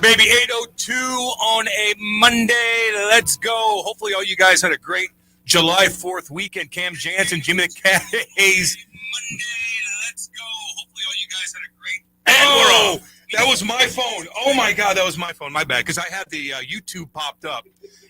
Baby, 8:02 on a Monday. Let's go. Hopefully all you guys had a great July 4th weekend. Cam Janssen, Jimmy the Cat Hayes. Monday. Let's go. Hopefully all you guys had a great... Oh, that was my phone. Oh, my God, that was my phone. My bad, because I had the YouTube popped up,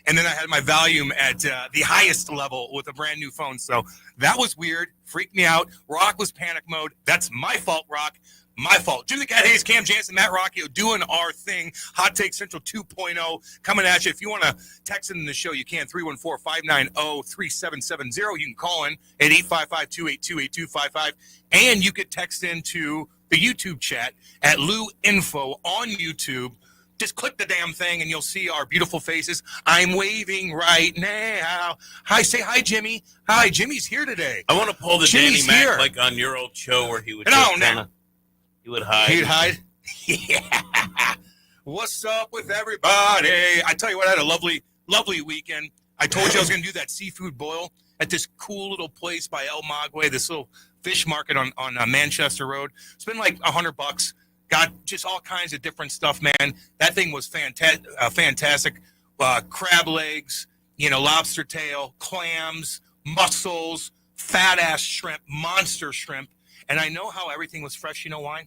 and then I had my volume at the highest level with a brand new phone. So that was weird. Freaked me out. Rock was panic mode. That's my fault, Rock. My fault. Jim the Cat Hayes, Cam Janssen, Matt Rocchio doing our thing. Hot Take Central 2.0 coming at you. If you want to text in the show, you can. 314-590-3770. You can call in at 855-282-8255. And you could text into the YouTube chat at Lou Info on YouTube. Just click the damn thing and you'll see our beautiful faces. I'm waving right now. Hi, say hi, Jimmy. Hi, Jimmy's here today. I want to pull the Jimmy's Danny here. Mac like on your old show where he would he would hide. He'd hide? Yeah. What's up with everybody? I tell you what, I had a lovely weekend. I told you I was going to do that seafood boil at this cool little place by El Maguey, this little fish market on Manchester Road. It's been like $100. Got just all kinds of different stuff, man. That thing was fantastic. Crab legs, lobster tail, clams, mussels, fat-ass shrimp, monster shrimp. And I know how everything was fresh. You know why?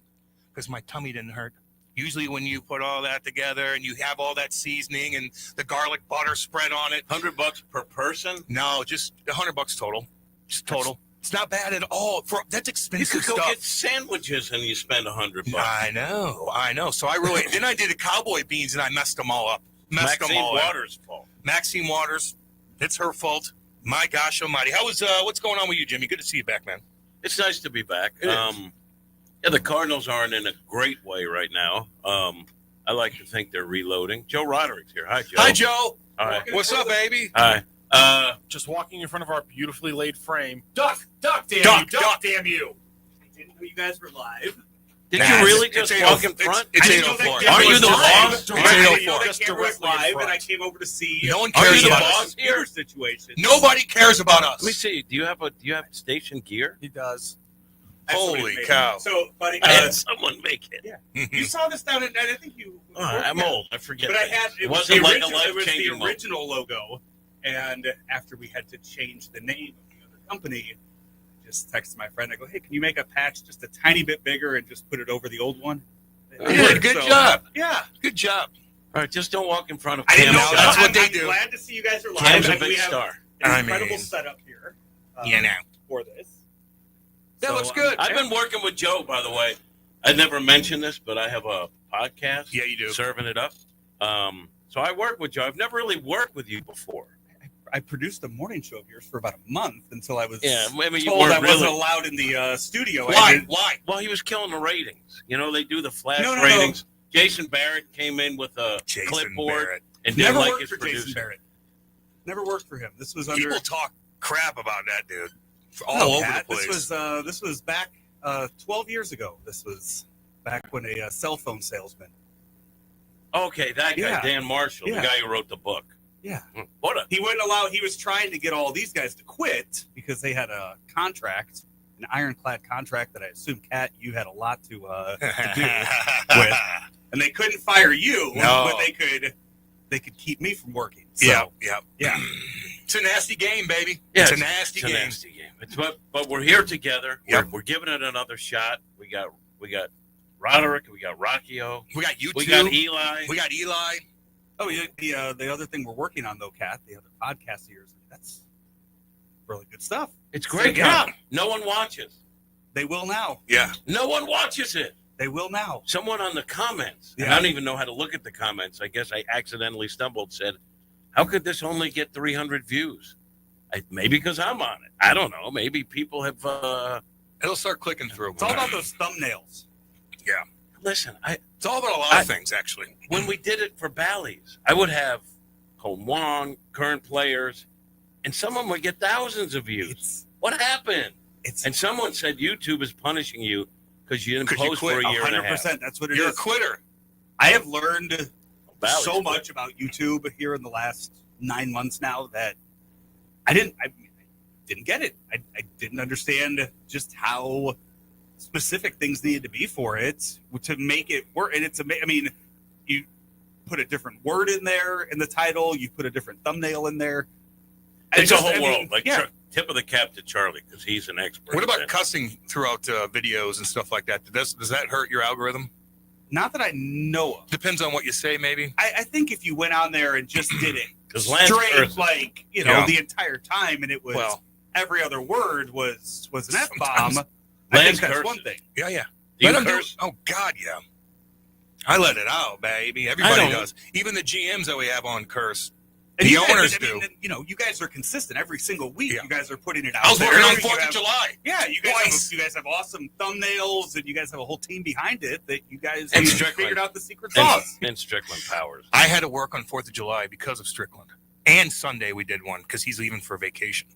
Because my tummy didn't hurt. Usually when you put all that together and you have all that seasoning and the garlic butter spread on it. $100 per person? No, just $100 total. Just total. It's not bad at all. That's expensive You could go stuff. get sandwiches and you spend $100. I know. So then I did the cowboy beans and I messed them all up. Maxine Waters' fault. Maxine Waters. It's her fault. My gosh almighty. What's going on with you, Jimmy? Good to see you back, man. It's nice to be back. The Cardinals aren't in a great way right now. I like to think they're reloading. Joe Roderick's here. Hi, Joe. Hi, Joe. Hi. What's up, baby? Hi. Just walking in front of our beautifully laid frame. Duck, damn you. I didn't know you guys were live. Did you really just walk in front? It's I didn't know 804. that Aren't you the live. boss? I didn't know that Just camera was directly in live, front. and I came over to see. No one Are cares you the about boss us. here? Situation. Nobody cares about us. Let me see. Do you have station gear? He does. Holy cow. So, buddy, I had someone make it. yeah, you saw this down, and I think you. I'm old. I forget. But I things. had it was wasn't the like original, a it was the life-changing moment. original logo, and after we had to change the name of the other company, I just texted my friend. I go, "Hey, can you make a patch just a tiny bit bigger and just put it over the old one?" Good job. Yeah, Good job. All right, just don't walk in front of I didn't Cam. know That's what they I'm do. glad to see you guys are live. Cam's a and we big have star. an incredible setup here. For this. That looks good. I've been working with Joe, by the way. I never mentioned this, but I have a podcast. Yeah, you do. Serving it up. So I work with Joe. I've never really worked with you before. I produced a morning show of yours for about a month until I was Yeah, maybe you told I weren't wasn't really. allowed in the studio. Why? Well, he was killing the ratings. They do the flash No. ratings. Jason Barrett came in with a Jason clipboard Barrett. and didn't Never like worked his for producer. Jason Barrett. Never worked for him. This was under People talk crap about that dude all No, over Pat, the place. This was back 12 years ago. This was back when a cell phone salesman. Okay, that guy, Yeah. Dan Marshall, Yeah. the guy who wrote the book. Yeah. What a He wouldn't allow. He was trying to get all these guys to quit because they had a contract, an ironclad contract that I assume, Kat, you had a lot to do with, and they couldn't fire you, No. but they could keep me from working. So, Yeah. yeah. It's a nasty game, baby. Yeah, it's a nasty it's a game. nasty game. But we're here together. Yep. We're giving it another shot. We got Roderick. We got Rocchio. We got YouTube. We got Eli. We got Eli. Oh, yeah. The other thing we're working on, though, Kat, the other podcast of yours, that's really good stuff. It's great. Yeah. No one watches. They will now. Yeah. No one watches it. They will now. Someone on the comments, and Yeah. I don't even know how to look at the comments. I guess I accidentally stumbled, said, how could this only get 300 views? Maybe because I'm on it. I don't know. Maybe people have... It'll start clicking through. It's all about those thumbnails. Listen, It's all about a lot of things, actually. when we did it for Bally's, I would have Home Wong, current players, and some of them would get thousands of views. What happened? And someone said YouTube is punishing you because you didn't 'Cause you post quit for a year and a half. 100%. That's what it is. You're a quitter. I have learned Bally's so quit. much about YouTube here in the last 9 months now that I didn't get it. I didn't understand just how specific things needed to be for it to make it work. And put a different word in there in the title. You put a different thumbnail in there. It's a whole world. Tip of the cap to Charlie because he's an expert. What about cussing throughout videos and stuff like that? Does that hurt your algorithm? Not that I know of. Depends on what you say, maybe. I think if you went on there and just did it straight, like the entire time, and it was every other word was an F-bomb. I think that's one thing. Yeah. Do you curse? Oh God, yeah. I let it out, baby. Everybody does. Even the GMs that we have on curse. And the owners do. You guys are consistent every single week. Yeah. You guys are putting it out. I was working on 4th July. of July. Yeah, you guys have awesome thumbnails, and you guys have a whole team behind it that you guys figured out the secret sauce. And Strickland Powers. I had to work on 4th of July because of Strickland. And Sunday we did one because he's leaving for vacation.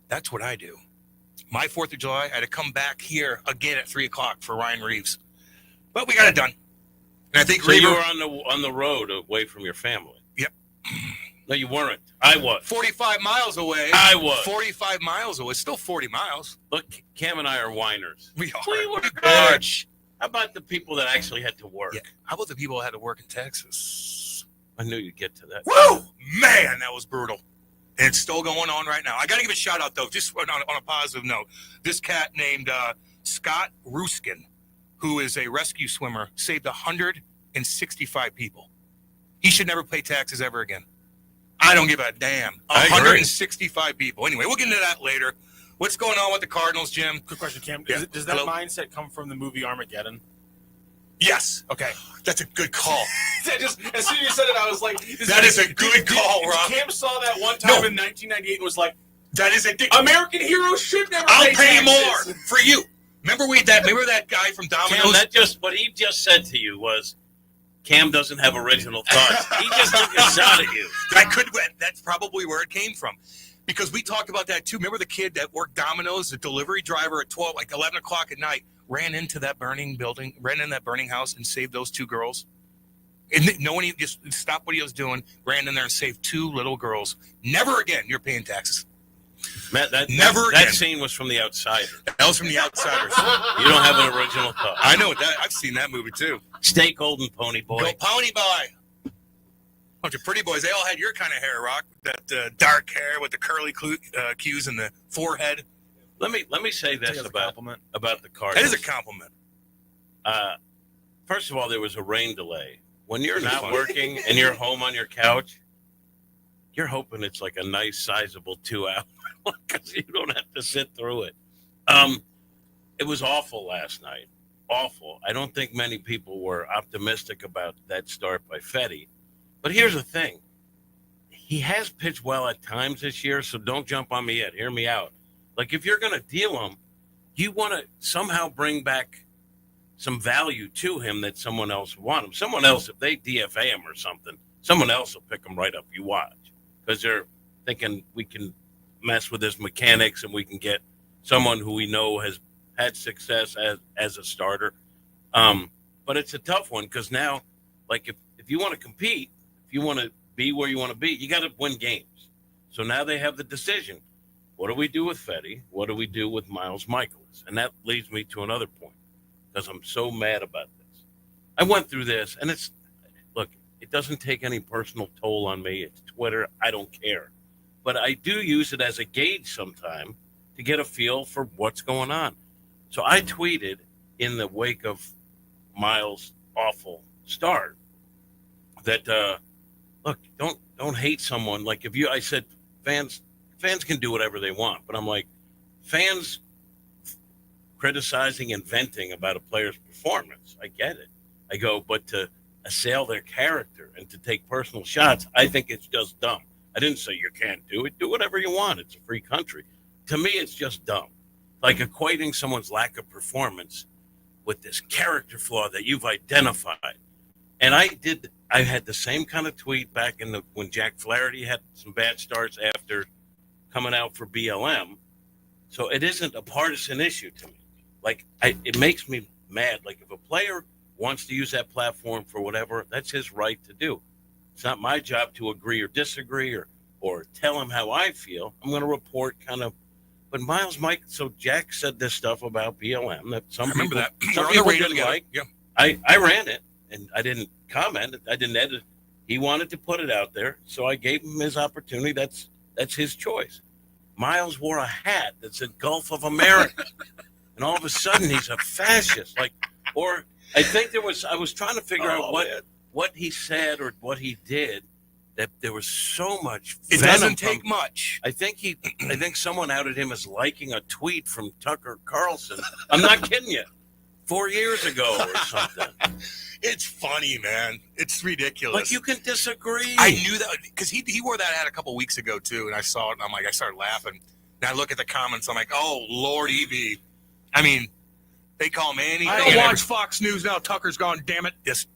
That's what I do. My 4th of July, I had to come back here again at 3 o'clock for Ryan Reeves. But we got it done. And I think so you were on the road away from your family. Yep. No, you weren't. I was. 45 miles away. I was. 45 miles away. Still 40 miles. Look, Cam and I are whiners. We are. We were good. How about the people that actually had to work? Yeah. How about the people that had to work in Texas? I knew you'd get to that. Woo! Man, that was brutal. And it's still going on right now. I got to give a shout out, though, just on a positive note. This cat named Scott Ruskin, who is a rescue swimmer, saved 165 people. He should never pay taxes ever again. I don't give a damn. 165 people. Anyway, we'll get into that later. What's going on with the Cardinals, Jim? Quick question, Cam. Yeah. Does that mindset come from the movie Armageddon? Yes. Okay. That's a good call. Just as soon as you said it, I was like, that is a good call, Rob. Cam saw that one time in 1998 and was like, that is a American heroes should never I'll pay more for you. Remember that guy from Domino's? Cam, what he just said to you was, Cam doesn't have original thoughts. He just took a shot at you. That's probably where it came from. Because we talked about that too. Remember the kid that worked Domino's, the delivery driver at 11 o'clock at night, ran into that burning house and saved those 2 girls? And no one just stopped what he was doing, ran in there and saved 2 little girls. Never again you're paying taxes. Matt, that scene was from The Outsider. That was from The Outsiders. You don't have an original thought. I know that. I've seen that movie too. Stay golden, Pony Boy. Go Pony Boy. Bunch of pretty boys. They all had your kind of hair, Rock. That dark hair with the curly cues and the forehead. Let me say this about the Cardinals. That is a compliment. First of all, there was a rain delay. When you're not working and you're home on your couch, you're hoping it's like a nice, sizable 2 hour because you don't have to sit through it. It was awful last night. Awful. I don't think many people were optimistic about that start by Fetty. But here's the thing. He has pitched well at times this year, so don't jump on me yet. Hear me out. Like, if you're going to deal him, you want to somehow bring back some value to him that someone else would want him. Someone else, if they DFA him or something, someone else will pick him right up. You watch. Because they're thinking we can mess with his mechanics and we can get someone who we know has had success as a starter. But it's a tough one because now, like, if you want to compete, if you want to be where you want to be, you got to win games. So now they have the decision. What do we do with Fetty? What do we do with Miles Michaelis? And that leads me to another point because I'm so mad about this. I went through this, and it doesn't take any personal toll on me. It's Twitter. I don't care. But I do use it as a gauge sometime to get a feel for what's going on. So I tweeted in the wake of Miles' awful start that, look, don't hate someone. Like I said, fans can do whatever they want. But I'm like, fans criticizing and venting about a player's performance, I get it. I go, but to assail their character and to take personal shots, I think it's just dumb. I didn't say you can't do it. Do whatever you want. It's a free country. To me, it's just dumb. Like equating someone's lack of performance with this character flaw that you've identified. And I had the same kind of tweet back when Jack Flaherty had some bad starts after coming out for BLM. So it isn't a partisan issue to me. Like, it makes me mad. Like, if a player wants to use that platform for whatever, that's his right to do. It's not my job to agree or disagree or tell him how I feel. I'm going to report kind of. But so Jack said this stuff about BLM that some people didn't like. Yeah. I ran it, and I didn't comment. I didn't edit. He wanted to put it out there, so I gave him his opportunity. That's his choice. Miles wore a hat that said Gulf of America, and all of a sudden he's a fascist. Or I think I was trying to figure out what he said or what he did. That there was so much. It doesn't take much. I think someone outed him as liking a tweet from Tucker Carlson. I'm not kidding you. 4 years ago or something. It's funny, man. It's ridiculous. Like, you can disagree. I knew that because he wore that hat a couple weeks ago too, and I saw it, and I started laughing. And I look at the comments, I'm like, oh Lord, Evie. I mean, they call him anything. I don't watch Fox News now. Tucker's gone. Damn it. That's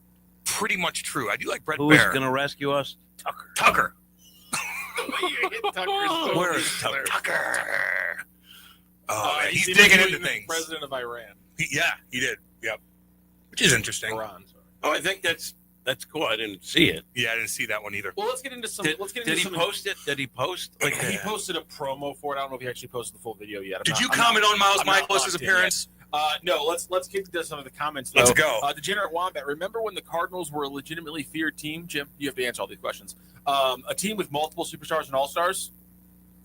pretty much true. I do like Brett Who's Baer. going to rescue us? Tucker. Where is Tucker? Tucker. Oh, man, he's He digging was into things. President of Iran. He did. Yep. Which is interesting. Iran, sorry. Oh, I think that's cool. I didn't see it. Yeah, I didn't see that one either. Well, let's get into some. Did some he post it? Did he post? He posted a promo for it. I don't know if he actually posted the full video yet. Did you comment on Miles Michaelis' appearance? No, let's get into some of the comments. Though. Let's go. Degenerate Wombat. Remember when the Cardinals were a legitimately feared team? Jim, you have to answer all these questions. A team with multiple superstars and all-stars.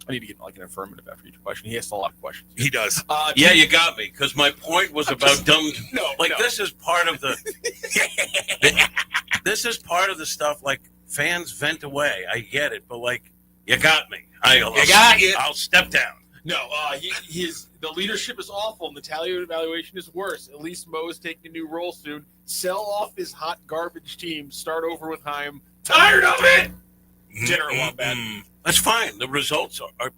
I need to get like an affirmative after each question. He asks a lot of questions. He does. Yeah, you got me, because my point was about dumb. No. This is part of the. This is part of the stuff. Like, fans vent away. I get it, but you got me. I'll step down. No, the leadership is awful, and the tally evaluation is worse. At least Mo is taking a new role soon. Sell off his hot garbage team. Start over with Heim. Tired of it. Degenerate Wombat. That's fine. The results are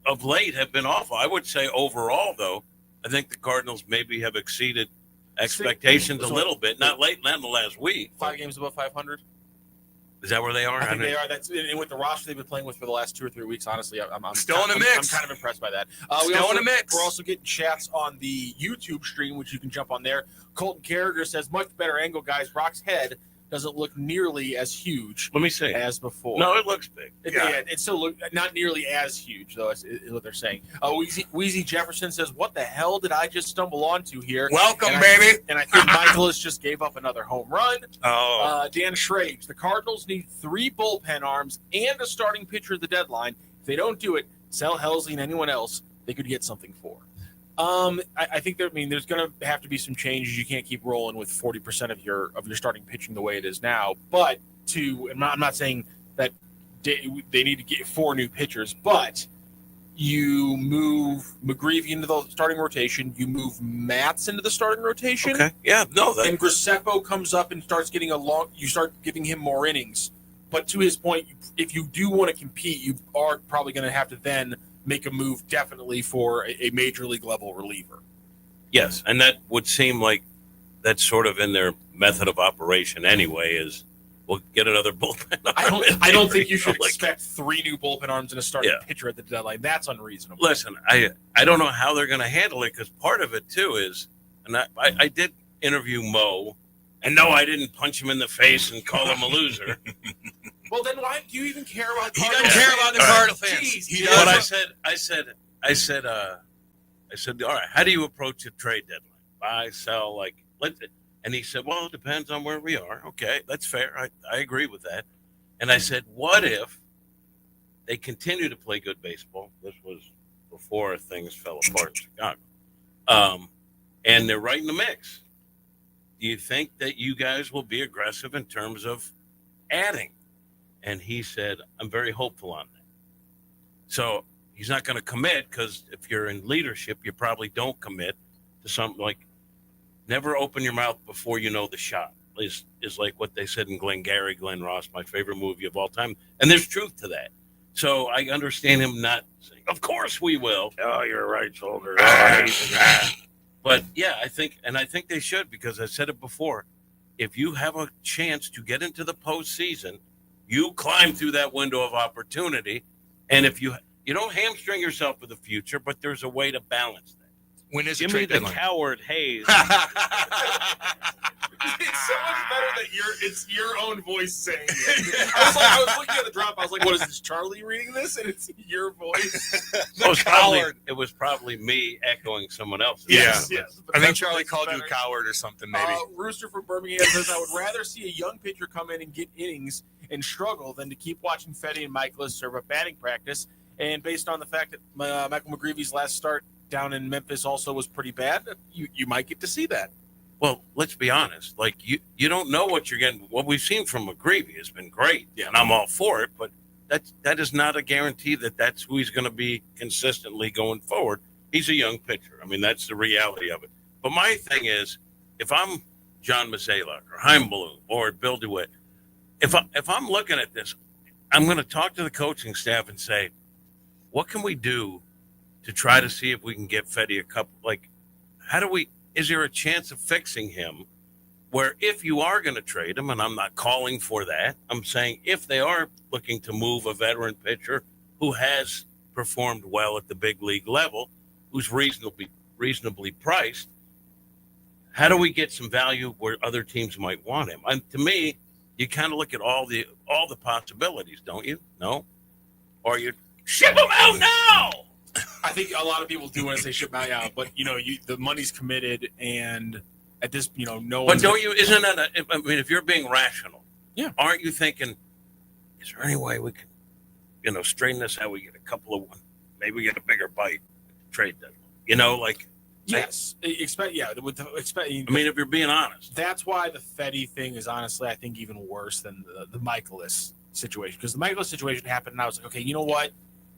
of late have been awful. I would say overall, though, I think the Cardinals maybe have exceeded expectations a little bit. Not in the last week. 5 games above 500. Is that where they are? I think they are. That's and with the roster they've been playing with for the last 2 or 3 weeks. Honestly, I'm still in the mix. I'm kind of impressed by that. Still in the mix. We're also getting chats on the YouTube stream, which you can jump on there. Colton Carragher says, "Much better angle, guys. Brock's head doesn't look nearly as huge. Let me see. As before. No, it looks big. It still look not nearly as huge, though. Is what they're saying. Wheezy Jefferson says, "What the hell did I just stumble onto here?" Welcome, baby. And I think Michaelis just gave up another home run. Oh, Dan Schrage, the Cardinals need 3 bullpen arms and a starting pitcher at the deadline. If they don't do it, sell Helsley and anyone else they could get something for. I think there's going to have to be some changes. You can't keep rolling with 40% of your starting pitching the way it is now. But I'm not saying that they need to get 4 new pitchers, but you move McGreevy into the starting rotation. You move Matz into the starting rotation. Okay. Yeah. No. And Gracefo comes up and starts getting you start giving him more innings. But to his point, if you do want to compete, you are probably going to have to then make a move definitely for a major league level reliever. Yes, and that would seem like that's sort of in their method of operation anyway, is we'll get another bullpen arm. I don't think you should expect 3 new bullpen arms and a starting pitcher at the deadline. That's unreasonable. Listen, I don't know how they're going to handle it, because part of it too is, and I did interview Mo, and no, I didn't punch him in the face and call him a loser. Well, then why do you even care about He doesn't care about the Cardinal fans. Jeez, But I said, all right, how do you approach a trade deadline? Buy, sell, and he said, well, it depends on where we are. Okay, that's fair. I agree with that. And I said, what if they continue to play good baseball? This was before things fell apart in Chicago. And they're right in the mix. Do you think that you guys will be aggressive in terms of adding? And he said, I'm very hopeful on that. So he's not going to commit, because if you're in leadership, you probably don't commit to something like never open your mouth before you know the shot is like what they said in Glenn Ross, my favorite movie of all time. And there's truth to that. So I understand him not saying, of course we will. Oh, you're right, soldier. But yeah, I think they should, because I said it before. If you have a chance to get into the postseason, you climb through that window of opportunity, and if you don't hamstring yourself for the future, but there's a way to balance that. When is Give the me trade the deadline? Coward Hayes. It's so much better that it's your own voice saying it. I was looking at the drop. I was like, "What is this? Charlie reading this?" And it's your voice. It was probably me echoing someone else's. Yes. I think Charlie called you a coward or something, maybe. Rooster from Birmingham says, "I would rather see a young pitcher come in and get innings and struggle than to keep watching Fetty and Michaelis serve up batting practice." And based on the fact that Michael McGreevy's last start down in Memphis also was pretty bad, you might get to see that. Well, let's be honest. Like you don't know what you're getting. What we've seen from McGreevy has been great, and I'm all for it. But that is not a guarantee that that's who he's going to be consistently going forward. He's a young pitcher. I mean, that's the reality of it. But my thing is, if I'm John Mozeliak or Chaim Bloom or Bill DeWitt, if I'm looking at this, I'm going to talk to the coaching staff and say, what can we do to try to see if we can get Fetty a couple? Like, is there a chance of fixing him where if you are going to trade him, and I'm not calling for that, I'm saying if they are looking to move a veteran pitcher who has performed well at the big league level, who's reasonably priced, how do we get some value where other teams might want him? And to me, you kind of look at all the possibilities, don't you? No? Or you ship him out now? I think a lot of people do want to say ship him out, but the money's committed, and at this, no one. But don't you? Isn't that? If you're being rational, yeah, aren't you thinking? Is there any way we can, straighten this out? We get a couple of one, maybe we get a bigger bite, trade them. Yes, expect. Yeah, I mean, if you're being honest, that's why the Fetty thing is honestly, I think, even worse than the Michaelis situation, because the Michaelis situation happened, and I was like, okay, you know what?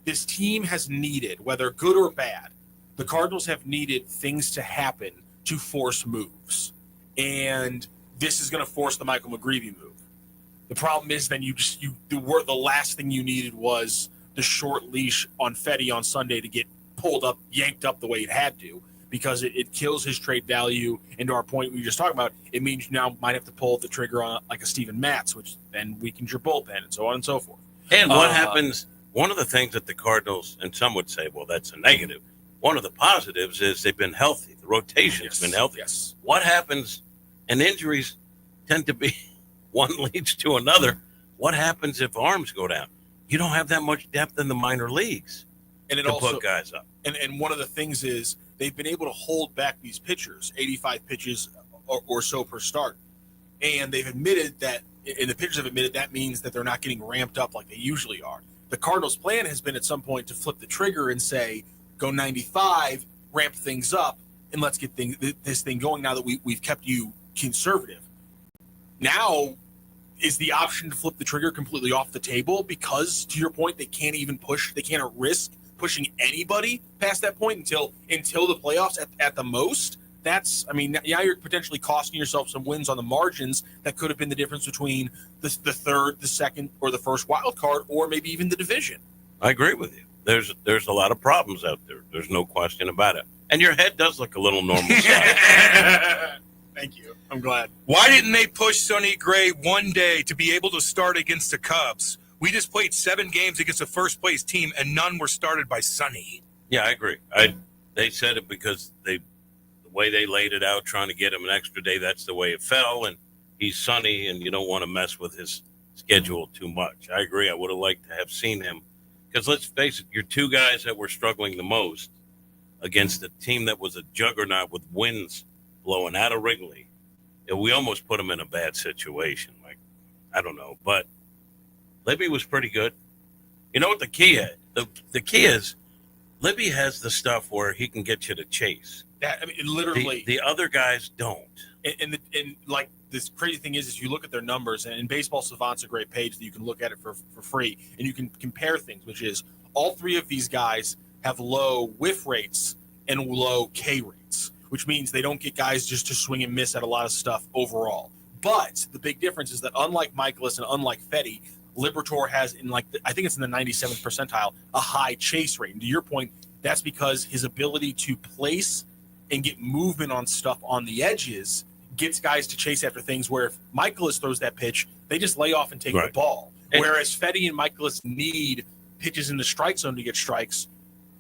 This team has needed, whether good or bad, the Cardinals have needed things to happen to force moves, and this is going to force the Michael McGreevy move. The problem is, then the last thing you needed was the short leash on Fetty on Sunday to get pulled up, yanked up the way it had to, because it kills his trade value. And to our point we were just talking about, it means you now might have to pull the trigger on like a Steven Matz, which then weakens your bullpen and so on and so forth. And what happens? One of the things that the Cardinals, and some would say, well, that's a negative. One of the positives is they've been healthy. The rotation's been healthy. Yes. What happens? And injuries tend to be one leads to another. What happens if arms go down? You don't have that much depth in the minor leagues and to put guys up. And one of the things is they've been able to hold back these pitchers, 85 pitches or so per start. And they've admitted that, and the pitchers have admitted that means that they're not getting ramped up like they usually are. The Cardinals' plan has been at some point to flip the trigger and say, go 95, ramp things up, and let's get this thing going now that we've kept you conservative. Now, is the option to flip the trigger completely off the table? Because, to your point, they can't risk pushing anybody past that point until the playoffs at the most. Now you're potentially costing yourself some wins on the margins that could have been the difference between the third, the second, or the first wild card, or maybe even the division. I agree with you. There's a lot of problems out there. There's no question about it. And your head does look a little normal. Thank you. I'm glad. Why didn't they push Sonny Gray one day to be able to start against the Cubs? We just played 7 games against a first-place team, and none were started by Sonny. Yeah, I agree. They said it because the way they laid it out, trying to get him an extra day, that's the way it fell. And he's Sonny, and you don't want to mess with his schedule too much. I agree. I would have liked to have seen him. Because let's face it, your two guys that were struggling the most against a team that was a juggernaut with wins blowing out of Wrigley, we almost put them in a bad situation. Like, I don't know. But Libby was pretty good. You know what the key is? The key is Libby has the stuff where he can get you to chase. Literally. The other guys don't. And like this crazy thing is you look at their numbers, and Baseball Savant's a great page that you can look at it for free, and you can compare things, which is all three of these guys have low whiff rates and low K rates, which means they don't get guys just to swing and miss at a lot of stuff overall. But the big difference is that unlike Michaelis and unlike Fetty, Liberatore has I think it's in the 97th percentile, a high chase rate. And to your point, that's because his ability to place and get movement on stuff on the edges gets guys to chase after things where if Michaelis throws that pitch, they just lay off and take the ball. Whereas Fetty and Michaelis need pitches in the strike zone to get strikes.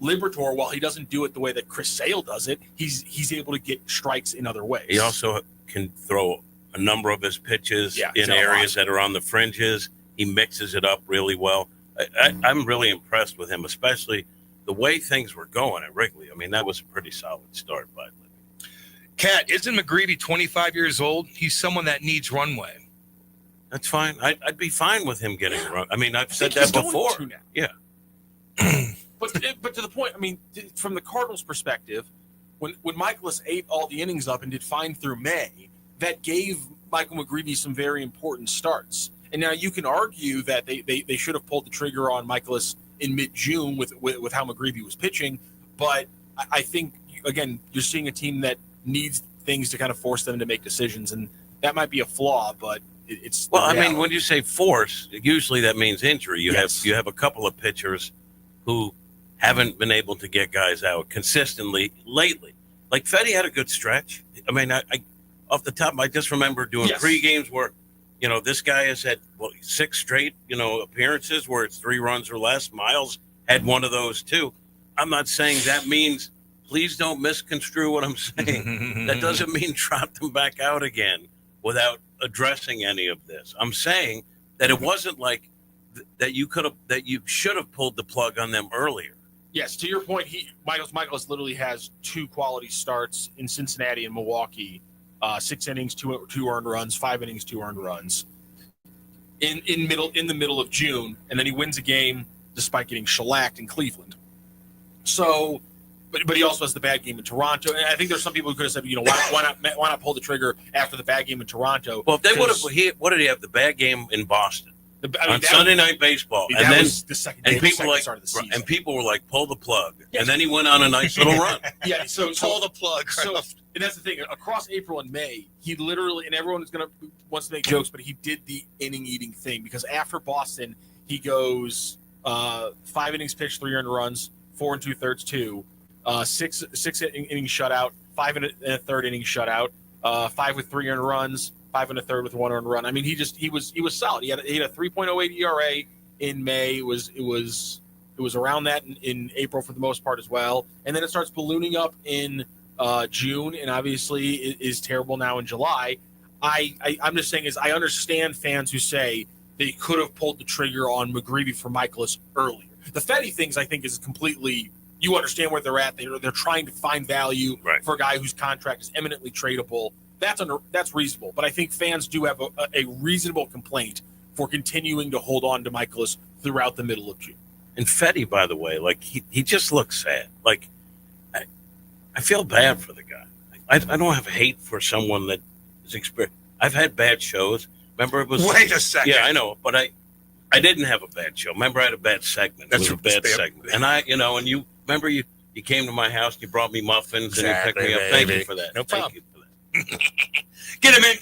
Liberatore, while he doesn't do it the way that Chris Sale does it, he's able to get strikes in other ways. He also can throw a number of his pitches Yeah, in areas that are on the fringes. He mixes it up really well. I'm really impressed with him, especially the way things were going at Wrigley. I mean, that was a pretty solid start by Libby. Cat, isn't McGreevy 25 years old? He's someone that needs runway. That's fine. I'd be fine with him getting run. I mean, I've said think that he's going before. to now. Yeah. But to the point, I mean, from the Cardinals' perspective, when Michaelis ate all the innings up and did fine through May, that gave Michael McGreevy some very important starts. And now you can argue that they should have pulled the trigger on Michaelis in mid-June with how McGreevy was pitching. But I think, again, you're seeing a team that needs things to kind of force them to make decisions. And that might be a flaw, but it's well. I mean, when you say force, usually that means injury. You have a couple of pitchers who haven't been able to get guys out consistently lately. Like Fetty had a good stretch. I mean, I off the top, I just remember doing pre-games where, this guy has had 6 straight, appearances where it's 3 runs or less. Miles had one of those too. I'm not saying that means, please don't misconstrue what I'm saying. That doesn't mean trot them back out again without addressing any of this. I'm saying that it wasn't like that you should have pulled the plug on them earlier. Yes, to your point, Michaelis literally has 2 quality starts in Cincinnati and Milwaukee. 6 innings, 2 earned runs, 5 innings, 2 earned runs. In the middle of June, and then he wins a game despite getting shellacked in Cleveland. So, but he also has the bad game in Toronto. And I think there's some people who could have said, why not pull the trigger after the bad game in Toronto? Well, if they would have, what did he have? The bad game in Boston on Sunday Night Baseball, and then the second day, start of the season. And people were like, pull the plug, and then he went on a nice little run. Yeah, so Pull the plug. So, and that's the thing. Across April and May, he literally, and everyone is wants to make jokes, but he did the inning eating thing, because after Boston, he goes 5 innings pitched, 3 earned runs, 4 2/3, 2, 6 innings shutout, 5 and a third inning shutout, 5 with 3 earned runs, 5 and a third with 1 earned run. I mean, he was solid. He had a 3.08 ERA in May. It was around that in April for the most part as well, and then it starts ballooning up in June, and obviously is terrible now in July. I'm just saying I understand fans who say they could have pulled the trigger on McGreevy for Michaelis earlier. The Fetty things, I think, is completely, you understand where they're at. They're trying to find value for a guy whose contract is eminently tradable. That's reasonable. But I think fans do have a reasonable complaint for continuing to hold on to Michaelis throughout the middle of June. And Fetty, by the way, like he just looks sad. Like I feel bad for the guy. I don't have hate for someone that is experienced. I've had bad shows. Remember, it was. Wait a second. Yeah, I know, but I didn't have a bad show. Remember, I had a bad segment. It was a bad segment, and and you remember you came to my house, you brought me muffins, and you picked me up. Thank you for that. No problem. Thank you for that. Get him in.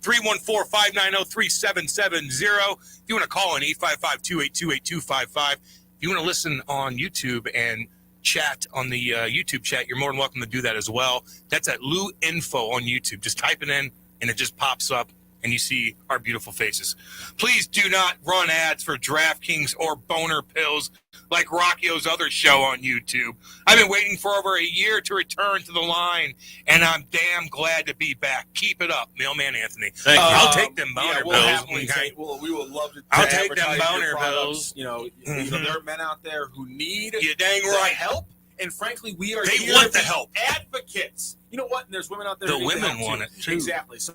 314-590-3770. If you want to call in, 855-282-8255. If you want to listen on YouTube and chat on the YouTube chat, you're more than welcome to do that as well. That's at Lou Info on YouTube. Just type it in, and it just pops up, and you see our beautiful faces. Please do not run ads for DraftKings or boner pills like Rocchio's other show on YouTube. I've been waiting for over a year to return to the line, and I'm damn glad to be back. Keep it up, Mailman Anthony. Thank you. I'll take them boner pills. We will love to. I'll take them advertise boner your pills. products. There are men out there who need You're dang right. help, and frankly, we are They here want to the be help. advocates. You know what? And there's women out there. The who need women help, want too. it, too. Exactly. So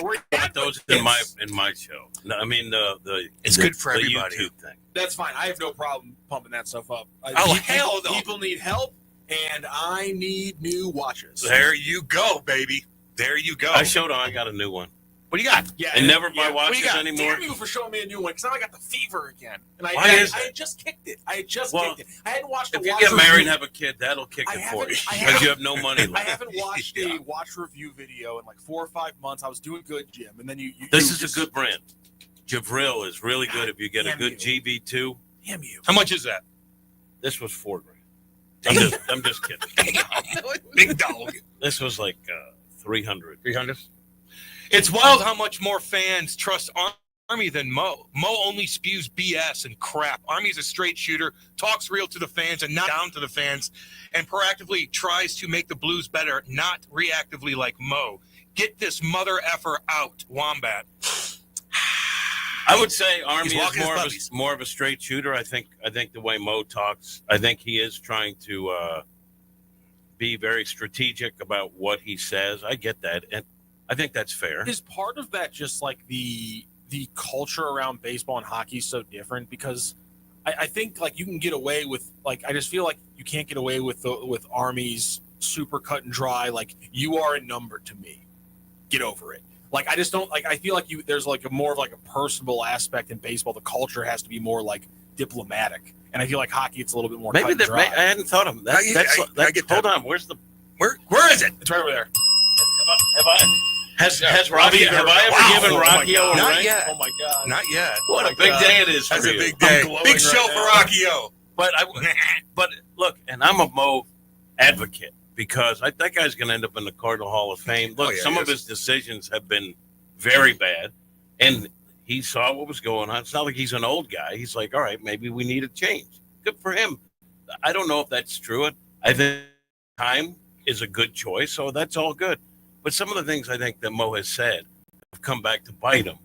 we're But those advocates. in my show. No, I mean It's good for the everybody. YouTube thing. That's fine. I have no problem pumping that stuff up. Hell no. People need help, and I need new watches. There you go, baby. There you go. I got a new one. What do you got? Yeah, And never buy yeah. watches What do you got? anymore. Damn you for showing me a new one, because now I got the fever again. And I Why is had that? just kicked it. I had Well, kicked it. I hadn't watched a If you watch get married review. and have a kid, that'll kick I it for you haven't- I because you have no money I left. haven't watched a watch review video in like 4 or 5 months. I was doing good, Jim, and then you This you is just, a good brand. Javril is really good if you get a Damn good you. GB2. Damn you. How much is that? This was $4,000. I'm just kidding. Big dog. This was like 300. 300. It's wild how much more fans trust Army than Mo. Mo only spews BS and crap. Army's a straight shooter, talks real to the fans and not down to the fans, and proactively tries to make the Blues better, not reactively like Mo. Get this mother effer out, Wombat. I would say Army He's walking his is puppies. more of a straight shooter. I think the way Mo talks, I think he is trying to be very strategic about what he says. I get that, and I think that's fair. Is part of that just like the culture around baseball and hockey is so different? Because I think like you can get away with like I just feel like you can't get away with Army's super cut and dry. Like you are a number to me. Get over it. Like I just don't like. I feel like there's like a more of like a personable aspect in baseball. The culture has to be more like diplomatic, and I feel like hockey it's a little bit more. Maybe cut and dry. I hadn't thought of that. I get Hold that. on, where is it? It's right over there. has Rocky? Have I ever given Rocchio a Not ring? yet. Oh my god! Not yet. What a big day it is for That's a you. big day. glowing Big right show now. for Rocchio. But look, and I'm a Mo advocate because that guy's going to end up in the Cardinal Hall of Fame. Look, yeah, some he of is. his decisions have been very bad, and he saw what was going on. It's not like he's an old guy. He's like, all right, maybe we need a change. Good for him. I don't know if that's true. I think time is a good choice, so that's all good. But some of the things I think that Mo has said have come back to bite him.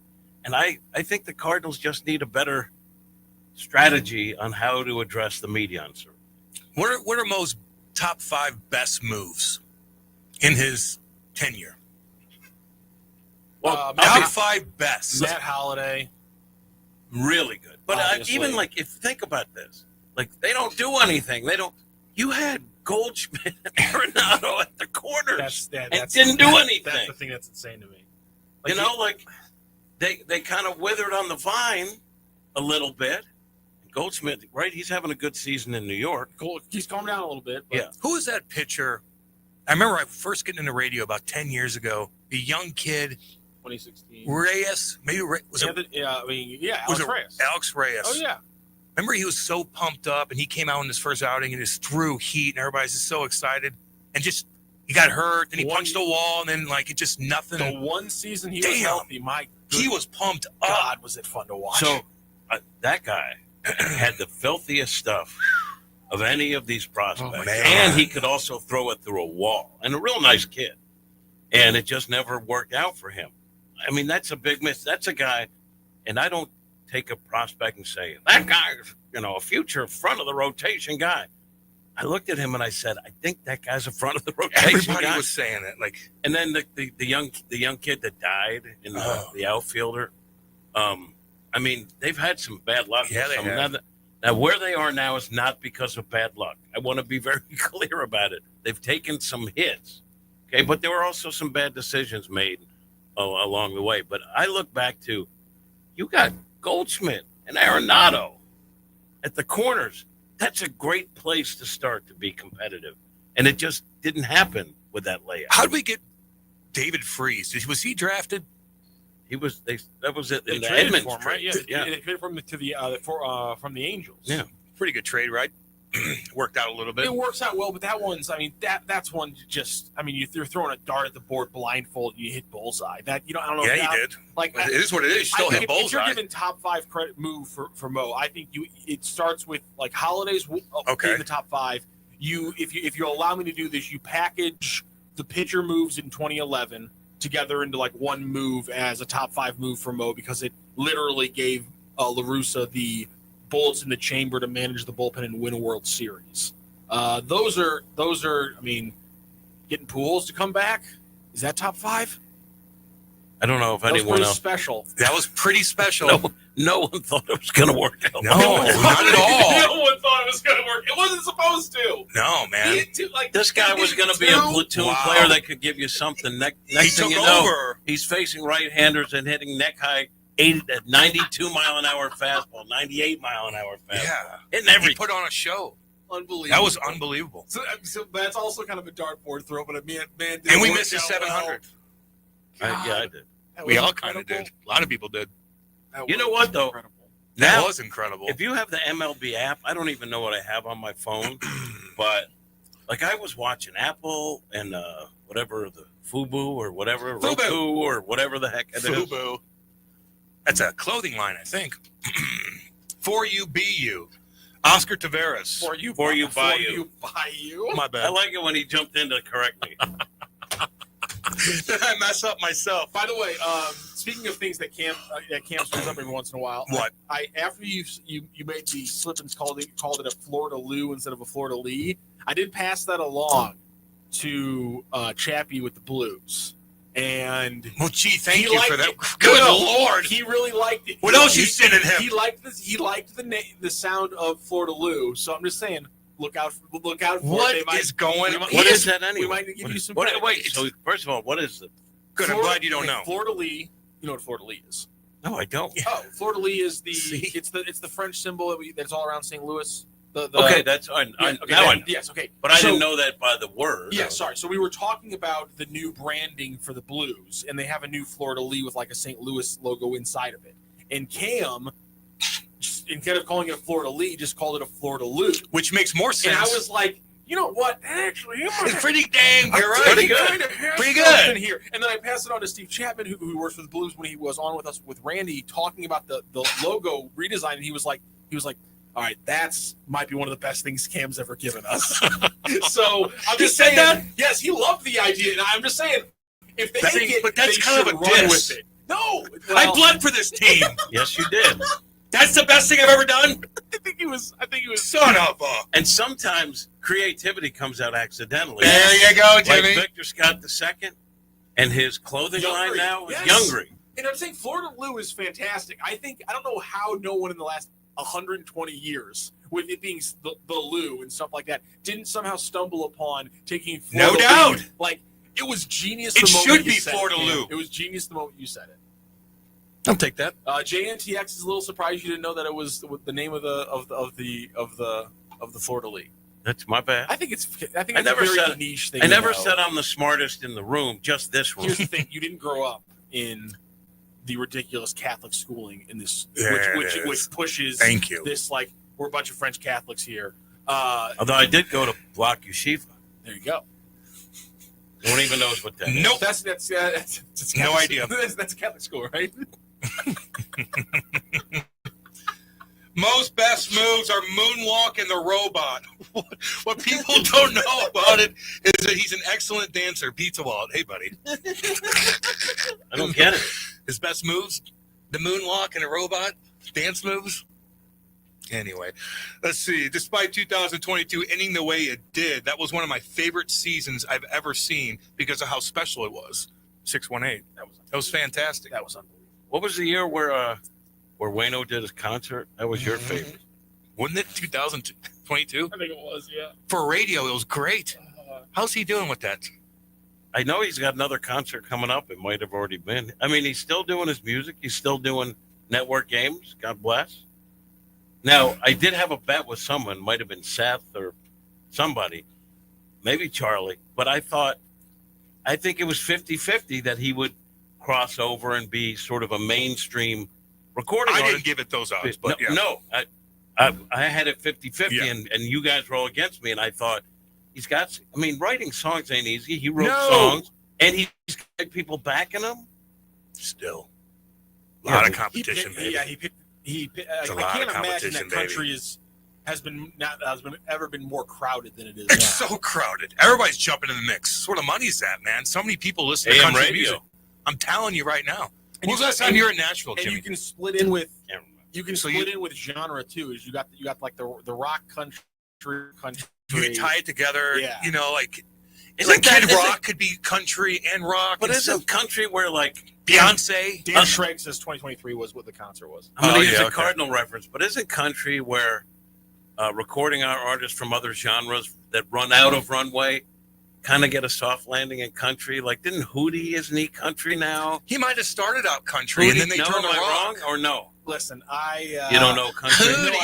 And I think the Cardinals just need a better strategy on how to address the media uncertainty. What are Mo's top 5 best moves in his tenure? Well, Top 5 best. Matt Holliday. really good. But Obviously. even like, if think about this, like they don't do anything. You had Goldschmidt and Arenado at the corners and didn't do anything. That's the thing that's insane to me. They kind of withered on the vine a little bit. Goldschmidt, right? He's having a good season in New York. He's calmed down a little bit. But Yeah. Who is that pitcher? I remember I first getting into radio about 10 years ago. A young kid, 2016. Reyes. Maybe was it Alex Reyes. Alex Reyes? Oh yeah. Remember he was so pumped up and he came out in his first outing and just threw heat and everybody's just so excited and just he got hurt and he punched the wall and then like it just nothing. The one season he was Damn. healthy, my He was pumped up. God, was it fun to watch? So that guy had the filthiest stuff of any of these prospects. Oh, man. And he could also throw it through a wall. And a real nice kid. And it just never worked out for him. I mean, that's a big miss. That's a guy, and I don't take a prospect and say, that guy's, a future front of the rotation guy. I looked at him and I said, I think that guy's a front of the rotation Everybody guy. was saying it. Like, And then the young kid that died in the outfielder. I mean, they've had some bad luck. Yeah, they have. Now, where they are now is not because of bad luck. I want to be very clear about it. They've taken some hits, okay, but there were also some bad decisions made along the way. But I look back to, you got Goldschmidt and Arenado at the corners. That's a great place to start to be competitive, and it just didn't happen with that layout. how did we get David Freese? Was he drafted? He was. That was it They in the traded Edmonds for him, trade. right? Yeah, Yeah. They traded from from the Angels. Yeah. Pretty good trade, right? Worked out a little bit. It works out well, but that's one just. I mean, you're throwing a dart at the board blindfold, you hit bullseye. That I don't know. Yeah, if he that- did. Like It is what it is. You still I think hit if you're bullseye. giving top 5 credit move for Mo, I think it starts with like Holiday's Okay. in the top 5. If you allow me to do this, you package the pitcher moves in 2011 together into like one move as a top 5 move for Mo because it literally gave La Russa the bullets in the chamber to manage the bullpen and win a World Series. Those are. I mean, getting Pujols to come back, is that top 5? I don't know if That was anyone pretty else. special. That was pretty special. No one thought it was going to work out. No, not at all. No one thought it was going to work. It wasn't supposed to. No, man. This guy was going to be a platoon Wow. player that could give you something. Next He thing took you know, over. he's facing right-handers and hitting neck high 92 mile an hour fastball, 98 mile an hour fastball, Yeah. hitting He everything. put on a show. Unbelievable. That was unbelievable. So that's also kind of a dartboard throw, but man, did And it we work missed his out 700. well. Yeah, I did. That We was all kind of incredible. did. A lot of people did. That You was know what, though? incredible. That Now, was incredible. if you have the MLB app, I don't even know what I have on my phone, but like I was watching Apple and whatever the Fubu or whatever, Fubu. Roku or whatever the heck it is. Fubu. That's a clothing line, I think. For you, be you. Oscar Taveras. For you, For you, by for you. by you. My I bad. like it when he jumped in to correct me. then I mess up myself. By the way, speaking of things that Cam screws up every once in a while, What? I after you made the slip and called it a Florida Lou instead of a Florida Lee, I did pass that along to Chappie with the Blues, and Well, gee, thank he you for liked that. it. Good No, Lord. he really liked it. What else you sending him? He liked this. He liked the sound of Florida Lou. So I'm just saying, look out for What it. is going on? What is that anyway? We might give you some. What, credit. wait, so first of all, what is it? Good. I'm glad you don't know. Florida Lee. You know what Florida Lee is? No, I don't. Oh, Florida Lee is See? it's the French symbol that's all around St. Louis. Okay, that's Yeah, okay, now I know. yes, okay. But I So- didn't know that by the word. Yeah, sorry. So we were talking about the new branding for the Blues, and they have a new Florida Lee with like a St. Louis logo inside of it. And Cam, instead of calling it a Florida Lee, just called it a Florida Lou. Which makes more sense. And I was like, you know what? That actually, it's pretty dang. You're right. Pretty good. Kind of has Pretty good. something here. And then I passed it on to Steve Chapman, who works for the Blues, when he was on with us with Randy, talking about the logo redesign. And he was like, all right, that's might be one of the best things Cam's ever given us. So I'm He just said saying that? Yes, he loved the idea, and I'm just saying if they That- take it, but that's they kind of should a run diss. with it. No, I well, bled for this team. Yes, you did. That's the best thing I've ever done. I think he was. Son of a. And sometimes creativity comes out accidentally. There you go, Like Jimmy. Victor Scott II, and his clothing line Youngry, now is yes. Youngry. And I'm saying Florida Lou is fantastic. I don't know how no one in the last 120 years, with it being the Lou and stuff like that, didn't somehow stumble upon taking Florida No doubt. Lou. Like, it was genius. It the moment should you be said Florida it, Lou. It was genius the moment you said it. I'll take that. JNTX is a little surprised you didn't know that it was the name of the Florida League. That's my bad. I think it's I a never very said- niche thing. I to never know. said I'm the smartest in the room, just this room. Here's the thing: you didn't grow up in the ridiculous Catholic schooling in this, There it which is. pushes Thank you. this like we're a bunch of French Catholics here. Although I did go to Block Yeshiva. There you go. No one even knows what that is. Nope. That's No Catholic- idea. That's a Catholic school, right? Most best moves are moonwalk and the robot. What people don't know about it is that he's an excellent dancer. Pizza Wallet. Hey, buddy. I don't get it. His best moves, the moonwalk and the robot dance moves. Anyway, let's see. Despite 2022 ending the way it did, that was one of my favorite seasons I've ever seen because of how special it was. 618. That was fantastic. That was unbelievable. What was the year where Wayno did his concert? That was your favorite. Wasn't it 2022? I think it was, yeah. For radio, it was great. How's he doing with that? I know he's got another concert coming up. It might have already been. I mean, he's still doing his music. He's still doing network games. God bless. Now, I did have a bet with someone, might have been Seth or somebody, maybe Charlie, but I think it was 50-50 that he would cross over and be sort of a mainstream recording I artist. didn't give it those odds, but yeah. No, I had it 50-50, Yeah. and you guys were all against me, and I thought, writing songs ain't easy. He wrote No. songs, and he's got people backing him. Still. A Yeah, lot of but competition, baby. He picked. It's a I lot can't of imagine that competition, country has ever been more crowded than it is It's now. so crowded. Everybody's jumping in the mix. That's where the money's at, man. So many people listen to AM country radio. music. I'm telling you right now. And When's you- the last time and- you were in Nashville, And Jimmy? you can split in with Can't remember. split in with genre too. Is you got like the rock country. You can tie it together. Yeah. You know, like Isn't Kid that- Rock could be country and rock. But and isn't country where, like, Beyonce? Dan Shrek says 2023 was what the concert was. I'm going to Oh, use yeah, a okay. Cardinal reference, but isn't country where recording our artists from other genres that run out of runway kind of get a soft landing in country? Like, didn't Hootie, isn't he country now? He might have started out country, and then they no, turned am him I wrong. wrong or no? Listen, I You don't know country? Hootie. No,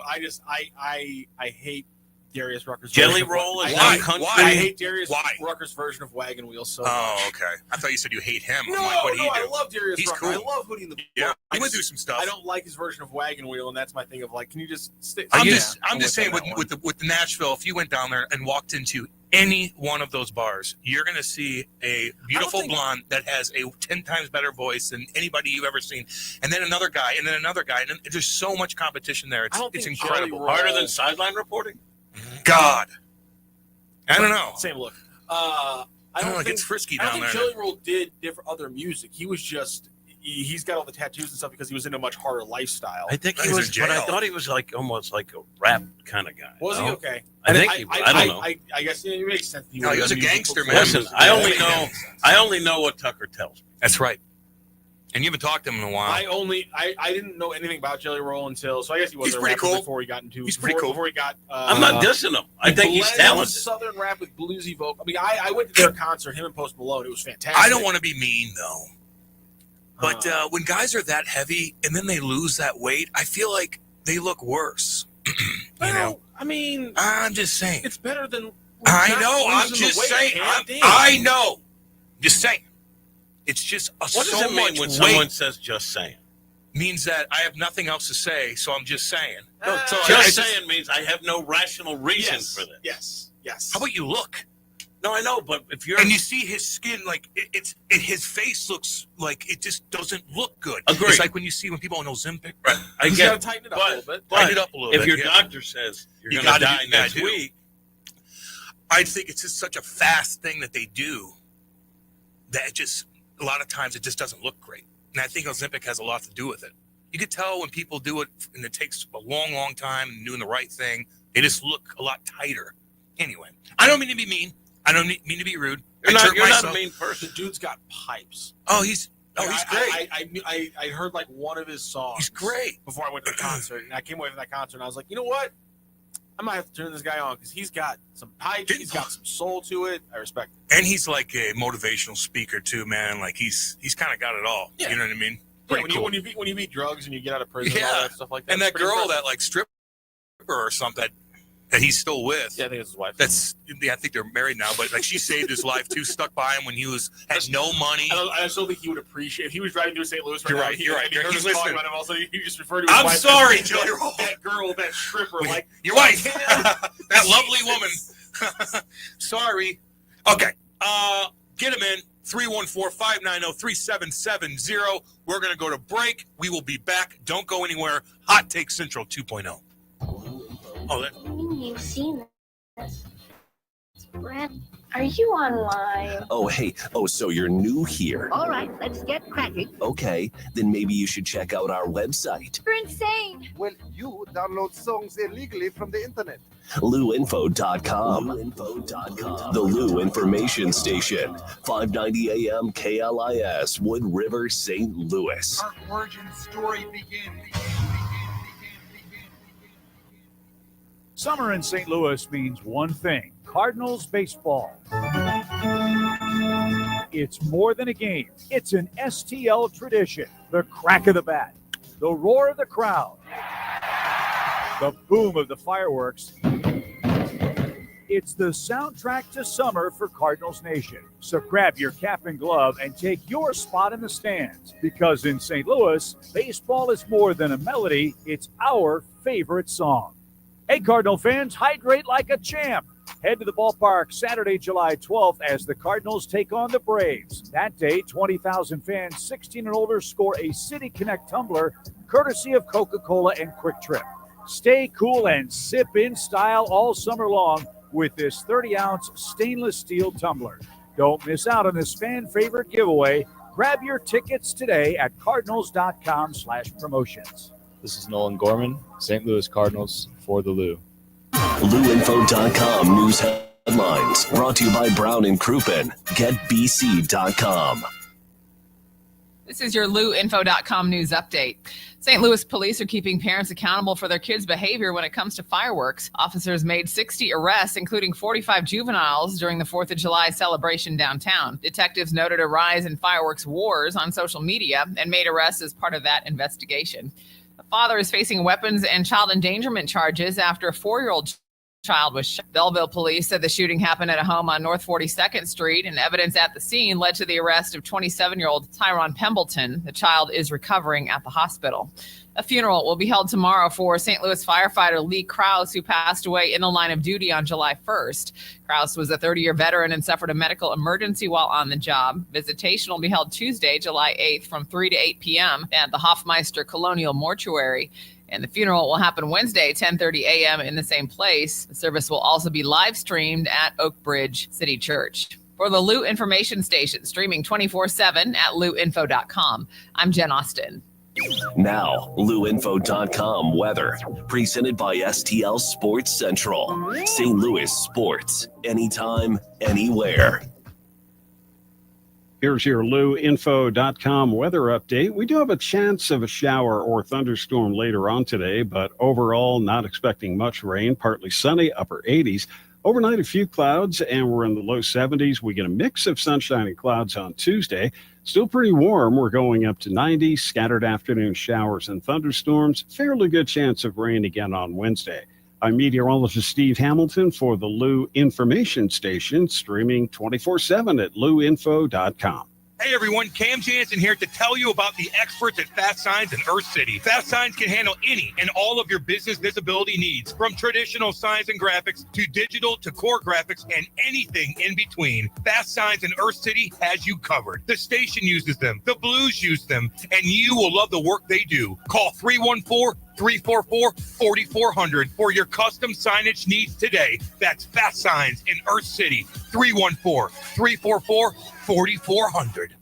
I do. I hate Darius Rucker's Jelly version of- Roll is I Why? not country. Why? I hate Darius Why? Rucker's version of Wagon Wheel so Oh, much. okay. I thought you said you hate him. No, I'm like, what'd he I do? love Darius He's Rucker. cool. I love Hootie and the Yeah, I he went just- through some stuff. I don't like his version of Wagon Wheel, and that's my thing of like, can you just stay? I'm Yeah, just saying with that one. with the Nashville, if you went down there and walked into any one of those bars, you're going to see a beautiful think- blonde that has a 10 times better voice than anybody you've ever seen, and then another guy, and then another guy, and then there's so much competition there. It's I don't it's think incredible. Jelly Roll- Harder than sideline reporting? God, I don't know. Same look. I don't know, it gets frisky down there. Jelly Roll did different other music. He was just he's got all the tattoos and stuff because he was in a much harder lifestyle. I think he He's was, in jail. but I thought he was like almost like a rap kind of guy. Was he no? okay? I think he was. I don't know. I guess it makes sense. No, he was a gangster, man. Listen, I only know what Tucker tells me. That's right. And you haven't talked to him in a while. I didn't know anything about Jelly Roll until, so I guess he was He's a pretty rapper cool. before he got into. He's pretty cool. Before he got. I'm not dissing him. I think he's blends talented. Southern rap with bluesy vocal. I mean, I went to their concert, him and Post Malone. It was fantastic. I don't want to be mean though, but when guys are that heavy and then they lose that weight, I feel like they look worse. Well, you know, I mean, I'm just saying. it's better than. I know. I'm losing the just weight, saying. man. I know. Just saying. It's just What so does it mean much when weight someone says "just saying"? means that I have nothing else to say, so I'm just saying. So Just saying means I have no rational reason yes, for this. Yes. How about you look? No, I know, but if you're And you see his skin, like his face looks like it just doesn't look good. Agreed. It's like when you see when people on Ozempic. right, I He's get got it. to tighten it up But- a little bit. but Tighten it up a little if bit, your yeah. doctor says you're You going to gotta die do- next do. week, I think it's just such a fast thing that they do that it just a lot of times it just doesn't look great. And I think Ozempic has a lot to do with it. You can tell when people do it and it takes a long, long time and doing the right thing, they just look a lot tighter. Anyway, I don't mean to be mean. I don't mean to be rude. you're I not jerk myself. a mean person. The dude's got pipes. He's great. I heard like one of his songs. He's great. Before I went to the concert, and I came away from that concert, and I was like, you know what? I might have to turn this guy on because he's got some pipes. He's got some soul to it. I respect it. And he's like a motivational speaker too, man. Like he's kind of got it all. Yeah. You know what I mean? Yeah, Pretty cool. when you beat drugs and you get out of prison and all Yeah. that stuff like that. And that it's pretty girl, impressive. that like stripper or something that he's still with. Yeah, I think it's his wife. I think they're married now, but like she saved his life too. Stuck by him when he had no money. I still think he would appreciate if he was driving through St. Louis right You're now. right, you're right. He heard He's us talking listening. about him. Also, he just referred to his I'm wife sorry, as Jelly Roll. that girl, that stripper, like Your wife, that lovely woman. Sorry. Okay. Get him in. 314-590-3770. We're going to go to break. We will be back. Don't go anywhere. Hot Take Central 2.0. Oh, that. You've seen this. Brad, are you online? Oh, hey. Oh, so you're new here. All right, let's get cracking. Okay, then maybe you should check out our website, You're insane. Well, you download songs illegally from the internet. LouInfo.com. The Lou Information Station. 590 AM KLIS, Wood River, St. Louis. Our origin story begins. Summer in St. Louis means one thing: Cardinals baseball. It's more than a game. It's an STL tradition. The crack of the bat, the roar of the crowd, the boom of the fireworks. It's the soundtrack to summer for Cardinals Nation. So grab your cap and glove and take your spot in the stands, because in St. Louis, baseball is more than a melody. It's our favorite song. Hey, Cardinal fans, hydrate like a champ. Head to the ballpark Saturday, July 12th as the Cardinals take on the Braves. That day, 20,000 fans 16 and older score a City Connect tumbler courtesy of Coca-Cola and Quick Trip. Stay cool and sip in style all summer long with this 30-ounce stainless steel tumbler. Don't miss out on this fan favorite giveaway. Grab your tickets today at cardinals.com/promotions. This is Nolan Gorman, St. Louis Cardinals for the Lou. LouInfo.com news headlines brought to you by Brown and Crouppen. GetBC.com. This is your LouInfo.com news update. St. Louis police are keeping parents accountable for their kids' behavior when it comes to fireworks. Officers made 60 arrests, including 45 juveniles, during the 4th of July celebration downtown. Detectives noted a rise in fireworks wars on social media and made arrests as part of that investigation. A father is facing weapons and child endangerment charges after a 4-year-old child was shot. Belleville police said the shooting happened at a home on North 42nd Street, and evidence at the scene led to the arrest of 27-year-old Tyron Pembleton. The child is recovering at the hospital. A funeral will be held tomorrow for St. Louis firefighter Lee Krause, who passed away in the line of duty on July 1st. Krause was a 30-year veteran and suffered a medical emergency while on the job. Visitation will be held Tuesday, July 8th from 3 to 8 p.m. at the Hofmeister Colonial Mortuary. And the funeral will happen Wednesday, 10:30 a.m. in the same place. The service will also be live streamed at Oak Bridge City Church. for the Lou Information Station, streaming 24/7 at louinfo.com. I'm Jen Austin. Now, louinfo.com weather, presented by STL Sports Central. St. Louis sports, anytime, anywhere. Here's your louinfo.com weather update. We do have a chance of a shower or thunderstorm later on today, but overall, not expecting much rain. Partly sunny, upper 80s. Overnight, a few clouds, and we're in the low 70s. We get a mix of sunshine and clouds on Tuesday. Still pretty warm. We're going up to 90. Scattered afternoon showers and thunderstorms. Fairly good chance of rain again on Wednesday. I'm meteorologist Steve Hamilton for the Lou Information Station, streaming 24/7 at louinfo.com. Hey everyone, Cam Janssen here to tell you about the experts at Fast Signs in Earth City. Fast Signs can handle any and all of your business visibility needs, from traditional signs and graphics to digital to core graphics and anything in between. Fast Signs in Earth City has you covered. The station uses them, the Blues use them, and you will love the work they do. Call 314-344-4400 for your custom signage needs today. That's Fast Signs in Earth City, 314-344-4400.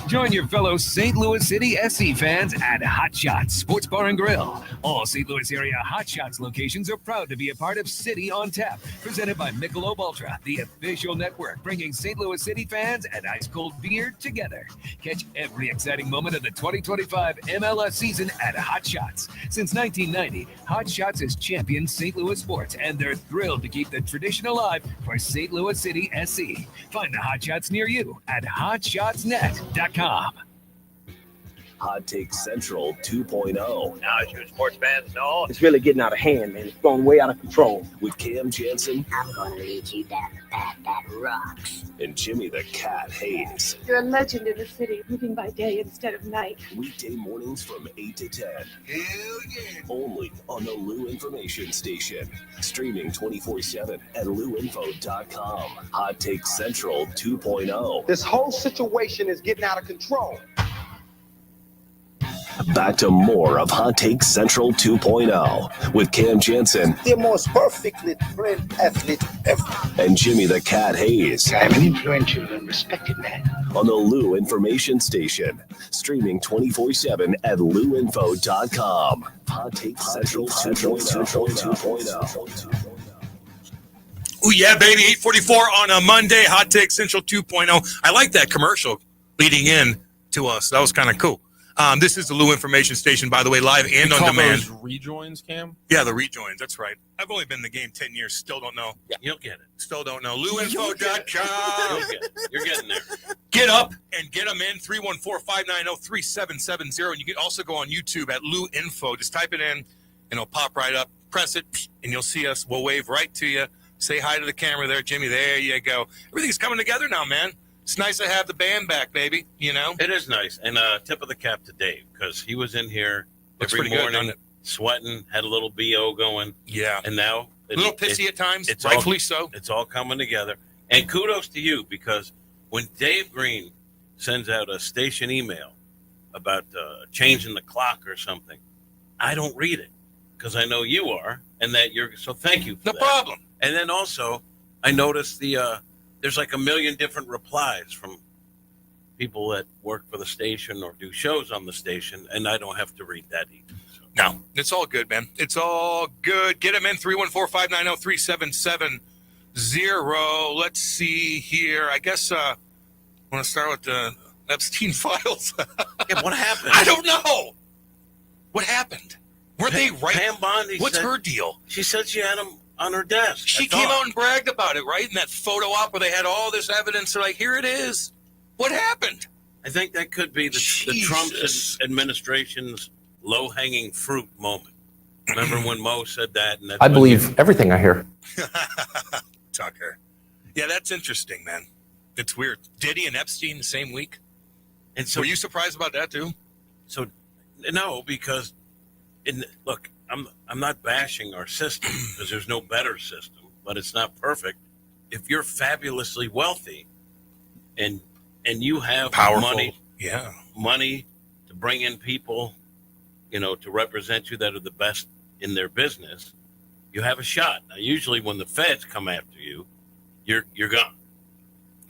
Join your fellow St. Louis City SC fans at Hot Shots Sports Bar and Grill. All St. Louis area Hot Shots locations are proud to be a part of City on Tap, presented by Michelob Ultra, the official network bringing St. Louis City fans and ice-cold beer together. Catch every exciting moment of the 2025 MLS season at Hot Shots. Since 1990, Hot Shots has championed St. Louis sports, and they're thrilled to keep the tradition alive for St. Louis City SC. Find the Hot Shots near you at hotshotsnet.com. Hot Take Central 2.0. Now, as you sports fans know, it's really getting out of hand, man. It's going way out of control. With Cam Janssen. I'm gonna lead you down a path that rocks. And Jimmy the Cat Hayes. You're a legend in the city, living by day instead of night. Weekday mornings from 8 to 10. Hell yeah. Only on the Lou Information Station. Streaming 24/7 at louinfo.com. Hot Take Central 2.0. This whole situation is getting out of control. Back to more of Hot Take Central 2.0 with Cam Janssen. The most perfectly trained athlete ever. And Jimmy the Cat Hayes. I'm an influential and respected man. On the Lou Information Station. Streaming 24/7 at louinfo.com. Hot Take Central 2.0. Oh yeah, baby, 8:44 on a Monday. Hot Take Central 2.0. I like that commercial leading in to us. That was kind of cool. This is the Lou Information Station, by the way, live and on demand. Those rejoins, Cam? Yeah, the rejoins. That's right. I've only been in the game 10 years. Still don't know. Yeah, you'll get it. Still don't know. louinfo.com. You'll get it. You're getting there. Get up and get them in. 314-590-3770. And you can also go on YouTube at Lou Info. Just type it in, and it'll pop right up. Press it, and you'll see us. We'll wave right to you. Say hi to the camera there, Jimmy. There you go. Everything's coming together now, man. It's nice to have the band back, baby. You know? It is nice. And tip of the cap to Dave, because he was in here Looks every pretty good, morning, doesn't sweating, had a little BO going. Yeah. And now A little pissy at times, it's rightfully all, so. It's all coming together. And kudos to you, because when Dave Green sends out a station email about changing the clock or something, I don't read it because I know you are, and that you're. So thank you for No that. problem. And then also, I noticed there's like a million different replies from people that work for the station or do shows on the station, and I don't have to read that either. So. No, it's all good, man. It's all good. Get them in 314-590-3770. Let's see here. I guess I want to start with the Epstein files. Yeah, what happened? I don't know. What happened? Were they right? Pam Bondi. What's her deal? She said she had them on her desk. She came out and bragged about it, right? In that photo op where they had all this evidence. They're like, here it is. What happened? I think that could be the Trump administration's low-hanging fruit moment. Remember when Mo said that? And I believe everything I hear. Tucker. Yeah, that's interesting, man. It's weird. Diddy and Epstein the same week. And so, were you surprised about that too? So, no, because look, I'm not bashing our system because there's no better system, but it's not perfect. If you're fabulously wealthy, and you have powerful money to bring in people, to represent you that are the best in their business, you have a shot. Now, usually when the feds come after you, you're gone.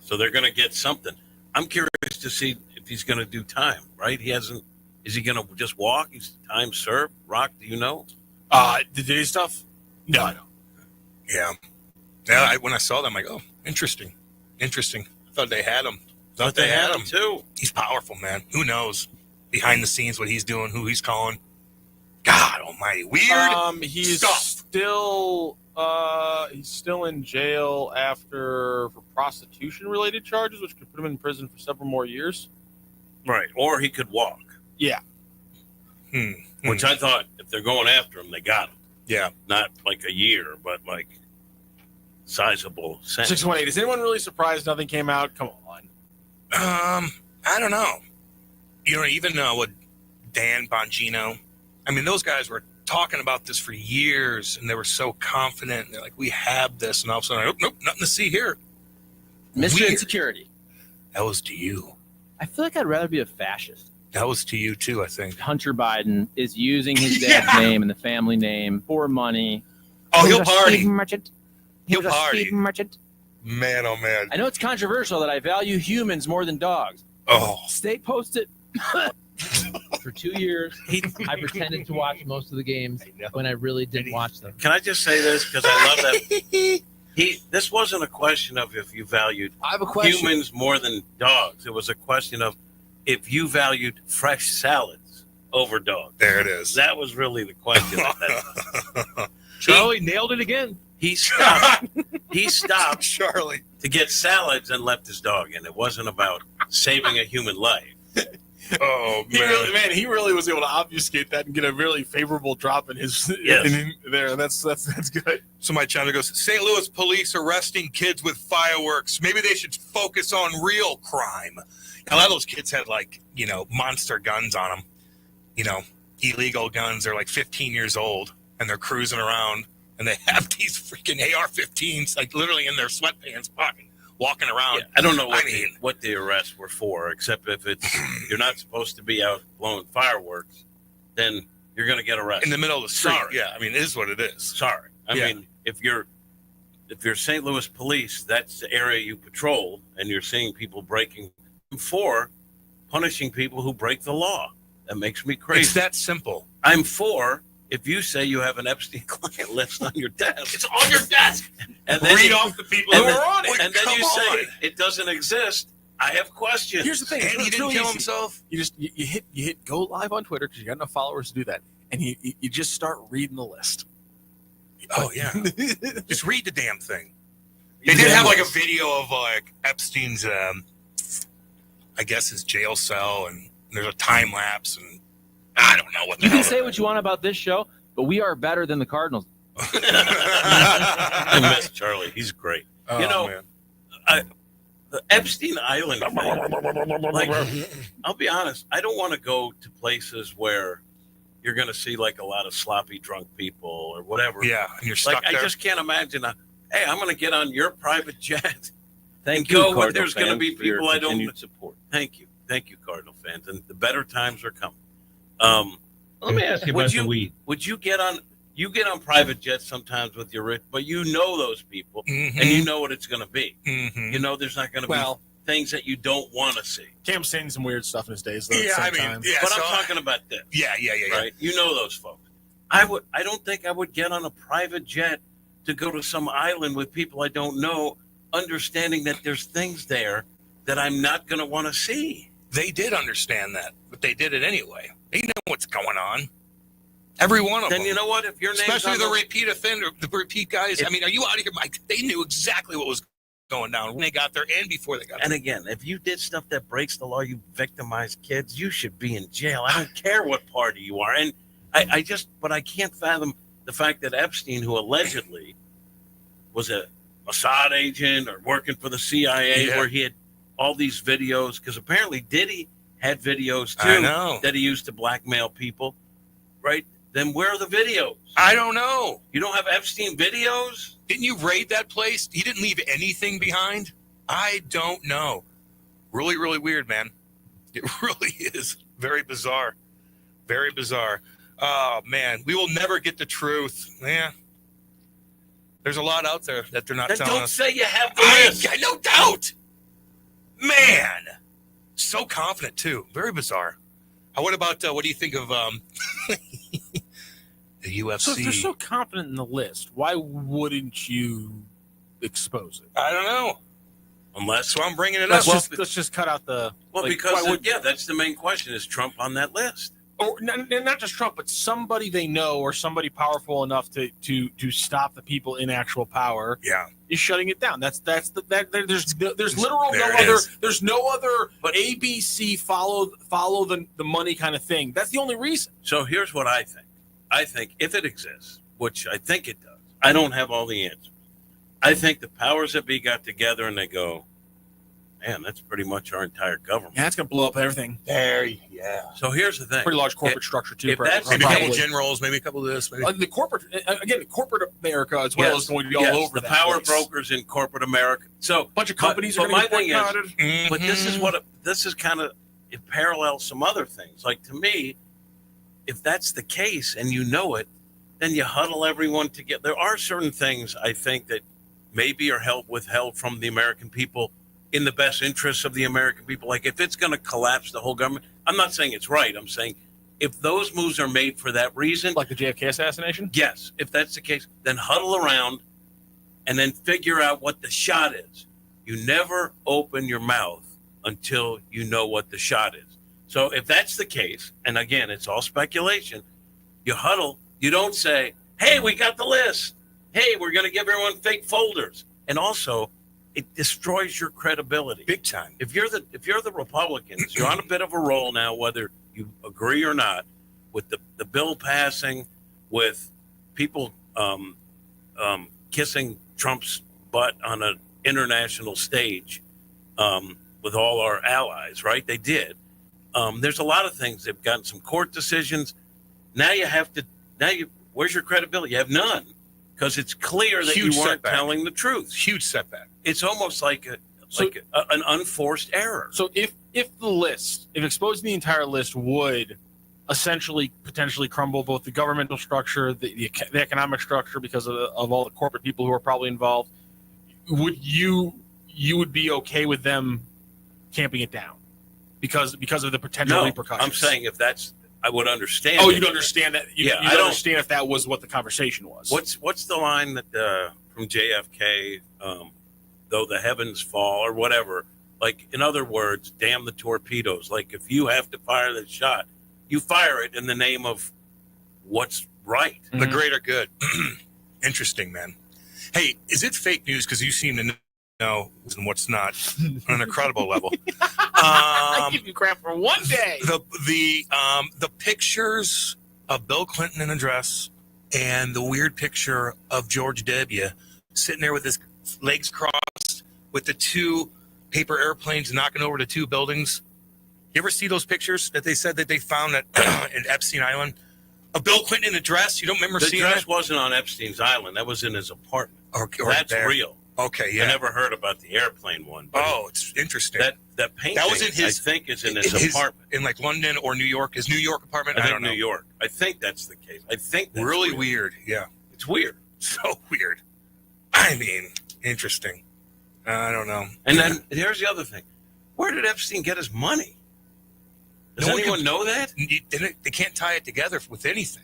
So they're going to get something. I'm curious to see if he's going to do time, right? He hasn't. Is he going to just walk? He's time served? Rock, do you know? The day stuff? No. Yeah. When I saw them, I'm like, oh, interesting. I thought they had him. Thought they had him too. He's powerful, man. Who knows behind the scenes what he's doing, who he's calling? God Almighty, weird. He's stuff. still in jail for prostitution related charges, which could put him in prison for several more years. Right, or he could walk. Yeah. Which I thought if they're going after him, they got him. Yeah. Not like a year, but like sizable sentence. 618. Is anyone really surprised nothing came out? Come on. I don't know. Even with Dan Bongino, I mean, those guys were talking about this for years, and they were so confident. They're like, we have this, and all of a sudden, nope, nothing to see here. Mr. Insecurity. That was to you. I feel like I'd rather be a fascist. That was to you, too, I think. Hunter Biden is using his dad's name and the family name for money. Oh, he'll was a party. speed merchant. He He'll was a party. speed merchant. Man, oh, man. I know it's controversial that I value humans more than dogs. Oh. Stay posted. For 2 years, I pretended to watch most of the games when I really didn't watch them. Can I just say this? Because I love that. This wasn't a question of if you valued humans more than dogs. It was a question of if you valued fresh salads over dogs. There it is. That was really the question. Charlie nailed it again. He stopped. Charlie to get salads and left his dog in. It wasn't about saving a human life. Oh man, He really was able to obfuscate that and get a really favorable drop in his in there, and that's good. Somebody chimed in and goes, St. Louis police arresting kids with fireworks. Maybe they should focus on real crime. A lot of those kids had monster guns on them. Illegal guns. They're like 15 years old, and they're cruising around, and they have these freaking AR-15s like literally in their sweatpants pocket, walking around. Yeah, I don't know what the arrests were for, except if it's you're not supposed to be out blowing fireworks, then you're going to get arrested in the middle of the street. Sorry. Yeah, I mean, it is what it is. Sorry. I mean, if you're St. Louis police, that's the area you patrol, and you're seeing people breaking for punishing people who break the law. That makes me crazy. It's that simple. I'm for if you say you have an Epstein client list on your desk. It's on your desk. And then read off the people who are on it. And then you say it doesn't exist. I have questions. Here's the thing. And he didn't kill himself. You hit go live on Twitter because you got enough followers to do that, and you just start reading the list. Oh yeah, just read the damn thing. They did have like a video of like Epstein's, I guess his jail cell, and there's a time lapse, and I don't know what. You can say what you want about this show, but we are better than the Cardinals. I miss Charlie. He's great. Oh, man. The Epstein Island thing, I'll be honest, I don't want to go to places where you're going to see like a lot of sloppy drunk people or whatever. Yeah, and you're stuck there. I just can't imagine. Hey, I'm going to get on your private jet. Thank you, you, Cardinal Cardinal there's going to be fans, for your people I don't continued support. Thank you, Cardinal fans, and the better times are coming. Let me ask you about the weed. Would you get on? You get on private jets sometimes with your rich, but you know those people, Mhm. and you know what it's going to be. Mhm. You know there's not going to be things that you don't want to see. Cam's saying some weird stuff in his days, though. Yeah, at I the same mean, time. yeah, But so I'm talking about this. Yeah. Right? You know those folks. I don't think I would get on a private jet to go to some island with people I don't know, understanding that there's things there that I'm not going to want to see. They did understand that, but they did it anyway. They know what's going on. Every one of them. Then you know what? If your name's especially on the repeat offender, the repeat guys. I mean, are you out of here, Mike? They knew exactly what was going down when they got there and before they got there. And again, if you did stuff that breaks the law, you victimize kids, you should be in jail. I don't care what party you are. And but I can't fathom the fact that Epstein, who allegedly was a Mossad agent or working for the CIA, where he had all these videos, because apparently Diddy had videos too that he used to blackmail people, right? Then where are the videos? I don't know. You don't have Epstein videos? Didn't you raid that place? He didn't leave anything behind? I don't know. Really, really weird, man. It really is. Very bizarre. Very bizarre. Oh, man. We will never get the truth. Yeah. There's a lot out there that they're not Then telling don't us. say you have the list. No doubt. Man, so confident too. Very bizarre. What about what do you think of the UFC? So if they're so confident in the list, why wouldn't you expose it? I don't know. Unless So I'm bringing it up. Let's just cut out the. Well, like, because why would- that's the main question: is Trump on that list? or not just Trump, but somebody they know or somebody powerful enough to stop the people in actual power. Yeah, is shutting it down. There's literal There no it other. is. There's no other. But ABC follow the money kind of thing. That's the only reason. So here's what I think. I think if it exists, which I think it does, I don't have all the answers. I think the powers that be got together and they go, man, that's pretty much our entire government. Yeah, that's gonna blow up everything. yeah. So here's the thing. Pretty large corporate structure too. if that's Maybe a couple probably. generals, maybe a couple of this. Maybe. The corporate America as well is going to be all over the that power place. brokers in corporate America. So A bunch of companies but are my going to thing get is, boycotted. but this is kind of it parallels some other things. Like to me, if that's the case and you know it, then you huddle everyone together. There are certain things I think that maybe are withheld from the American people in the best interests of the American people. Like if it's going to collapse the whole government, I'm not saying it's right. I'm saying if those moves are made for that reason, like the JFK assassination. yes, if that's the case, then huddle around and then figure out what the shot is. You never open your mouth until you know what the shot is. So if that's the case, and again, it's all speculation, you huddle. You don't say, hey, we got the list. Hey, we're going to give everyone fake folders. And also, it destroys your credibility. Big time. If you're the Republicans, you're on a bit of a roll now, whether you agree or not, with the bill passing, with people kissing Trump's butt on an international stage with all our allies, right? They did. There's a lot of things. They've gotten some court decisions. Now where's your credibility? You have none, because it's clear that Huge you weren't setback. telling the truth. Huge setback. It's almost like an unforced error. So if exposing the entire list would essentially potentially crumble both the governmental structure, the economic structure, because of all the corporate people who are probably involved, would you would be okay with them camping it down because of the potential No, repercussions? I'm saying if that's, I would understand. Oh, it. you'd understand that. You'd I don't understand if that was what the conversation was. What's the line that from JFK? Though the heavens fall, or whatever. Like, in other words, damn the torpedoes. Like, if you have to fire that shot, you fire it in the name of what's right. The greater good. Interesting, man. Hey, is it fake news? Because you seem to know what's not on an incredible level. I give you crap for one day. The pictures of Bill Clinton in a dress and the weird picture of George W. sitting there with his legs crossed with the two paper airplanes knocking over the two buildings. You ever see those pictures that they said that they found at in Epstein Island of Bill Clinton in a dress? You don't remember The seeing dress that? wasn't on Epstein's island. That was in his apartment. Or That's there. real. Okay, yeah. I never heard about the airplane one. But it's interesting. That painting, That was in his. I think, is in his apartment. In like London or New York. His New York apartment. I I think don't know. New York. I think that's the case. I think that's Really real. weird. Yeah. It's weird. So weird. I mean, interesting. I don't know. And then here's the other thing. Where did Epstein get his money? Does anyone know that? They can't tie it together with anything.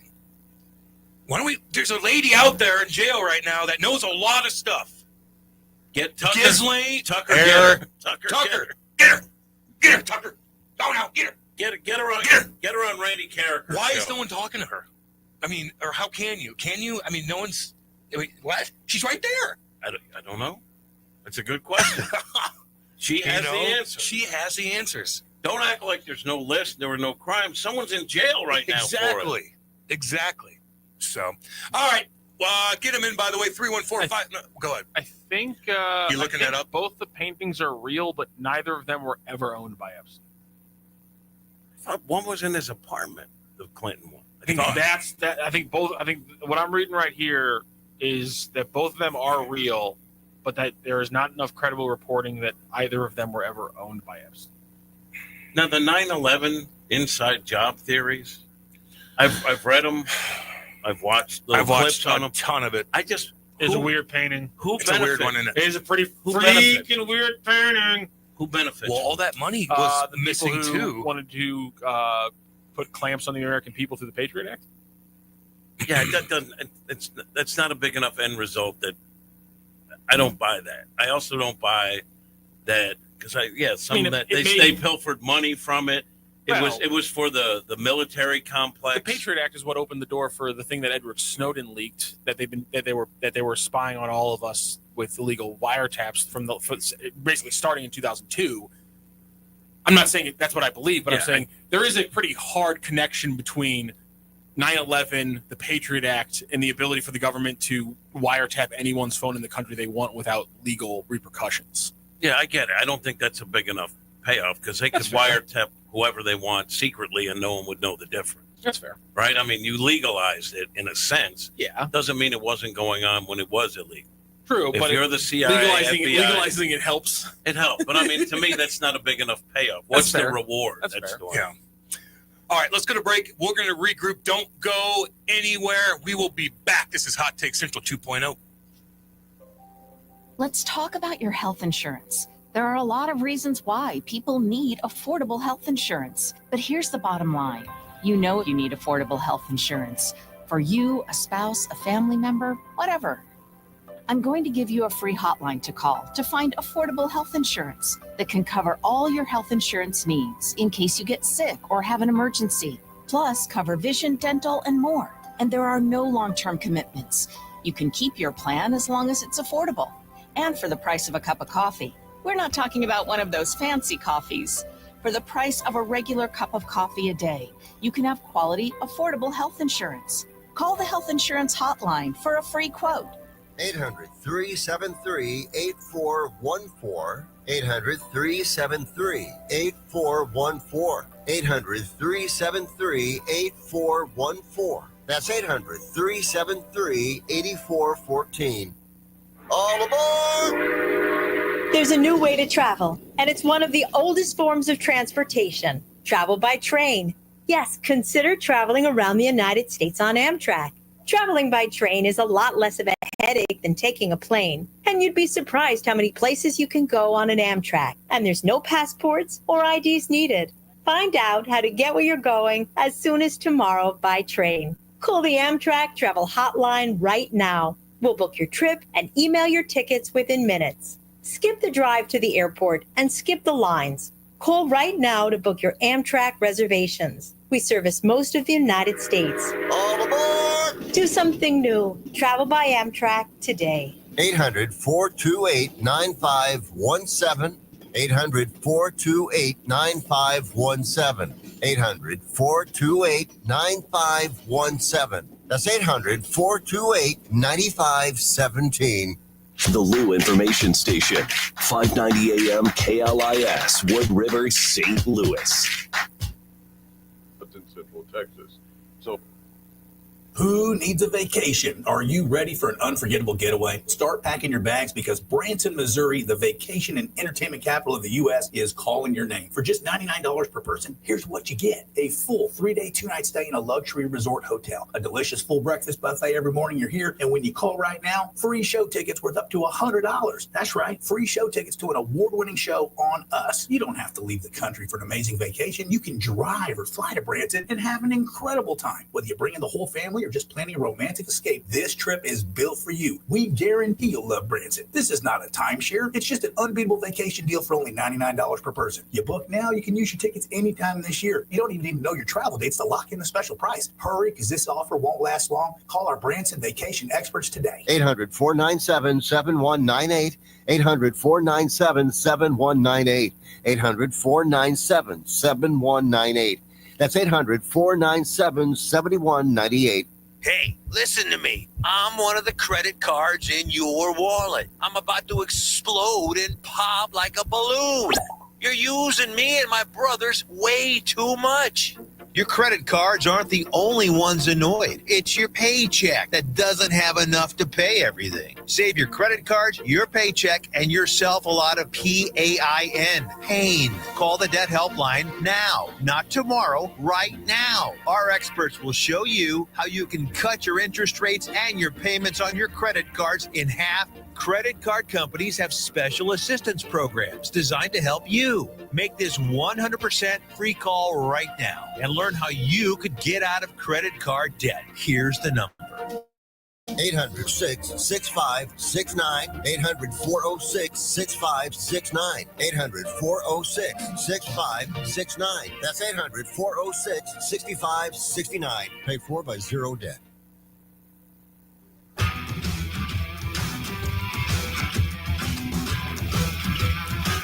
Why don't we? There's a lady out there in jail right now that knows a lot of stuff. Get Tucker. Gisley. Tucker. Get Get her. her. Tucker. Get her. Get her, Tucker. Go now. Get her. Get her on Randy Carricker. Why is show. no one talking to her? I mean, or how can you? Can you? I mean, no one's. Wait, what? She's right there. I don't know. That's a good question. She has the answer. She has the answers. Don't act like there's no list. There were no crimes. Someone's in jail right now. Exactly. Exactly. So, all right. Get him in, by the way, 3145. No, go ahead. I think You looking that up? Both the paintings are real, but neither of them were ever owned by Epstein. I thought one was in his apartment, the Clinton one. I think that's that. I think what I'm reading right here is that both of them are real, but that there is not enough credible reporting that either of them were ever owned by Epstein. Now, the 9/11 inside job theories, I've read them. I've watched little clips on them. Ton of it. I just It's a weird painting. Who It's a weird one, isn't it? It is a pretty benefits? freaking weird painting. Who benefits? Well, all that money was the missing people who too. wanted to put clamps on the American people through the Patriot Act. Yeah, that doesn't. That's not a big enough end result that I don't buy that. I also don't buy that because they pilfered money from it. It was for the military complex. The Patriot Act is what opened the door for the thing that Edward Snowden leaked, that they were spying on all of us with illegal wiretaps basically starting in 2002. I'm not saying that's what I believe, but I'm saying there is a pretty hard connection between 9/11, the Patriot Act, and the ability for the government to wiretap anyone's phone in the country they want without legal repercussions. Yeah, I get it. I don't think that's a big enough payoff because they could wiretap whoever they want secretly and no one would know the difference. That's fair. Right? I mean, you legalized it in a sense. Yeah. Doesn't mean it wasn't going on when it was illegal. True, if but you're the CIA, legalizing it helps. It helps. But I mean, to me, that's not a big enough payoff. What's the reward? That's fair. Yeah. All right, let's go to break. We're going to regroup. Don't go anywhere. We will be back. This is Hot Take Central 2.0. Let's talk about your health insurance. There are a lot of reasons why people need affordable health insurance. But here's the bottom line. You know you need affordable health insurance. For you, a spouse, a family member, whatever. I'm going to give you a free hotline to call to find affordable health insurance that can cover all your health insurance needs in case you get sick or have an emergency. Plus, cover vision, dental, and more. And there are no long-term commitments. You can keep your plan as long as it's affordable and for the price of a cup of coffee. We're not talking about one of those fancy coffees. For the price of a regular cup of coffee a day, you can have quality, affordable health insurance. Call the health insurance hotline for a free quote. 800-373-8414. 800-373-8414. 800-373-8414. That's 800-373-8414. All aboard! There's a new way to travel, and it's one of the oldest forms of transportation. Travel by train. Yes, consider traveling around the United States on Amtrak. Traveling by train is a lot less of a headache than taking a plane, and you'd be surprised how many places you can go on an Amtrak, and there's no passports or IDs needed. Find out how to get where you're going as soon as tomorrow by train. Call the Amtrak Travel Hotline right now. We'll book your trip and email your tickets within minutes. Skip the drive to the airport and skip the lines. Call right now to book your Amtrak reservations. We service most of the United States. All aboard! Do something new. Travel by Amtrak today. 800-428-9517. 800-428-9517. 800-428-9517. That's 800-428-9517. The Lou Information Station, 590 AM KLIS, Wood River, St. Louis. That's in Central Texas. So, who needs a vacation? Are you ready for an unforgettable getaway? Start packing your bags because Branson, Missouri, the vacation and entertainment capital of the U.S., is calling your name. For just $99 per person, here's what you get. A full 3-day, 2-night stay in a luxury resort hotel. A delicious full breakfast buffet every morning you're here. And when you call right now, free show tickets worth up to $100. That's right, free show tickets to an award-winning show on us. You don't have to leave the country for an amazing vacation. You can drive or fly to Branson and have an incredible time. Whether you bring in the whole family or just planning a romantic escape, this trip is built for you. We guarantee you'll love Branson. This is not a timeshare. It's just an unbeatable vacation deal for only $99 per person. You book now, you can use your tickets anytime this year. You don't even need to know your travel dates to lock in the special price. Hurry, because this offer won't last long. Call our Branson vacation experts today. 800-497-7198. 800-497-7198. 800-497-7198. That's 800-497-7198. Hey, listen to me. I'm one of the credit cards in your wallet. I'm about to explode and pop like a balloon. You're using me and my brothers way too much. Your credit cards aren't the only ones annoyed. It's your paycheck that doesn't have enough to pay everything. Save your credit cards, your paycheck, and yourself a lot of PAIN. Pain. Call the debt helpline now, not tomorrow, right now. Our experts will show you how you can cut your interest rates and your payments on your credit cards in half credit card companies have special assistance programs designed to help you. Make this 100% free call right now and learn how you could get out of credit card debt. Here's the number. 800-665-69. 800-406-6569. 800-406-6569. That's 800-406-6569. Paid for by Zero Debt.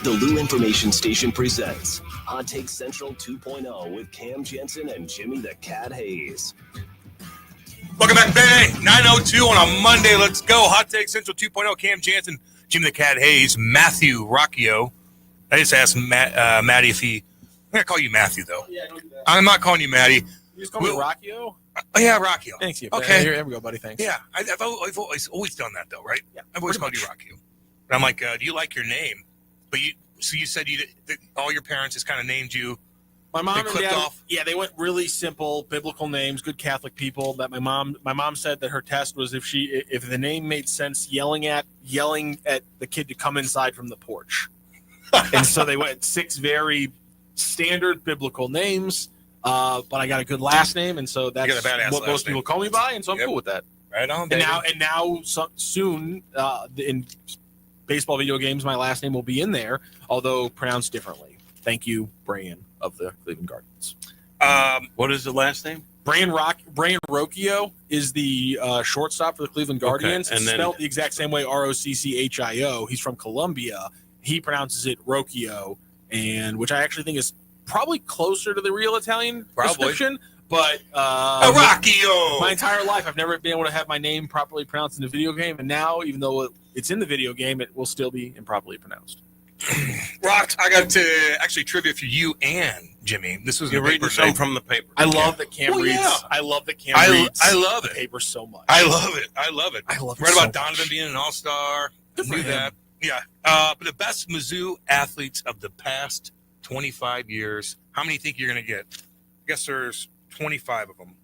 The Lou Information Station presents Hot Take Central 2.0 with Cam Janssen and Jimmy the Cat Hayes. Welcome back, baby. 9:02 on a Monday. Let's go. Hot Take Central 2.0. Cam Janssen, Jimmy the Cat Hayes, Matthew Rocchio. I just asked Matty if he. I'm going to call you Matthew, though. Yeah, don't do that. I'm not calling you Matty. You just call me Rocchio? Oh, yeah, Rocchio. Thanks, you. Okay. Here we go, buddy. Thanks. Yeah, I've always done that, though, right? Yeah. I've always called you Rocchio. And I'm like, do you like your name? But you said that all your parents just kind of named you. My mom and dad, off. yeah, they went really simple biblical names, good Catholic people. That my mom said that her test was if the name made sense, yelling at the kid to come inside from the porch. And so they went 6 very standard biblical names. But I got a good last name, and so that's what most people call me by, and so I'm cool with that. Right on, baby. And now soon in baseball video games, my last name will be in there, although pronounced differently. Thank you, Brian of the Cleveland Guardians. What is the last name? Brian Rocchio is the shortstop for the Cleveland Guardians. Okay, and it's then- spelled the exact same way, Rocchio. He's from Colombia. He pronounces it Rocchio, and which I actually think is probably closer to the real Italian description. But Rocchio. My entire life, I've never been able to have my name properly pronounced in a video game, and now, even though it's in the video game, it will still be improperly pronounced. Rock, I got to actually trivia for you and Jimmy. This was You're reading something from the paper. I love that Cam reads. Yeah. I love that Cam I reads. love the it. paper so much. I love it. I love it. I love it Read so about Donovan much. being an all-star. Good for Knew him. that. Yeah. But the best Mizzou athletes of the past 25 years, how many think you're going to get? I guess there's 25 of them.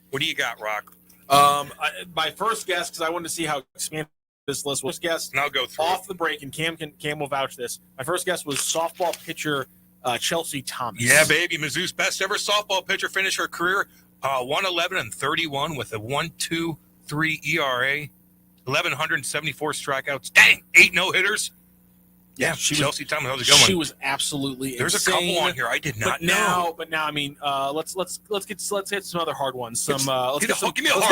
What do you got, Rock? My first guess, because I wanted to see how expanded this list was. Guess, and I'll go through off the break, and Cam will vouch this. My first guess was softball pitcher Chelsea Thomas. Yeah, baby. Mizzou's best ever softball pitcher finished her career 111-31 with a 1.23 ERA, 1,174 strikeouts. Dang, 8 no-hitters. Yeah, Chelsea Thomas. That was a good one. She was absolutely There's insane. a couple on here I did not but know. Now, I mean, let's hit some other hard ones. Give me a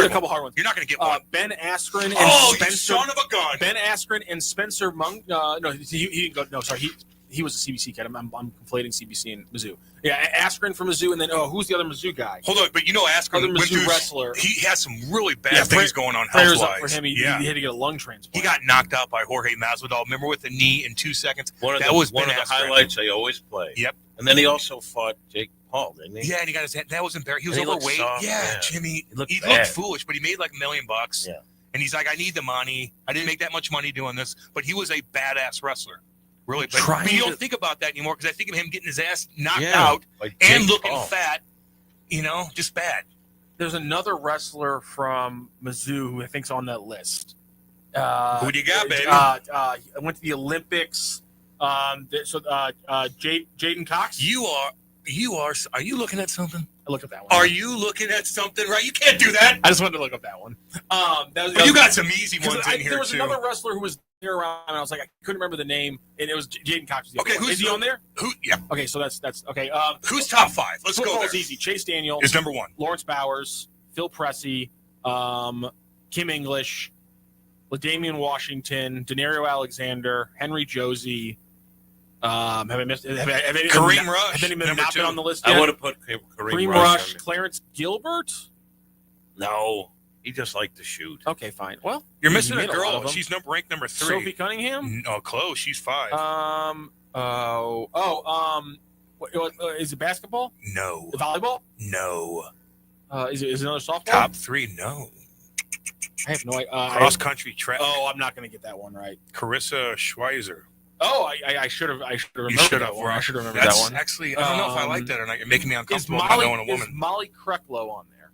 couple hard ones. You're not going to get one. Ben Askren and you Spencer. son of a gun. Ben Askren and Spencer Monk. No, he didn't go. No, sorry, he was a CBC kid. I'm conflating CBC and Mizzou. Yeah, Askren from Mizzou, and then who's the other Mizzou guy? Hold on, but you know Askren, other Mizzou wrestler. He has some really bad things going on prayers health-wise. up for him. He had to get a lung transplant. He got knocked out by Jorge Masvidal. Remember, with the knee in 2 seconds. One of that the was one Ben of the Askren. highlights they always play. Yep. And then he also fought Jake Paul, didn't he? Yeah, and he got his head. That was embarrassing. He was And he looked overweight. soft, Yeah, Jimmy. He looked He bad. looked foolish, but he made like $1 million. Yeah. And he's like, I need the money. I didn't make that much money doing this, but he was a badass wrestler. Really, but you don't think about that anymore because I think of him getting his ass knocked out like and Jake looking Paul. fat. You know, just bad. There's another wresler from Mizzou who I think's on that list. Who do you got, baby? I went to the Olympics. Jaden Cox. Are you looking at something? I looked at that one. Are you looking at something? Right? You can't do that. I just wanted to look up that one. You got some easy ones in here There was too. another wrestler who was there around, and I was like, I couldn't remember the name, and it was Jaden Cox. Okay, is he on there? Who? Yeah. Okay, so that's okay. Who's top 5? Let's go Football's there. easy. Chase Daniel Is number 1. Lawrence Bowers, Phil Pressey, Kim English, LaDamian Washington, Denario Alexander, Henry Josie. Have I missed? Have any Kareem Rush, Have any of them number not 2. been on the list yet? I would have put Kareem Rush, on Clarence Gilbert. No, he just liked to shoot. Okay, fine. Well, You're missing a made lot girl. of them. She's ranked number 3. Sophie Cunningham. No, close. She's 5. Is it basketball? No. Volleyball? No. Is it another softball? Top 3? No. I have no idea. Cross country track. Oh, I'm not going to get that one right. Carissa Schweizer. Oh, I should have. I should have remembered that one. I should have remembered that one. Actually, I don't know if I like that or not. You're making me Is uncomfortable not knowing a woman. Molly Krecklow on there?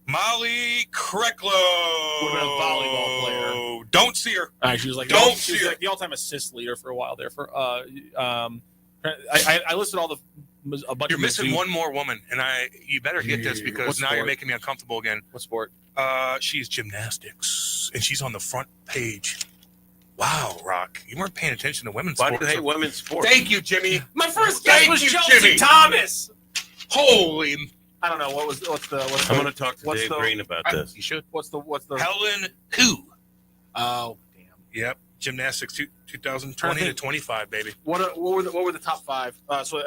Molly Krecklow. Would have been a volleyball player. Don't see her. She was like the all-time assist leader for a while there. I listed all a bunch. You're of missing Mizzou. one more woman, and you better get this because What now you're sport? making me uncomfortable again. What sport? She's gymnastics, and she's on the front page. Wow, Rock, you weren't paying attention to women's Why sports. do you hate women's sports? Thank you, Jimmy. My first guess Thank was you, Chelsea Jimmy. Thomas. Holy, I don't know what's the. I'm going to talk to Dave Green about this. you should. What's the Helen who? Oh, damn. Yep, gymnastics 2020 to 25, baby. What were the top five? So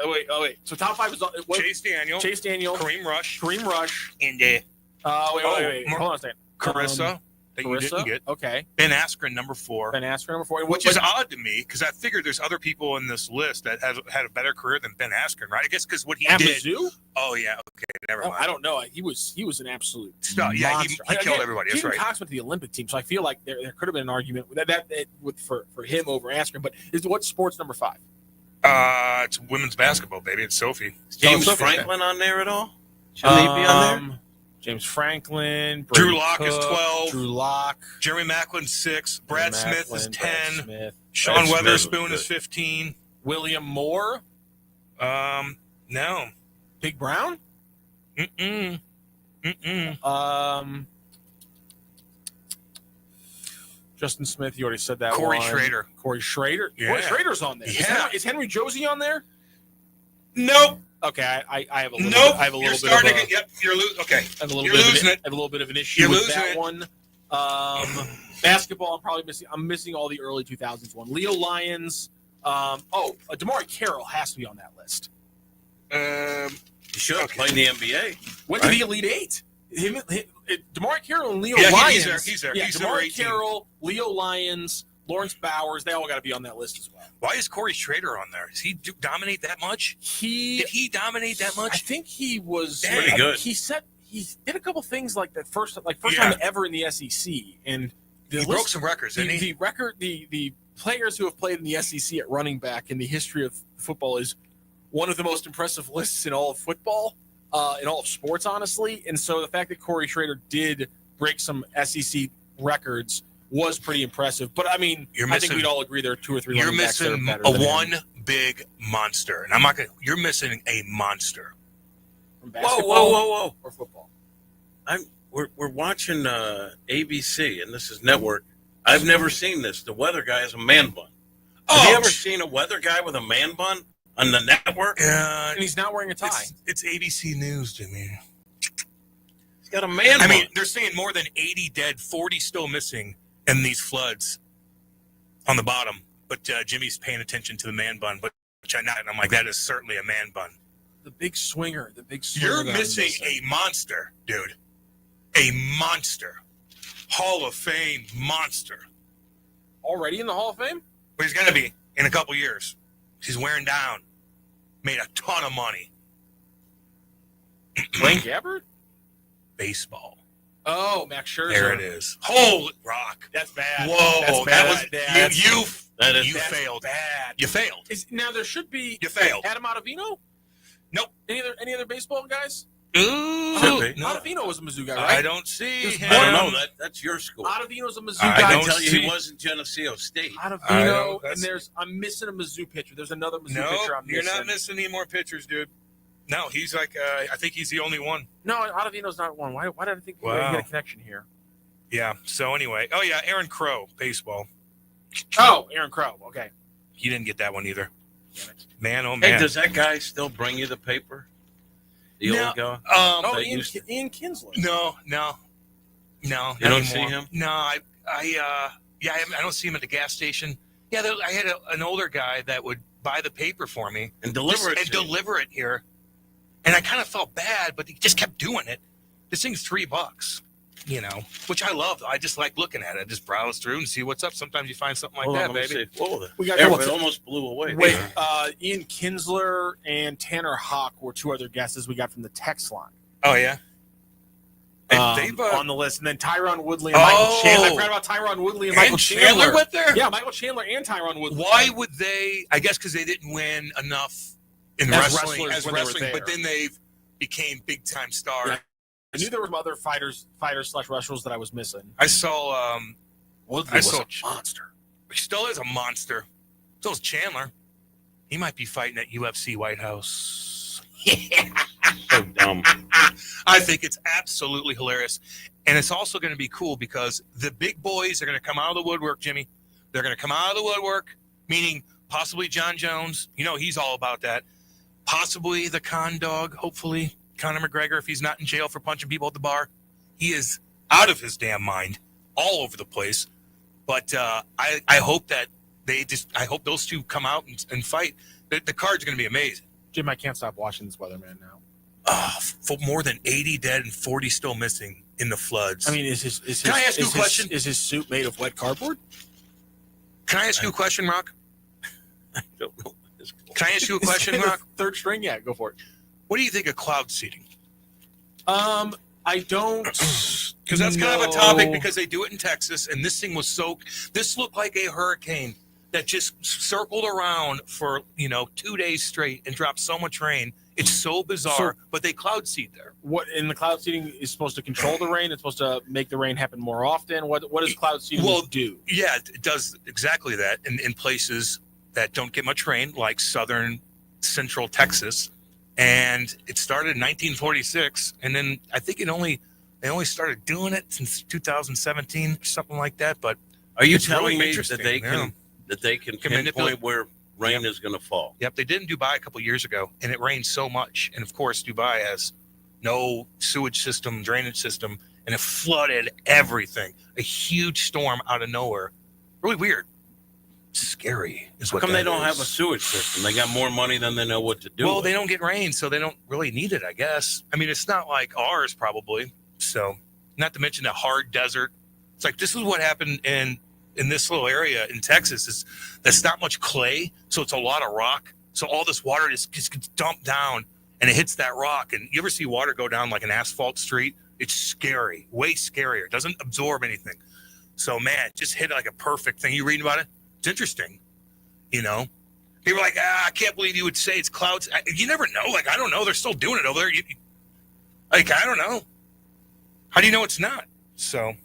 top five is Chase Daniel, Kareem Rush, and wait. Hold on a second. Carissa. That you didn't get. Okay. Ben Askren, number 4. Which is odd to me because I figured there's other people in this list that have had a better career than Ben Askren, right? I guess because what he At did. Mizzou? Oh yeah, okay, never mind. I don't know. He was an absolute No, yeah, he monster. killed everybody. That's Stephen right. Cox went to the Olympic team, so I feel like there could have been an argument for him over Askren. But what sport's number 5? It's women's basketball, baby. It's Sophie. James Franklin on there at all? Shouldn't he be on there? James Franklin, Drew Lock is 12. Drew Lock, Jeremy Macklin 6. Brad Smith is 10. Smith. Sean Brad Smith Weatherspoon was is 15. William Moore, No. Big Brown. Justin Smith, you already said that. Corey one. Schrader. Corey Schrader. Yeah. Corey Schrader's on there. Yeah. Is Henry Josie on there? Nope. Okay, I have a little. Nope. I have a little You're bit starting of to get. Yep. You're losing. Okay. I have a little You're bit losing of it. I have a little bit of an issue You're with losing that it. one. Basketball, I'm probably missing. I'm missing all the early 2000s one. Leo Lyons. Damari Carroll has to be on that list. He should have played in the NBA. Went to the Elite Eight. Damari Carroll and Leo Yeah, Lyons. he's there. Yeah, He's number Damari 18. Carroll, Leo Lyons, Lawrence Bowers. They all got to be on that list as well. Why is Corey Schrader on there? Does he dominate that much? Did he dominate that much? I think he was Pretty good. He did a couple things like that first time ever in the SEC, and He broke some records, didn't he? The players who have played in the SEC at running back in the history of football is one of the most impressive lists in all of football, in all of sports, honestly. And so the fact that Corey Schrader did break some SEC records was pretty impressive. But I mean, I think we'd all agree there are 2 or 3 You're running backs that are missing better a than him. one big monster, and I'm not gonna. You're missing a monster. From basketball or football. We're watching ABC, and this is network. I've never seen this. The weather guy is a man bun. Have you ever seen a weather guy with a man bun on the network? And he's not wearing a tie. It's ABC News, Jimmy. He's got a man bun. I mean, they're saying more than 80 dead, 40 still missing in these floods on the bottom. But Jimmy's paying attention to the man bun, which I'm not. And I'm like, that is certainly a man bun. The big swinger. You're missing a monster, dude. A monster. Hall of Fame monster. Already in the Hall of Fame? But he's going to be in a couple years. He's wearing down. Made a ton of money. Blaine Gabbert? Baseball. Oh, Max Scherzer. There it is. Holy Rock. That's bad. Whoa. That's bad. That was you That's failed. Bad. You failed. Now there should be. You failed. Adam Ottavino? Nope. Any other baseball guys? Ooh. Ottavino was a Mizzou guy, right? I don't see him. I don't know. That's your school. Ottavino's a Mizzou I guy. don't tell you he wasn't Geneseo State. Ottavino, and I'm missing a Mizzou pitcher. There's another Mizzou pitcher I'm missing. You're not missing any more pitchers, dude. No, he's like, I think he's the only one. No, Ottavino's not one. Why did I think we Wow. get a connection here? Yeah. So anyway, Aaron Crow, baseball. Oh, Aaron Crow. Okay. He didn't get that one either. Man, oh man. Hey, does that guy still bring you the paper? The old guy? Ian Kinsler. No. You don't anymore. see him? No, I don't see him at the gas station. Yeah, I had an older guy that would buy the paper for me and deliver it here, and I kind of felt bad, but he just kept doing it. This thing's $3, which I love. I just like looking at it. I just browse through and see what's up. Sometimes you find something like Hold that, on, let me baby. see. What was it? We got it almost blew away. Wait, Ian Kinsler and Tanner Hawk were 2 other guesses we got from the text line. Oh yeah. On the list, and then Tyron Woodley and Michael Chandler. I forgot about Tyron Woodley and Michael Chandler. went there? Yeah, Michael Chandler and Tyron Woodley. Why would they? I guess because they didn't win enough in As wrestling, wrestlers when they were there. but then they became big time stars. Yeah. I knew there were some other fighters / wrestlers that I was missing. I saw Woodley was a monster. He still is a monster. So is Chandler. He might be fighting at UFC White House. So dumb. I think it's absolutely hilarious. And it's also going to be cool because the big boys are going to come out of the woodwork, Jimmy. They're going to come out of the woodwork, meaning possibly John Jones. You know, he's all about that. Possibly the con dog, hopefully. Conor McGregor, if he's not in jail for punching people at the bar. He is out of his damn mind all over the place. But I hope that I hope those two come out and fight. The card's going to be amazing. Jim, I can't stop watching this weatherman now. For more than 80 dead and 40 still missing in the floods. I mean, Can I ask you a question? Is his suit made of wet cardboard? Can I ask you a question, Rock? I don't know. Can I ask you a question, Rock? Third string? Yeah, go for it. What do you think of cloud seeding? I don't. Because that's kind of a topic because they do it in Texas, and this thing was this looked like a hurricane that just circled around for 2 days straight and dropped so much rain. It's so bizarre, but they cloud seed there. What in the cloud seeding is supposed to control the rain? It's supposed to make the rain happen more often. What does cloud seeding do? Yeah, it does exactly that in places that don't get much rain, like southern central Texas. And it started in 1946, and then I think they only started doing it since 2017 or something like that. But are you it's telling really me that they can pinpoint where rain is going to fall? Yep, they did in Dubai a couple years ago, and it rained so much. And of course, Dubai has no sewage system, drainage system, and it flooded everything. A huge storm out of nowhere. Really weird. Scary is what. How come they don't is. have a sewage system? They got more money than they know what to do. Well, they don't get rain, so they don't really need it, I guess. I mean, it's not like ours, probably. So, not to mention a hard desert. It's like this is what happened in this little area in Texas. Is there's not much clay, so it's a lot of rock. So all this water just gets dumped down, and it hits that rock. And you ever see water go down like an asphalt street? It's scary, way scarier. It doesn't absorb anything. So, man, it just hit like a perfect thing. You reading about it? It's interesting, People are like, I can't believe you would say it's clouds. You never know. Like, I don't know. They're still doing it over there. I don't know. How do you know it's not? So,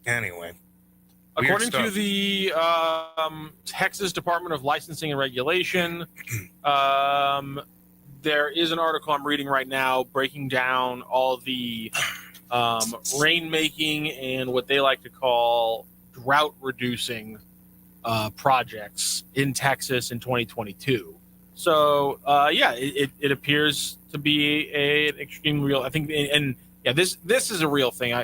anyway. According to the Texas Department of Licensing and Regulation, there is an article I'm reading right now breaking down all the rainmaking and what they like to call drought-reducing projects in Texas in 2022. So, it appears to be an extreme real. I think, this is a real thing.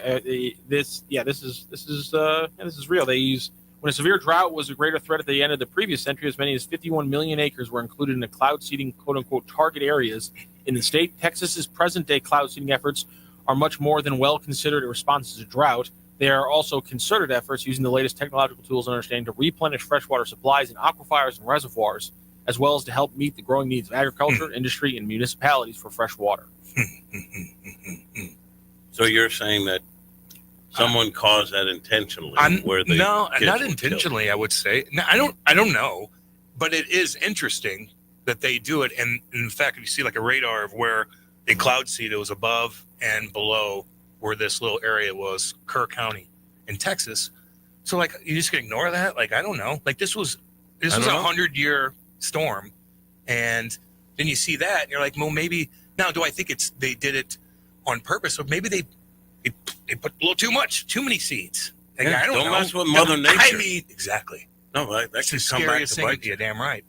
This is real. They use when a severe drought was a greater threat at the end of the previous century. As many as 51 million acres were included in the cloud seeding "quote unquote" target areas in the state. Texas's present-day cloud seeding efforts are much more than well considered responses to drought. They are also concerted efforts using the latest technological tools and understanding to replenish freshwater supplies in aquifers and reservoirs, as well as to help meet the growing needs of agriculture, industry, and municipalities for fresh water. So you're saying that someone caused that intentionally? Not intentionally. I would say. No, I don't know, but it is interesting that they do it. And in fact, if you see like a radar of where they cloud seed, it was above and below where this little area was, Kerr County in Texas. So like you just can ignore that? Like, I don't know. Like this was a 100-year storm. And then you see that and you're like, well, maybe now do I think they did it on purpose, or maybe they put a little too many seeds. Like, I don't know. Mess with Mother Nature. I mean, exactly. No, that That's the could come back scariest to thing. bite you. You're damn right.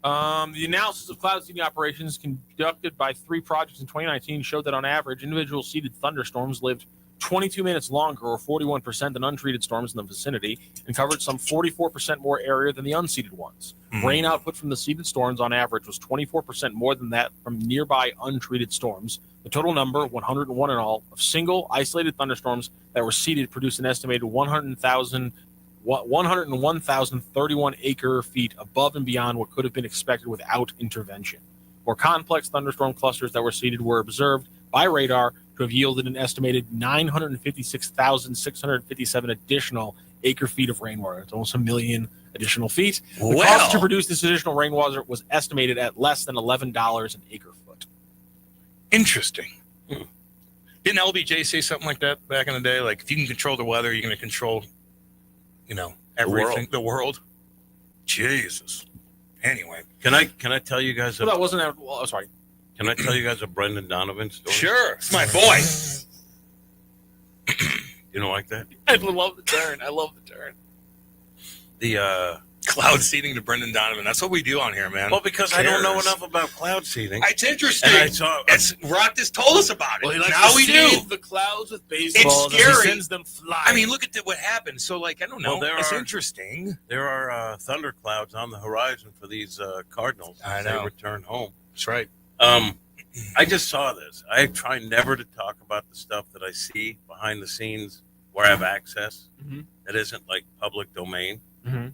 The analysis of cloud seeding operations conducted by 3 projects in 2019 showed that on average, individual seeded thunderstorms lived 22 minutes longer, or 41%, than untreated storms in the vicinity, and covered some 44% more area than the unseeded ones. Mm-hmm. Rain output from the seeded storms on average was 24% more than that from nearby untreated storms. The total number, 101 in all, of single isolated thunderstorms that were seeded produced an estimated 101,031 acre feet above and beyond what could have been expected without intervention. More complex thunderstorm clusters that were seeded were observed by radar to have yielded an estimated 956,657 additional acre feet of rainwater. It's almost 1 million additional feet. The cost to produce this additional rainwater was estimated at less than $11 an acre foot. Interesting. Didn't LBJ say something like that back in the day? Like, if you can control the weather, you're going to control, everything, the world. Jesus. Anyway, can I tell you guys? That wasn't. Well, sorry. Can I tell you guys a Brendan Donovan story? Sure, it's my boy. You don't like that? I love the turn. The cloud seeding to Brendan Donovan. That's what we do on here, man. Well, because I don't know enough about cloud seeding. It's interesting. And I saw Rock just told us about it. Well, he likes now to we do. seed the clouds with baseballs. It's scary. As he sends them flying. I mean, look at what happened. So, I don't know. Well, it's interesting. There are thunderclouds on the horizon for these Cardinals as they return home. That's right. I just saw this. I try never to talk about the stuff that I see behind the scenes where I have access that isn't like public domain. Mm-hmm.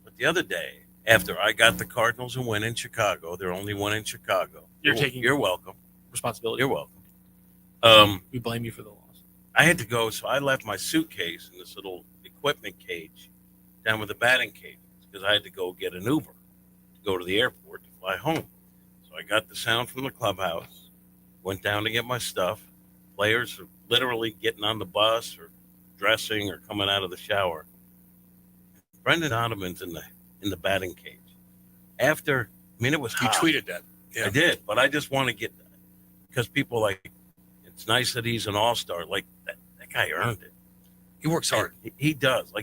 But the other day, after I got the Cardinals a win in Chicago, they're only one in Chicago. You're welcome. Responsibility. You're welcome. We blame you for the loss. I had to go, so I left my suitcase in this little equipment cage down with the batting cages because I had to go get an Uber to go to the airport to fly home. So I got the sound from the clubhouse, went down to get my stuff. Players are literally getting on the bus or dressing or coming out of the shower. Brendan Donovan's in the batting cage. It was hot. You tweeted that. Yeah. I did, but I just want to get that because people it's nice that he's an all-star. Like that guy earned it. He works hard. He does.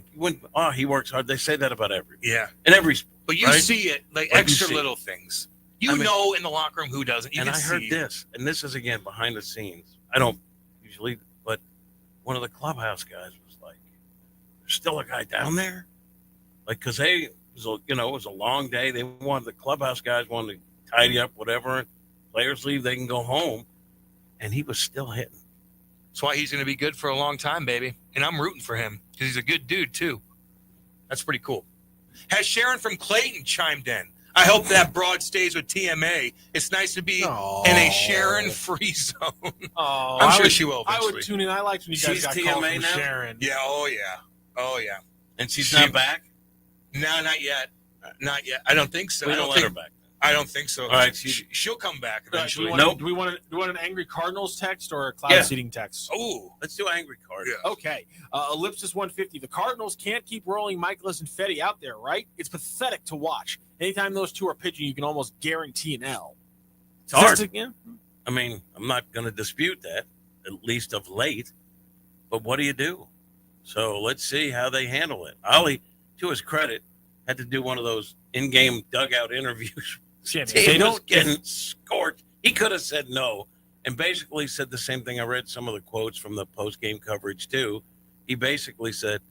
He works hard. They say that about everybody. Yeah. In every sport. But you see it, extra little things. You know in the locker room who doesn't. You and can I heard see this, and this is, again, behind the scenes. I don't usually, but one of the clubhouse guys was like, there's still a guy down there? Because it was a long day. The clubhouse guys wanted to tidy up whatever. Players leave, they can go home. And he was still hitting. That's why he's going to be good for a long time, baby. And I'm rooting for him because he's a good dude, too. That's pretty cool. Has Sharon from Clayton chimed in? I hope that broad stays with TMA. It's nice to be in a Sharon-free zone. I'm sure she will eventually. I would tune in. I liked when you guys got TMA called from now? Sharon. Yeah, oh yeah. And she's not back? No, not yet. Not yet. I don't think so. We don't let her back. I don't think so. All right, she'll come back eventually. Do we want an angry Cardinals text or a cloud seeding text? Oh, let's do angry Cardinals. Yeah. Okay. Ellipsis 150. The Cardinals can't keep rolling Michaelis and Fetty out there, right? It's pathetic to watch. Anytime those two are pitching, you can almost guarantee an L. It's hard. I mean, I'm not going to dispute that, at least of late. But what do you do? So let's see how they handle it. Ollie, to his credit, had to do one of those in-game dugout interviews. They don't get scorched. He could have said no and basically said the same thing. I read some of the quotes from the post-game coverage, too. He basically said,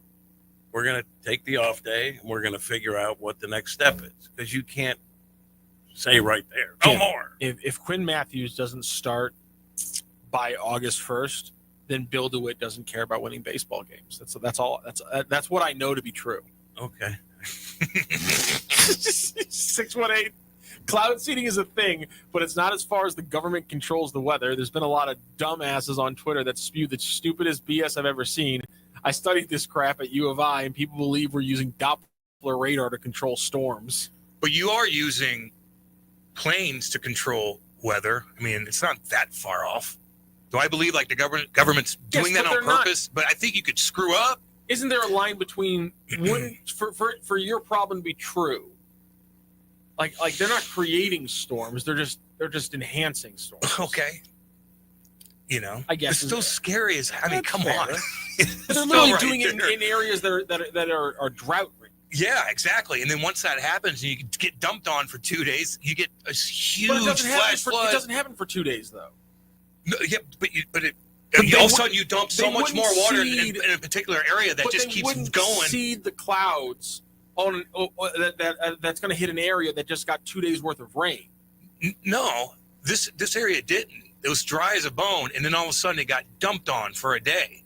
we're going to take the off day, and we're going to figure out what the next step is. Because you can't say right there, no more. If Quinn Matthews doesn't start by August 1st, then Bill DeWitt doesn't care about winning baseball games. That's all. That's what I know to be true. Okay. 618. Cloud seeding is a thing, but it's not as far as the government controls the weather. There's been a lot of dumbasses on Twitter that spew the stupidest BS I've ever seen. I studied this crap at U of I, and people believe we're using Doppler radar to control storms. But you are using planes to control weather. I mean, it's not that far off. Do I believe the government's doing that on purpose? But I think you could screw up. Isn't there a line between for your problem to be true? Like they're not creating storms; they're just enhancing storms. Okay, I guess it's still scary as. I mean, come on. They're literally doing it in areas that are drought. Yeah, exactly. And then once that happens, and you get dumped on for 2 days, you get a huge flash flood. It doesn't happen for 2 days though. No, yeah, but all of a sudden you dump so much more water in a particular area that just keeps going. Seed the clouds on that's going to hit an area that just got 2 days worth of rain. No, this area didn't. It was dry as a bone, and then all of a sudden it got dumped on for a day,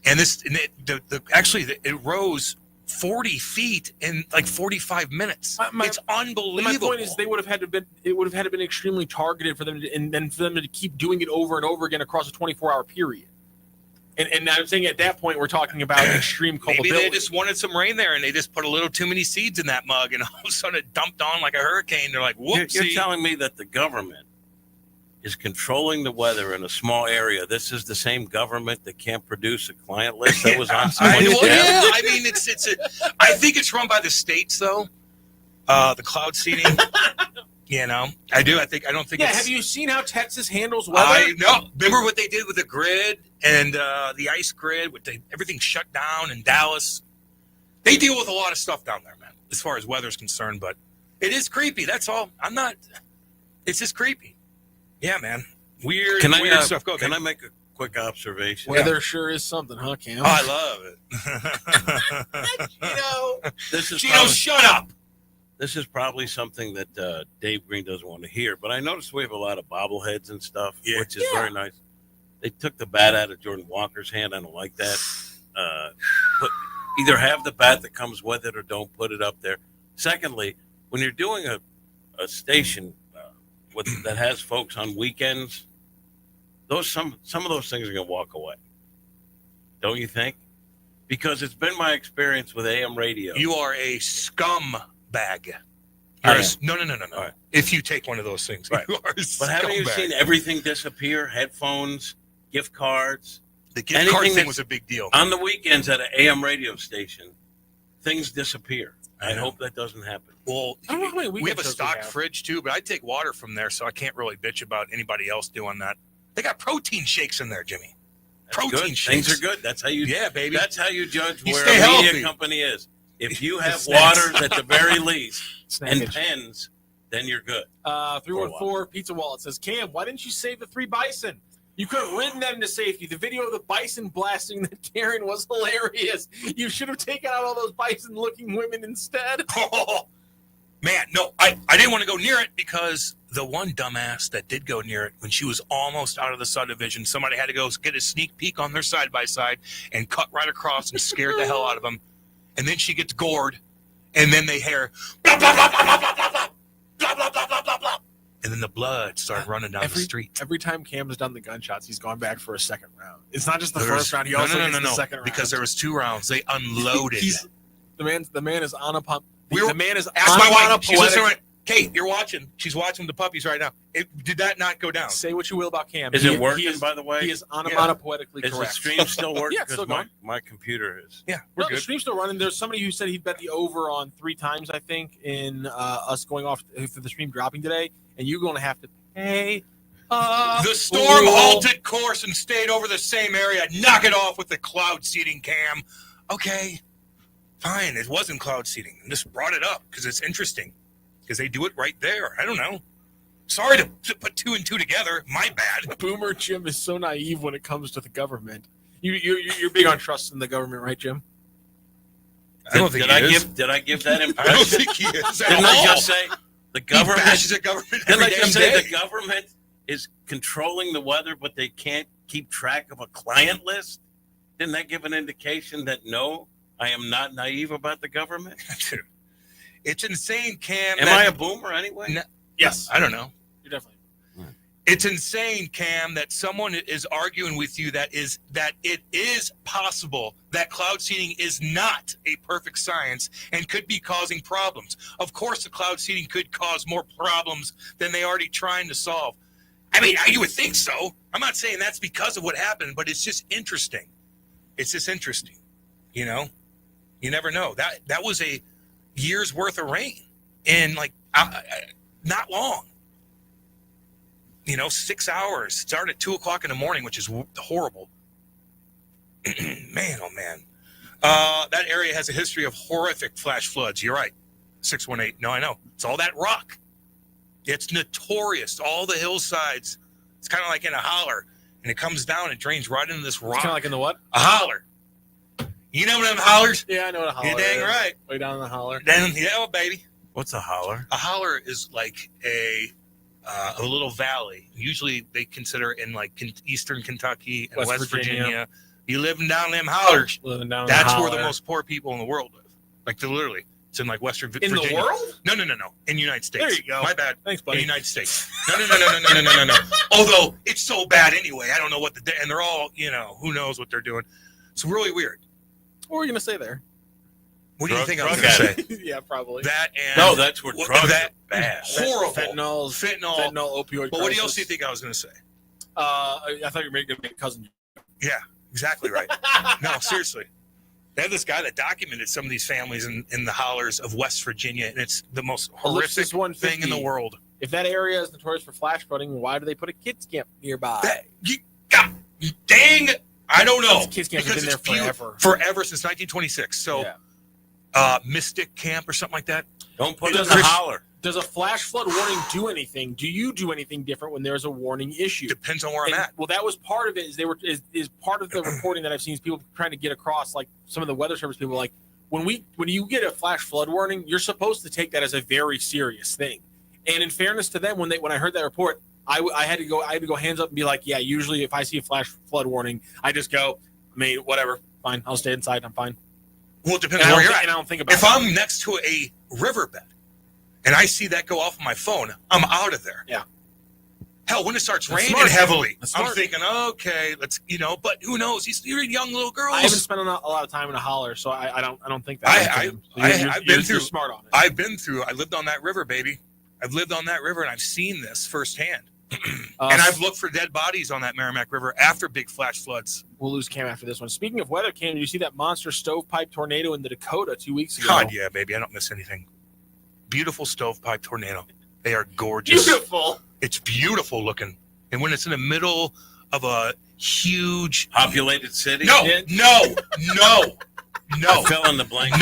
and it rose 40 feet in like 45 minutes. It's unbelievable. My point is, it would have had to been extremely targeted for them to keep doing it over and over again across a 24-hour period. And I'm saying at that point we're talking about extreme culpability. Maybe they just wanted some rain there, and they just put a little too many seeds in that mug, and all of a sudden it dumped on like a hurricane. They're like, "Whoopsie!" You're telling me that the government is controlling the weather in a small area. This is the same government that can't produce a client list that was on someone's I mean, I think it's run by the states, though. The cloud seeding. I do. I don't think. Yeah, it's, have you seen how Texas handles weather? I know. Remember what they did with the grid and the ice grid, with everything shut down in Dallas. They deal with a lot of stuff down there, man, as far as weather's concerned. But it is creepy. That's all. I'm not. It's just creepy. Yeah, man. Weird stuff. Go, can baby. I make a quick observation? Weather sure is something, huh, Cam? Oh, I love it. This is Gino, shut up. This is probably something that Dave Green doesn't want to hear, but I noticed we have a lot of bobbleheads and stuff, which is very nice. They took the bat out of Jordan Walker's hand. I don't like that. Either have the bat that comes with it or don't put it up there. Secondly, when you're doing a station that has folks on weekends, some of those things are going to walk away. Don't you think? Because it's been my experience with AM radio. You are a scumbag. No. Right. If you take one of those things, right. You are a But haven't you scumbag. seen everything disappear? Headphones, gift cards. The gift card thing was a big deal. On the weekends at an AM radio station, things disappear. I hope that doesn't happen. Well, I don't know how many we have weekend a shows stock we have. fridge too, but I take water from there, so I can't really bitch about anybody else doing that. They got protein shakes in there, Jimmy. Protein Good. shakes. Things are good. That's how you. Yeah, baby. That's how you judge You where stay a media healthy. company is. If you have Snacks. waters at the very least and Snackage. pens, then you're good. 314 Pizza Wallet says, Cam, why didn't you save the 3 bison? You could have ridden them to safety. The video of the bison blasting the Karen was hilarious. You should have taken out all those bison-looking women instead. Oh, man, no, I didn't want to go near it because the one dumbass that did go near it, when she was almost out of the subdivision, somebody had to go get a sneak peek on their side-by-side and cut right across and scared the hell out of them. And then she gets gored, and then they hear blah, blah, blah, blah, blah, blah, blah, blah, blah, blah, blah, blah, blah, blah. And then the blood started running down the street. Every time Cam's done the gunshots, he's gone back for a second round. It's not just the first round; he also gets the second round. Because there was 2 rounds. They unloaded. The man is on a pump. The man is ask my wife. on She's listening right. Kate, you're watching. She's watching the puppies right now. Did that not go down? Say what you will about Cam. Is it working, by the way? He is onomatopoetically Is the correct. stream still working? Yeah, it's still Because going. my computer is. Yeah, No, the stream's still running. There's somebody who said he bet the over on 3 times, I think, in us going off for the stream dropping today, and you're going to have to pay. The storm halted course and stayed over the same area. Knock it off with the cloud seeding, Cam. Okay, fine. It wasn't cloud seeding. I just brought it up because it's interesting. Because they do it right there. I don't know. Sorry to put 2 and 2 together. My bad. Boomer Jim is so naive when it comes to the government. You're big on trust in the government, right, Jim? I don't think Did he is. I give that impression? I don't think he is at Didn't all. I just say the government? He bashes the government Didn't every I damn just say day. the government is controlling the weather, but they can't keep track of a client list? Didn't that give an indication that no, I am not naive about the government? Dude, it's insane, Cam. Am I a boomer anyway? Yes. I don't know. You're definitely. It's insane, Cam, that someone is arguing with you that it is possible that cloud seeding is not a perfect science and could be causing problems. Of course, the cloud seeding could cause more problems than they already trying to solve. I mean, you would think so. I'm not saying that's because of what happened, but it's just interesting. It's just interesting. You know, you never know. That was a year's worth of rain in not long. 6 hours. Started at 2:00 in the morning, which is horrible. Man, oh man. That area has a history of horrific flash floods. You're right. 618. No, I know. It's all that rock. It's notorious. All the hillsides. It's kind of like in a holler, and it comes down and drains right into this rock. Kind of like in the what? A holler. You know them hollers? Yeah, I know what a holler You're dang is. right. Way down in the holler. Yeah, baby. What's a holler? A holler is like a little valley. Usually they consider in like eastern Kentucky and West Virginia. You living down them hollers. Living down That's in the where the holler. most poor people in the world live. Like literally. It's in like Western In the Virginia. world? No. In the United States. There you go. My bad. Thanks, buddy. In the United States. No. Although it's so bad anyway. I don't know what and they're all, who knows what they're doing. It's really weird. What were you going to say there? What do you think I was drug going to say? Yeah, probably. That and No, that's where drugs that are bad. horrible Fentanyl, opioid. But what crisis. else do you think I was going to say? I thought you were going to make cousin. Yeah, exactly right. No, seriously. They have this guy that documented some of these families in the hollers of West Virginia, and it's the most horrific thing in the world. If that area is notorious for flash flooding, why do they put a kids camp nearby? Dang, I don't know. Kids camps have been there forever. Forever, since 1926. So, Mystic Camp or something like that. Don't put it in the holler. Does a flash flood warning do anything? Do you do anything different when there's a warning issue? Depends on where I'm at. Well, that was part of it. Is part of the reporting that I've seen is people trying to get across, like some of the weather service people, like when you get a flash flood warning, you're supposed to take that as a very serious thing. And in fairness to them, when I heard that report, I had to go hands up and be like, yeah. Usually, if I see a flash flood warning, I just go, whatever, fine. I'll stay inside. I'm fine. Well, it depends on where you're at. And I don't think about it. If I'm next to a riverbed and I see that go off on my phone, I'm out of there. Yeah. Hell, when it starts That's raining smart. heavily, That's I'm smart. thinking, okay, let's, but who knows? You're young little girls. I haven't spent a lot of time in a holler, so I don't think that. I've been through. You're smart on it. I lived on that river, baby. I've lived on that river, and I've seen this firsthand. And I've looked for dead bodies on that Merrimack River after big flash floods. We'll lose Cam after this one. Speaking of weather, Cam, did you see that monster stovepipe tornado in the Dakota 2 weeks ago? God, yeah, baby. I don't miss anything. Beautiful stovepipe tornado. They are gorgeous. Beautiful. It's beautiful looking. And when it's in the middle of a huge populated city. No. I fill in the blank.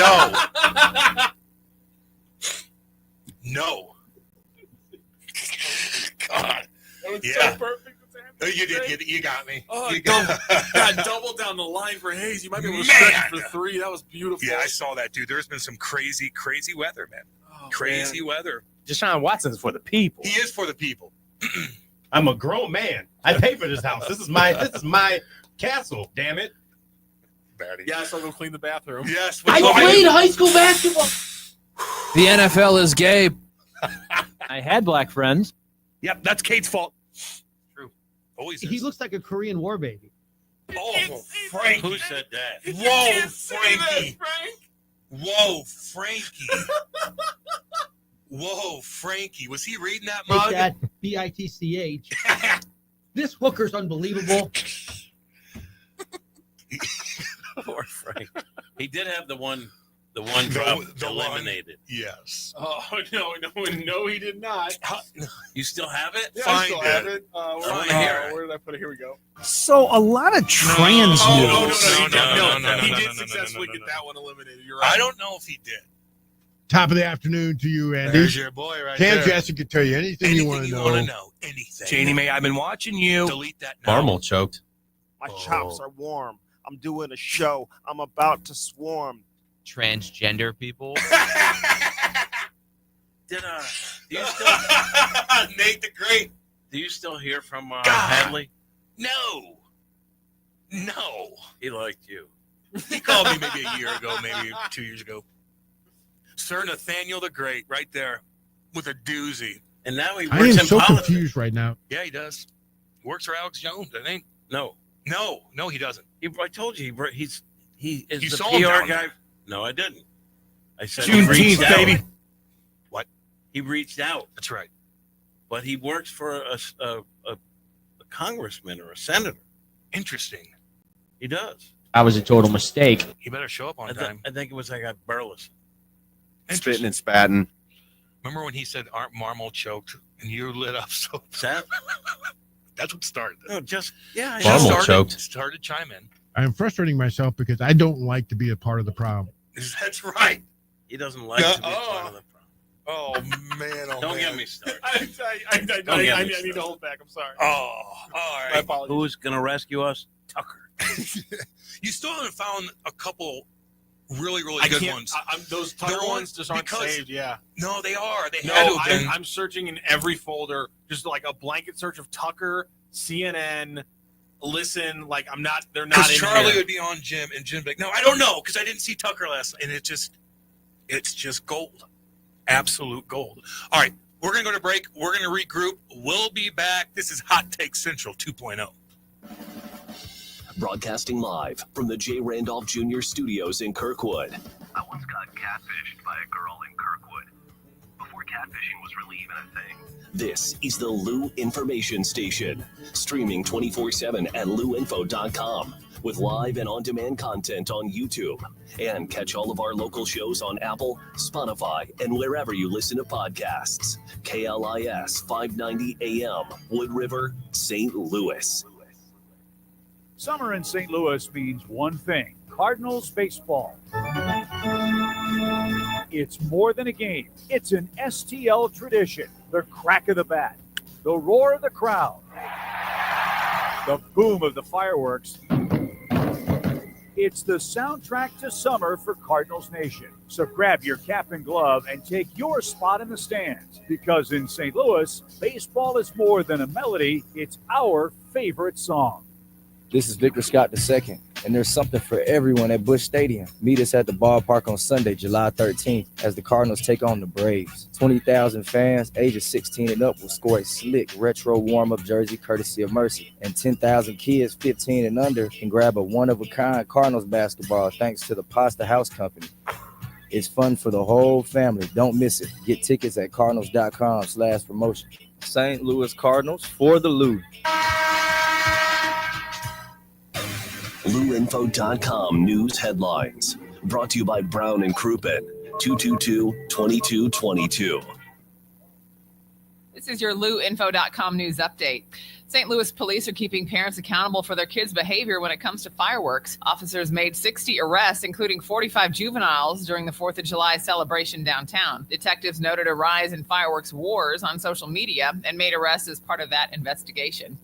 No. God. That was Yeah. so perfect. You got me. Oh, You got- double down the line for Hayes. You might be able to stretch it for 3. That was beautiful. Yeah, I saw that, dude. There's been some crazy weather, man. Crazy weather. Deshaun Watson's for the people. He is for the people. I'm a grown man. I pay for this house. This is my castle. Damn it. Yes, I'll go clean the bathroom. Yes. I played high school basketball. The NFL is gay. I had black friends. Yep, that's Kate's fault. True. Always He looks like a Korean War baby. Oh, Frankie. Who said that? Whoa, Frankie. Whoa, Frankie. Whoa, Frankie. Was he reading that Take mug? that, BITCH. This hooker's unbelievable. Poor Frank. He did have the one drop eliminated. Yes. Oh, no, he did not. You still have it? Yeah, I still have it. Where did I put it? Here we go. So a lot of trans news. No. He did successfully get that one eliminated. You're right. I don't know if he did. Top of the afternoon to you, Andy. There's your boy right Cam there. Janssen can tell you anything you want to know. Anything. Janie Mae, I've been watching you. Delete that now. Caramel choked. My chops are warm. I'm doing a show. I'm about to swarm. Transgender people. Do you still Nate the Great? Do you still hear from Hadley? No. He liked you. He called me maybe a year ago, maybe 2 years ago. Sir Nathaniel the Great, right there, with a doozy. And now he I works am in so politics. confused right now. Yeah, he does. Works for Alex Jones, I think. No, he doesn't. I told you he is You the saw him PR down guy. there. No, I didn't. I said Juneteenth, he reached out. baby. What? He reached out, That's right. but he works for a congressman or a senator. Interesting. He does. That was a total mistake. He better show up on time. I think it was like at Burleson. Spitting and spatting. Remember when he said Aunt Marmal choked and you lit up so That? That's what started it. No, just yeah. I Marmal know. choked. Started to chime in. I am frustrating myself because I don't like to be a part of the problem. That's right. He doesn't like to be part of the problem. Oh man! Oh, Don't man. get me started. I need to hold back. I'm sorry. Oh, all My right. apologies. Who's gonna rescue us? Tucker. You still haven't found a couple really I good can't. ones. Those Tucker The ones just aren't because- saved. Yeah. No, they are. They No, had to have been. I'm searching in every folder, just like a blanket search of Tucker, CNN. Listen, like I'm not. They're not Because in Charlie here. would be on Jim, and Jim would be like, no, I don't know, because I didn't see Tucker last night. And it's just gold. Absolute gold. All right, we're going to go to break. We're going to regroup. We'll be back. This is Hot Take Central 2.0. Broadcasting live from the J. Randolph Jr. Studios in Kirkwood. I once got catfished by a girl in Kirkwood. Before catfishing was really even a thing. This is the Lou Information Station, streaming 24/7 at louinfo.com with live and on-demand content on YouTube. And catch all of our local shows on Apple, Spotify, and wherever you listen to podcasts. KLIS 590 AM, Wood River, St. Louis. Summer in St. Louis means one thing: Cardinals baseball. It's more than a game. It's an STL tradition. The crack of the bat, the roar of the crowd, the boom of the fireworks. It's the soundtrack to summer for Cardinals Nation. So grab your cap and glove and take your spot in the stands, because in St. Louis, baseball is more than a melody. It's our favorite song. This is Victor Scott II, and there's something for everyone at Busch Stadium. Meet us at the ballpark on Sunday, July 13th, as the Cardinals take on the Braves. 20,000 fans, ages 16 and up, will score a slick retro warm-up jersey courtesy of Mercy. And 10,000 kids 15 and under can grab a one-of-a-kind Cardinals basketball thanks to the Pasta House Company. It's fun for the whole family. Don't miss it. Get tickets at cardinals.com/promotion. St. Louis Cardinals for the Lou. LouInfo.com news headlines. Brought to you by Brown and Crouppen, 222-2222. This is your LouInfo.com news update. St. Louis police are keeping parents accountable for their kids' behavior when it comes to fireworks. Officers made 60 arrests, including 45 juveniles, during the 4th of July celebration downtown. Detectives noted a rise in fireworks wars on social media and made arrests as part of that investigation.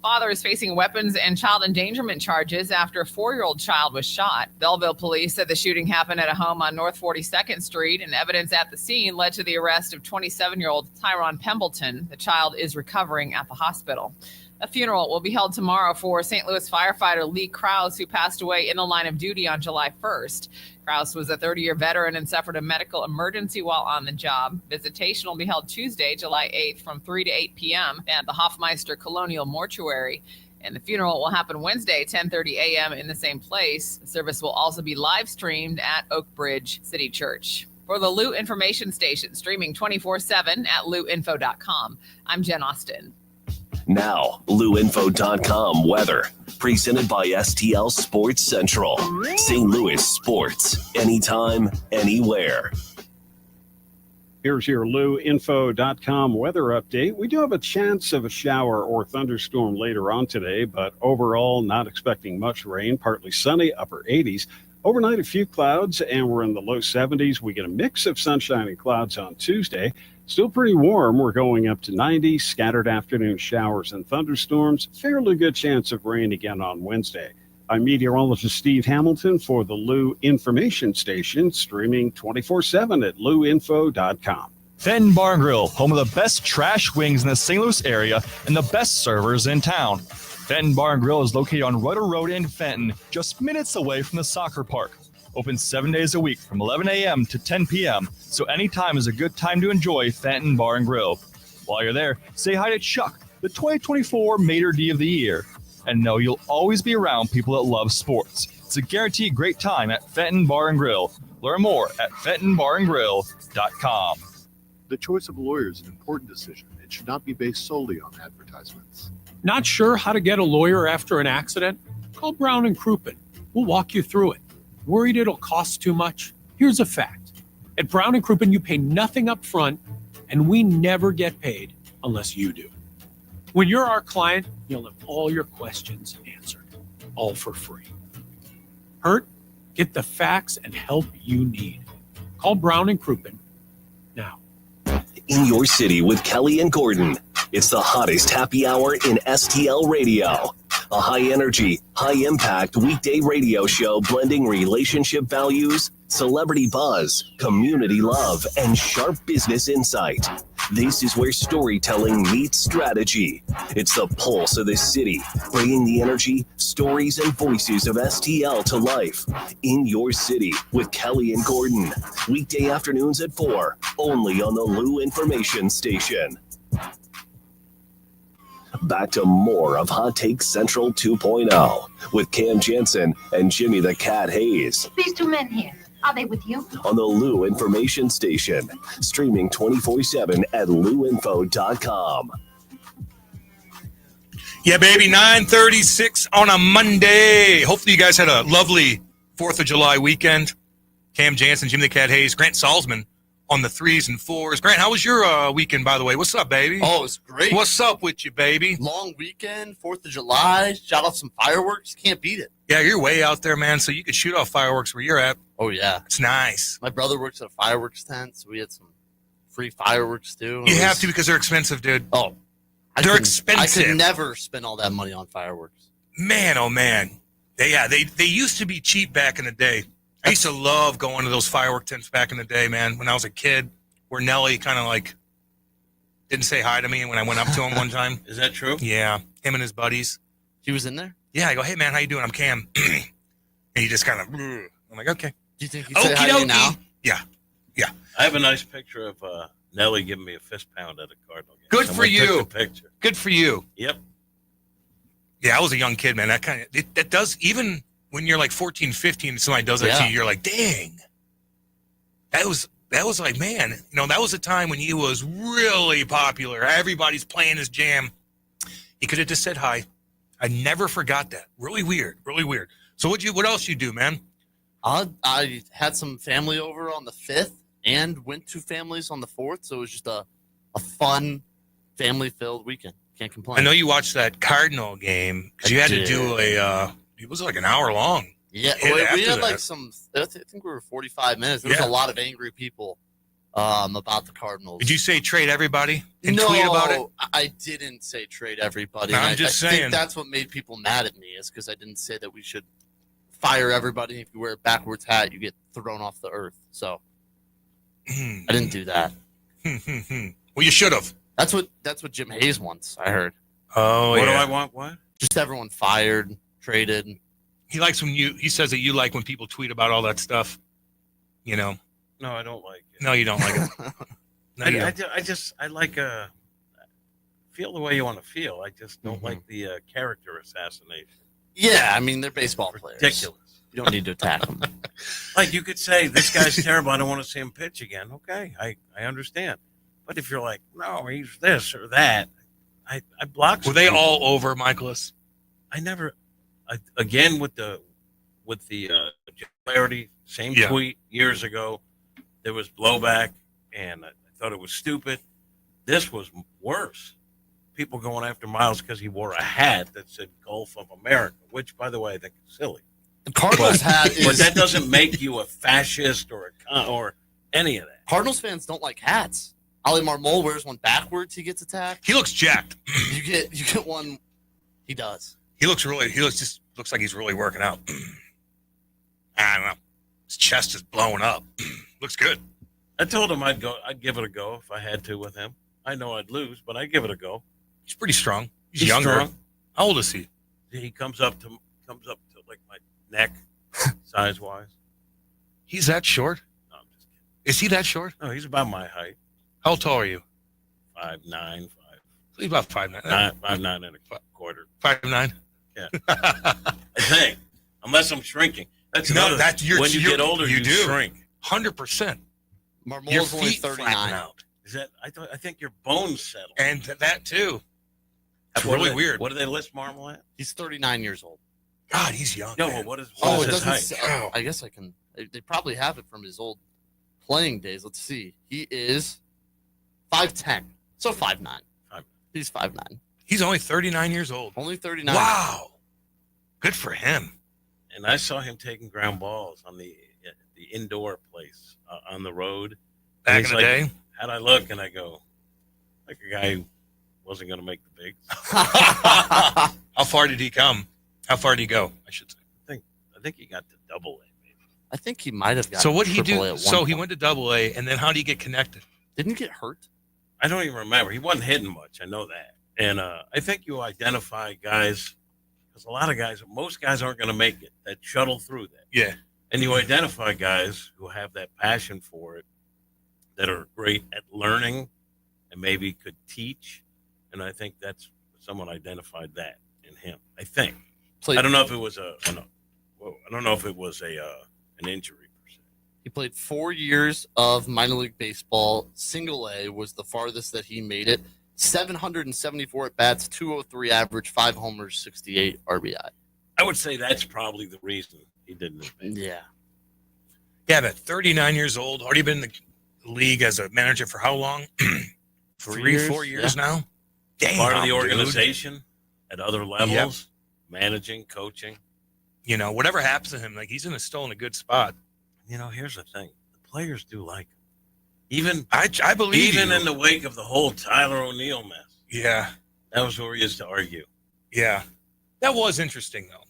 Father is facing weapons and child endangerment charges after a 4-year-old child was shot. Belleville police said the shooting happened at a home on North 42nd Street, and evidence at the scene led to the arrest of 27-year-old Tyrone Pembleton. The child is recovering at the hospital. A funeral will be held tomorrow for St. Louis firefighter Lee Krause, who passed away in the line of duty on July 1st. Krause was a 30-year veteran and suffered a medical emergency while on the job. Visitation will be held Tuesday, July 8th from 3 to 8 p.m. at the Hoffmeister Colonial Mortuary. And the funeral will happen Wednesday, 10:30 a.m. in the same place. The service will also be live streamed at Oak Bridge City Church. For the Lou Information Station, streaming 24/7 at louinfo.com, I'm Jen Austin. Now, LouInfo.com weather. Presented by STL Sports Central. St. Louis sports. Anytime, anywhere. Here's your LouInfo.com weather update. We do have a chance of a shower or thunderstorm later on today, but overall not expecting much rain. Partly sunny, upper 80s. Overnight, a few clouds, and we're in the low 70s. We get a mix of sunshine and clouds on Tuesday. Still pretty warm. We're going up to 90, scattered afternoon showers and thunderstorms. Fairly good chance of rain again on Wednesday. I'm meteorologist Steve Hamilton for the Lou Information Station, streaming 24/7 at louinfo.com. Fenton Bar and Grill, home of the best trash wings in the St. Louis area and the best servers in town. Fenton Bar and Grill is located on Rudder Road in Fenton, just minutes away from the soccer park. Open 7 days a week from 11 a.m. to 10 p.m., so anytime is a good time to enjoy Fenton Bar and Grill. While you're there, say hi to Chuck, the 2024 Mater D of the Year. And know you'll always be around people that love sports. It's a guaranteed great time at Fenton Bar and Grill. Learn more at fentonbarandgrill.com. The choice of a lawyer is an important decision. It should not be based solely on advertisements. Not sure how to get a lawyer after an accident? Call Brown and Crouppen. We'll walk you through it. Worried it'll cost too much? Here's a fact. At Brown and Crouppen, you pay nothing up front, and we never get paid unless you do. When you're our client, you'll have all your questions answered, all for free. Hurt? Get the facts and help you need. Call Brown and Crouppen now. In your city with Kelly and Gordon. It's the hottest happy hour in STL radio. A high-energy, high-impact weekday radio show blending relationship values, celebrity buzz, community love, and sharp business insight. This is where storytelling meets strategy. It's the pulse of this city, bringing the energy, stories, and voices of STL to life. In your city with Kelly and Gordon. Weekday afternoons at 4, only on the Lou Information Station. Back to more of Hot Take Central 2.0 with Cam Janssen and Jimmy the Cat Hayes. These two men here, Are they with you? On the Lou Information Station. Streaming 24/7 at louinfo.com. Yeah, baby, 9:36 on a Monday. Hopefully you guys had a lovely 4th of July weekend. Cam Janssen, Jim the Cat Hayes, Grant Salzman on the 3s and 4s. Grant, how was your weekend, by the way? What's up, baby? Oh, it's great. What's up with you, baby? Long weekend, 4th of July, shot off some fireworks. Can't beat it. Yeah, you're way out there, man, so you could shoot off fireworks where you're at. Oh, yeah. It's nice. My brother works at a fireworks tent, so we had some free fireworks, too. You have to because they're expensive, dude. Oh. They're expensive. I could never spend all that money on fireworks. Man, oh, man. They used to be cheap back in the day. I used to love going to those firework tents back in the day, man, when I was a kid, where Nelly kind of like didn't say hi to me when I went up to him one time. Is that true? Yeah, him and his buddies. He was in there? Yeah, I go, hey, man, how you doing? I'm Cam. And he just kind of, I'm like, okay. Do you think he'd say hi to you now? Yeah. I have a nice picture of Nelly giving me a fist pound at a Cardinal game. Good for you. Took the picture. Good for you. Yep. Yeah, I was a young kid, man. That kind of, that does, even when you're like 14, 15, and somebody does that to you, you're like, dang. That was like, man, that was a time when he was really popular. Everybody's playing his jam. He could have just said hi. I never forgot that. Really weird. Really weird. So what else you do, man? I had some family over on the 5th and went to families on the 4th, so it was just a fun, family-filled weekend. Can't complain. I know you watched that Cardinal game because you had to do it was like an hour long. Yeah, we had like I think we were 45 minutes. There was a lot of angry people about the Cardinals. Did you say trade everybody and tweet about it? I didn't say trade everybody. No, I'm just I saying. think that's what made people mad at me is because I didn't say that we should fire everybody. If you wear a backwards hat, you get thrown off the earth. So I didn't do that. Well, you should have. That's what Jim Hayes wants, I heard. Oh, What yeah. do I want? What? Just everyone fired, traded. He likes he says that you like when people tweet about all that stuff. No, I don't like it. No, you don't like it. No, you don't. I like feel the way you want to feel. I just don't like the character assassination. Yeah, I mean, they're baseball players. Ridiculous. You don't need to attack them. Like you could say, this guy's terrible. I don't want to see him pitch again. Okay, I understand. But if you're like, no, he's this or that, I block. Were they all over, Michaelis? I never. Again with the clarity, same tweet years ago. There was blowback, and I thought it was stupid. This was worse. People going after Miles because he wore a hat that said Gulf of America, which, by the way, I think is silly. The Cardinals hat is... But that doesn't make you a fascist or any of that. Cardinals fans don't like hats. Ali Marmol wears one backwards, he gets attacked. He looks jacked. You get one. He does. He looks like he's really working out. I don't know. His chest is blowing up. Looks good. I told him I'd give it a go if I had to with him. I know I'd lose, but I'd give it a go. He's pretty strong. He's younger. Strong. How old is he? He comes up to like my neck, size wise. He's that short? No, I'm just kidding. Is he that short? No, he's about my height. How tall are you? 5'9", He's about 5'9". 5'9" and a quarter. 5'9". Yeah. I think, unless I'm shrinking. That's No, another. that's When you get older, you do shrink. 100%. Marmol's Your only feet 39. flatten out. Is that? I think your bones settle. And that too. It's What really do they- weird. What do they list Marmol at? He's 39 years old. God, he's young. No, man. what is Oh, it his doesn't. height? Say, I guess I can. They probably have it from his old playing days. Let's see. He is 5'10". So 5'9". He's 5'9". He's only 39 years old. Only 39. Wow. Good for him. And I saw him taking ground balls on the indoor place on the road. Back And in he's the day? like, how'd I look? And I go, like a guy who wasn't going to make the bigs. How far did he come? How far did he go? I should say. I think he got to Double A. Maybe. I think he might have got. So what did he do? AAA at So one he point. went to Double A, and then how did he get connected? Didn't he get hurt? I don't even remember. He wasn't hitting much. I know that. And I think you identify guys, because a lot of guys, most guys aren't going to make it, that shuttle through that. Yeah. And you identify guys who have that passion for it, that are great at learning and maybe could teach. And I think that's someone identified that in him. I think. I don't know if it was an injury per se. He played 4 years of minor league baseball. Single A was the farthest that he made it. 774 at bats, 203 average, 5 homers, 68 RBI. I would say that's probably the reason he didn't advance. Yeah. Yeah, but 39 years old, already been in the league as a manager for how long? 4 years now? Damn, Part of the dude. organization at other levels, managing, coaching. You know, whatever happens to him, like he's still in a good spot. You know, here's the thing. The players do like him. Even I believe even you. in the wake of the whole Tyler O'Neill mess. Yeah. That was where he used to argue. Yeah. That was interesting, though.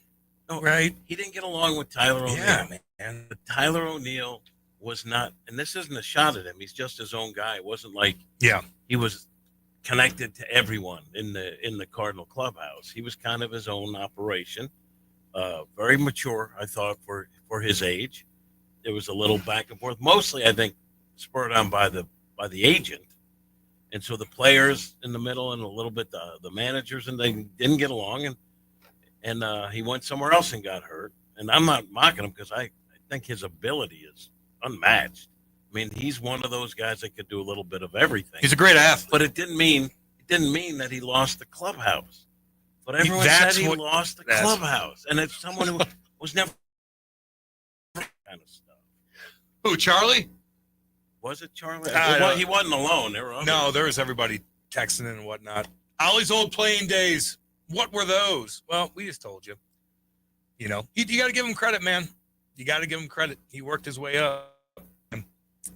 No, right? He didn't get along with Tyler O'Neill. Yeah, man. But Tyler O'Neill was not, and this isn't a shot at him. He's just his own guy. It wasn't like he was connected to everyone in the Cardinal clubhouse. He was kind of his own operation. Very mature, I thought, for his age. There was a little back and forth, mostly I think spurred on by the agent, and so the players in the middle and a little bit the managers, and they didn't get along, and he went somewhere else and got hurt. And I'm not mocking him because I think his ability is unmatched. I mean, he's one of those guys that could do a little bit of everything. He's a great athlete, but it didn't mean that he lost the clubhouse. But everyone said he lost the clubhouse, and it's someone who was never kind of stuff. Who, Charlie? Was it Charlie? He wasn't alone. There were others. No, there was everybody texting in and whatnot. Ollie's old playing days. What were those? Well, we just told you. You know, you got to give him credit, man. You got to give him credit. He worked his way up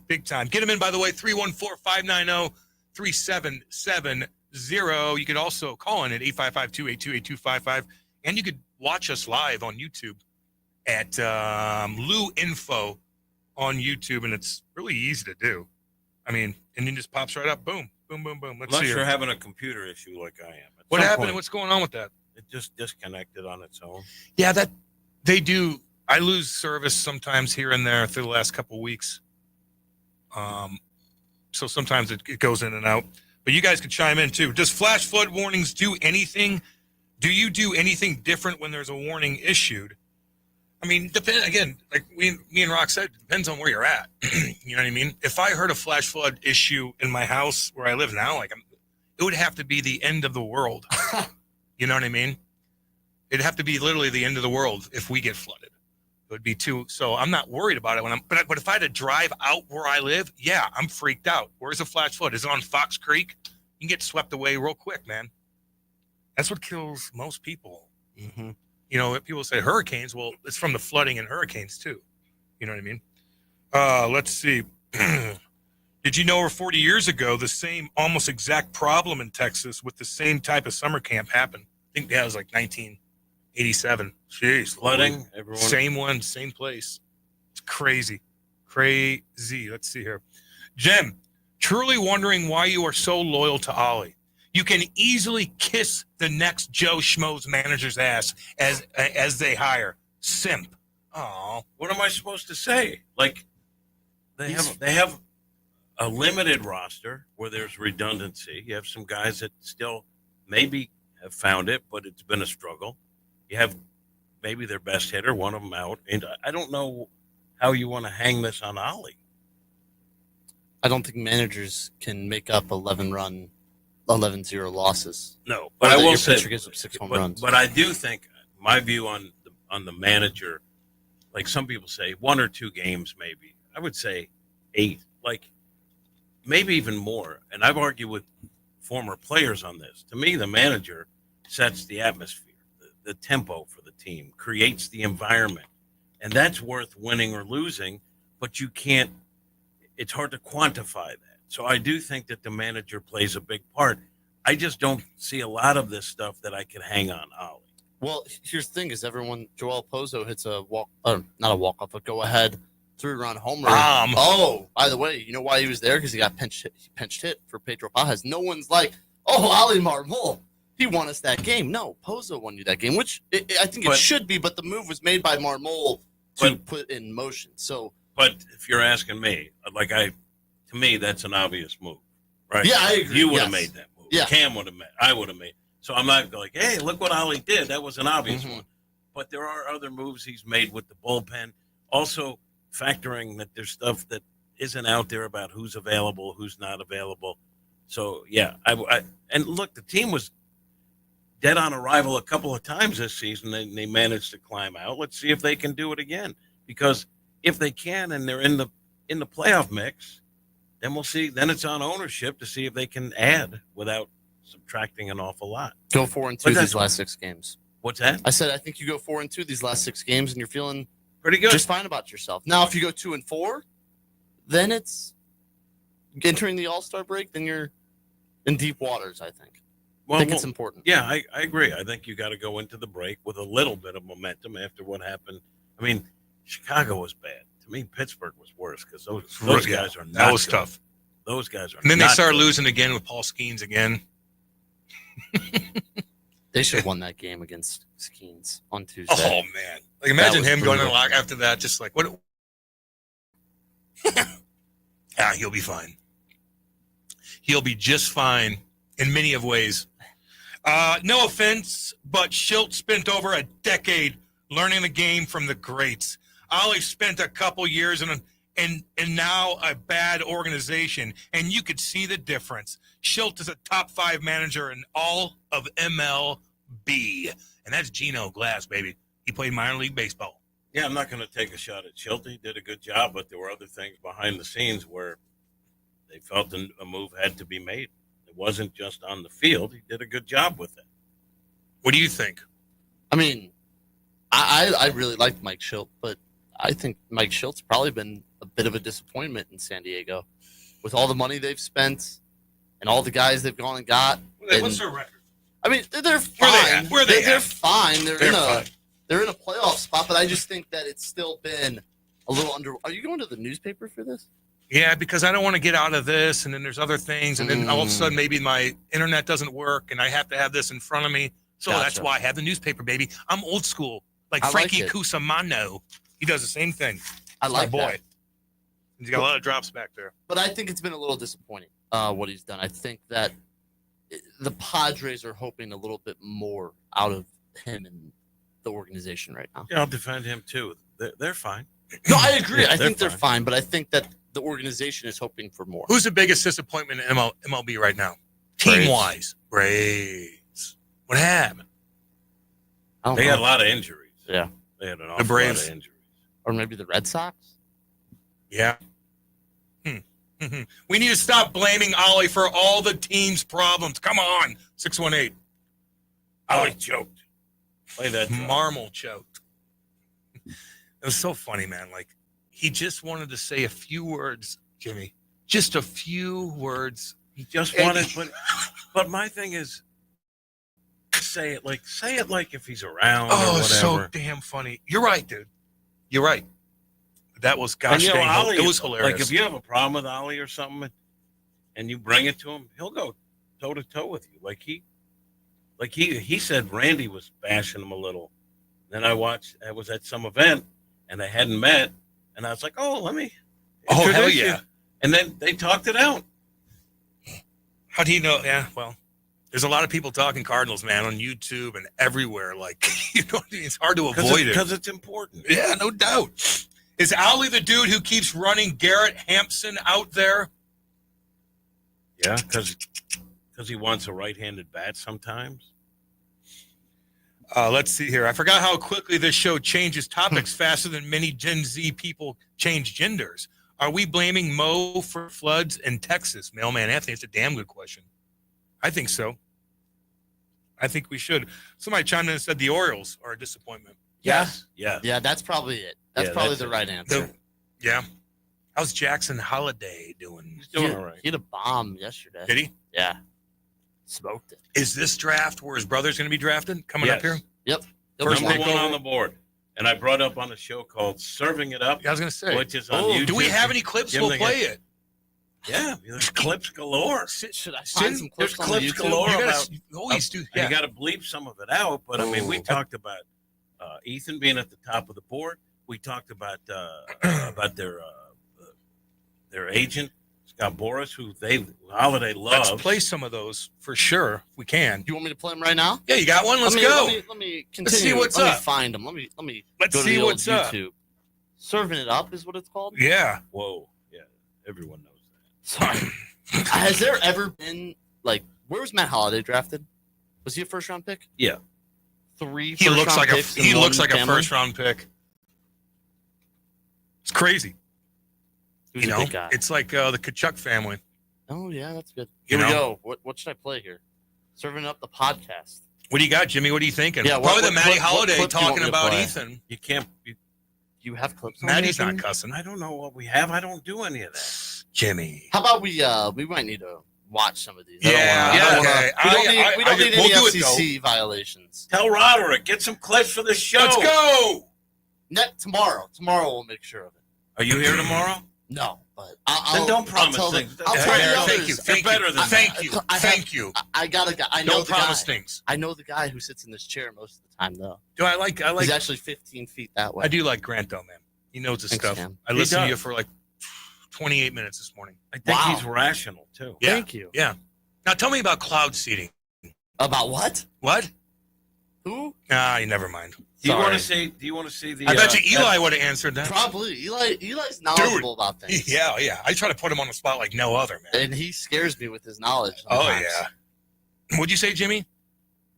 big time. Get him in, by the way, 314-590-3770. You could also call in at 855-282-8255. And you could watch us live on YouTube at Lou Info on YouTube, and it's really easy to do. I mean, and then just pops right up. Boom, boom, boom, boom. Let's Unless see. you're having a computer issue like I am. At What some happened? point, What's going on with that? it just disconnected on its own. Yeah, that they do. I lose service sometimes here and there through the last couple of weeks. So sometimes it goes in and out. But you guys could chime in too. Does flash flood warnings do anything? Do you do anything different when there's a warning issued? I mean, again, like me and Rock said, it depends on where you're at. You know what I mean? If I heard a flash flood issue in my house where I live now, it would have to be the end of the world. You know what I mean? It'd have to be literally the end of the world if we get flooded. It would be too. So I'm not worried about it but if I had to drive out where I live, yeah, I'm freaked out. Where's a flash flood? Is it on Fox Creek? You can get swept away real quick, man. That's what kills most people. Mm-hmm. You know, people say hurricanes. Well, it's from the flooding and hurricanes too. You know what I mean? Let's see. Did you know over 40 years ago, the same almost exact problem in Texas with the same type of summer camp happened? I think that was like 1987. Jeez. Flooding, everyone. Same one, same place. It's crazy. Crazy. Let's see here. Jim, truly wondering why you are so loyal to Ollie. You can easily kiss the next Joe Schmo's manager's ass as they hire. Simp. Oh, what am I supposed to say? Like they have a limited roster where there's redundancy. You have some guys that still maybe have found it, but it's been a struggle. You have maybe their best hitter, one of them out, and I don't know how you want to hang this on Ollie. I don't think managers can make up 11-0 losses. No, but I will say, gives up 6 home runs. But I do think my view on the manager, like some people say, 1 or 2 games maybe. I would say 8, like maybe even more. And I've argued with former players on this. To me, the manager sets the atmosphere, the tempo for the team, creates the environment, and that's worth winning or losing. But you can't. It's hard to quantify that. So I do think that the manager plays a big part. I just don't see a lot of this stuff that I could hang on Ollie. Well, here's the thing: is Joel Pozo hits a not a walk off, but go ahead 3-run homer. Oh, by the way, you know why he was there? Because he got pinch hit for Pedro Pajes. No one's like, oh, Ollie Marmol, he won us that game. No, Pozo won you that game, which I think it should be. But the move was made by Marmol to put in motion. So, but if you're asking me, to me, that's an obvious move, right? Yeah, I agree. You would have made that move. Yeah. Cam would have made. I would have made. So I'm not like, hey, look what Ollie did. That was an obvious one. But there are other moves he's made with the bullpen. Also, factoring that there's stuff that isn't out there about who's available, who's not available. So yeah, and look, the team was dead on arrival a couple of times this season, and they managed to climb out. Let's see if they can do it again. Because if they can, and they're in the playoff mix, then we'll see. Then it's on ownership to see if they can add without subtracting an awful lot. Go 4-2 these last 6 games. What's that? I said I think you go 4-2 these last 6 games, and you're feeling pretty good, just fine about yourself. Now, if you go 2-4, then it's entering the All-Star break. Then you're in deep waters. I think. I think it's important. Yeah, I agree. I think you got to go into the break with a little bit of momentum after what happened. I mean, Chicago was bad. To me, Pittsburgh was worse because those guys are not that was good. tough. Those guys are. And then they not started good. losing again with Paul Skeens again. They should have won that game against Skeens on Tuesday. Oh man! Like imagine him going in brutal. lock after that, just like what? Yeah, he'll be fine. He'll be just fine in many of ways. No offense, but Schilt spent over a decade learning the game from the greats. Ollie spent a couple years in now a bad organization, and you could see the difference. Schilt is a top 5 manager in all of MLB, and that's Geno Glass, baby. He played minor league baseball. Yeah, I'm not going to take a shot at Schilt. He did a good job, but there were other things behind the scenes where they felt a move had to be made. It wasn't just on the field. He did a good job with it. What do you think? I mean, I really liked Mike Schilt, but I think Mike Schilt's probably been a bit of a disappointment in San Diego with all the money they've spent and all the guys they've gone and got. What's their record? I mean, they're fine. Where are they at? They're fine. They're fine. They're in a playoff spot, but I just think that it's still been a little under. Are you going to the newspaper for this? Yeah, because I don't want to get out of this, and then there's other things, and then all of a sudden maybe my internet doesn't work, and I have to have this in front of me. So that's Gotcha. why I have the newspaper, baby. I'm old school, like I like Frankie it. Cusimano. He does the same thing. I It's like my boy. that. He's got a lot of drops back there. But I think it's been a little disappointing what he's done. I think that the Padres are hoping a little bit more out of him and the organization right now. Yeah, I'll defend him too. They're fine. No, I agree. Yeah, I think they're fine, but I think that the organization is hoping for more. Who's the biggest disappointment in MLB right now? Team-wise. Braves. What happened? They had a lot of injuries. Yeah. They had an The awful Braves. lot of injuries. Or maybe the Red Sox? Yeah. We need to stop blaming Ollie for all the team's problems. Come on. 618. Ollie choked. Play that drop. Marmol choked. It was so funny, man. Like, he just wanted to say a few words, Jimmy. Just a few words. He just wanted, but my thing is, say it like if he's around. or Oh, whatever. so damn funny. You're right, dude. You're right. That was And, gosh you know, dang. Ollie, It was hilarious. Like if you have a problem with Ollie or something, and you bring it to him, he'll go toe to toe with you. Like he said, Randy was bashing him a little. Then I was at some event, and they hadn't met, and I was like, oh, let me. Oh, hell introduce you. yeah. And then they talked it out. How do you know? Yeah, well, there's a lot of people talking Cardinals, man, on YouTube and everywhere. Like, you know, it's hard to avoid it. Because it's important. Yeah, no doubt. Is Ollie the dude who keeps running Garrett Hampson out there? Yeah, because he wants a right-handed bat sometimes. Let's see here. I forgot how quickly this show changes topics faster than many Gen Z people change genders. Are we blaming Mo for floods in Texas? Mailman Anthony, it's a damn good question. I think so. I think we should. Somebody chimed in and said the Orioles are a disappointment. Yes. Yeah. Yeah, that's probably it. That's probably the right answer. Yeah. How's Jackson Holiday doing? He's doing all right. He had a bomb yesterday. Did he? Yeah. Smoked it. Is this draft where his brother's going to be drafted coming up here? Yep. First number one on the board. And I brought up on a show called Serving It Up. Yeah, I was going to say. Which is on YouTube. Do we have any clips? We'll play it. Yeah, there's clips galore. Should I find some clips There's on the clips YouTube? galore You gotta about. always do. And Yeah. you got to bleep some of it out. But I mean, we talked about Ethan being at the top of the board. We talked about their agent Scott Boras, who Holiday loves. Let's play some of those for sure. If we can. You want me to play them right now? Yeah, you got one. Let's go. Let me continue. Let's see what's let up. Me find them. Let me Let's go to see the old what's up. YouTube. Serving it up is what it's called. Yeah. Whoa. Yeah. Everyone knows that. Sorry. Has there ever been like where was Matt Holliday drafted? Was he a first round pick? Yeah. He looks like a first round pick. It's crazy. Who's a big guy? It's like the Kachuk family. Oh yeah, that's good. You Here we know? go. What should I play here? Serving up the podcast. What do you got, Jimmy? What are you thinking? Yeah, Probably the Matty what Holiday clip do you want talking me to about play? Ethan. You can't. You have clips. on Matty's there, not Jimmy? cussing. I don't know what we have. I don't do any of that. Jimmy. How about we might need to watch some of these. Yeah, okay. We don't need we'll any do it, FCC violations. Tell Roderick, get some clips for the show. Let's go. Tomorrow we'll make sure of it. Are you here tomorrow? No, but Then don't promise I'll tell things. I'll tell the others. Thank you. Thank you. I got a guy. I know Don't the promise guy. things. I know the guy who sits in this chair most of the time, though. Do I like? He's actually 15 feet that way. I do like Grant though, man. He knows his Thanks, stuff. Cam. I He listened to does. you for like 28 minutes this morning. I think Wow. he's rational too. Yeah. Thank you. Yeah. Now tell me about cloud seeding. About what? What? Who? Never mind. Do you want Sorry. to see? Do you want to see the? I bet you Eli would have answered that. Probably. Eli's knowledgeable about things. Yeah, yeah. I try to put him on the spot like no other, man. And he scares me with his knowledge. Oh sometimes. yeah. What'd you say, Jimmy?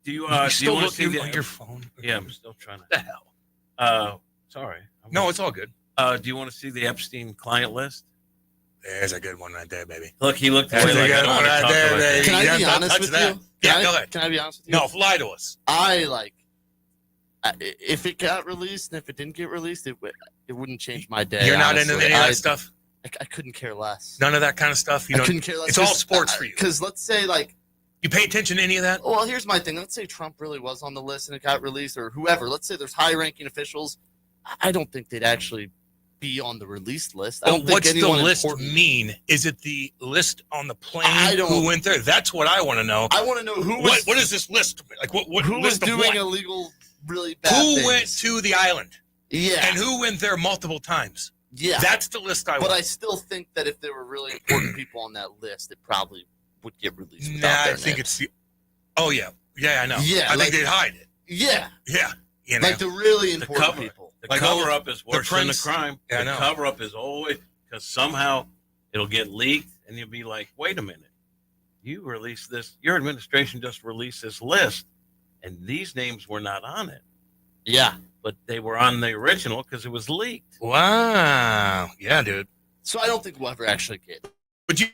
Do you? You Do you still want to see looking the? on your phone? Yeah, I'm still trying to. What the hell? Sorry. No, it's all good. Do you want to see the Epstein client list? There's a good one right there, baby. Look, he looked There's away a like I good don't one want to right talk there, about baby. this. Can I Yeah, be don't honest touch with that. you? Yeah, go ahead. Can I be honest with you? No, lie to us. If it got released and if it didn't get released, it wouldn't change my day. You're not into honestly. any of that stuff? I couldn't care less. None of that kind of stuff? You I don't, couldn't care less. it's all sports for you. Because let's say, like, you pay attention to any of that? well, here's my thing. Let's say Trump really was on the list and it got released, or whoever. Let's say there's high-ranking officials. I don't think they'd actually be on the released list. I don't think What's the anyone list important- mean? Is it the list on the plane? I don't- Who went there? That's what I want to know. I want to know who was What is this list? Like what who was list of doing what? illegal, really bad Who things. went to the island? Yeah, And who went there multiple times? yeah. That's the list I But want. I still think that if there were really important people on that list, it probably would get released. Nah, without I their think name. it's the. Oh yeah, I know. Yeah, I like- think they'd hide it. Yeah, Yeah, you know. like the really The important cover. people. The Like cover up is worse than the prince- crime. Yeah, I the know. cover up is always because somehow it'll get leaked, and you'll be like, "Wait a minute, you released this. Your administration just released this list, and these names were not on it, Yeah. but they were on the original because it was leaked." Wow. Yeah, dude. So I don't think we'll ever actually get. Would you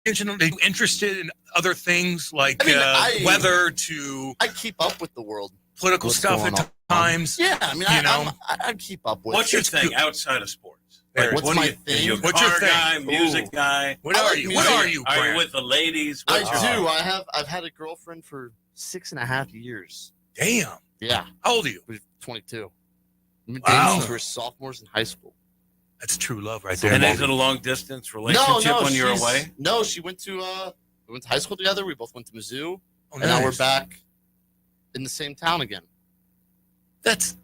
are you interested in other things like I mean, weather to I keep up with the world. political What's stuff going at on. times? Yeah, I mean, You know? I keep up with. What's your It's thing good. outside of sports? There. What's What do my you, thing? Are you a What's your car thing? guy, music Ooh. guy? What I are like you? music. What are you, Are you Grant? with the ladies? I What's your- do. I've had a girlfriend for 6.5 years. Damn. Yeah, How old are you? we're 22. We've been Wow. dating since we were sophomores in high school. That's true love right there. And baby. is it a long distance relationship when you're she's- away? No, she went to we went to high school together. We both went to Mizzou, Oh, and now we're nice. back in the same town again. That's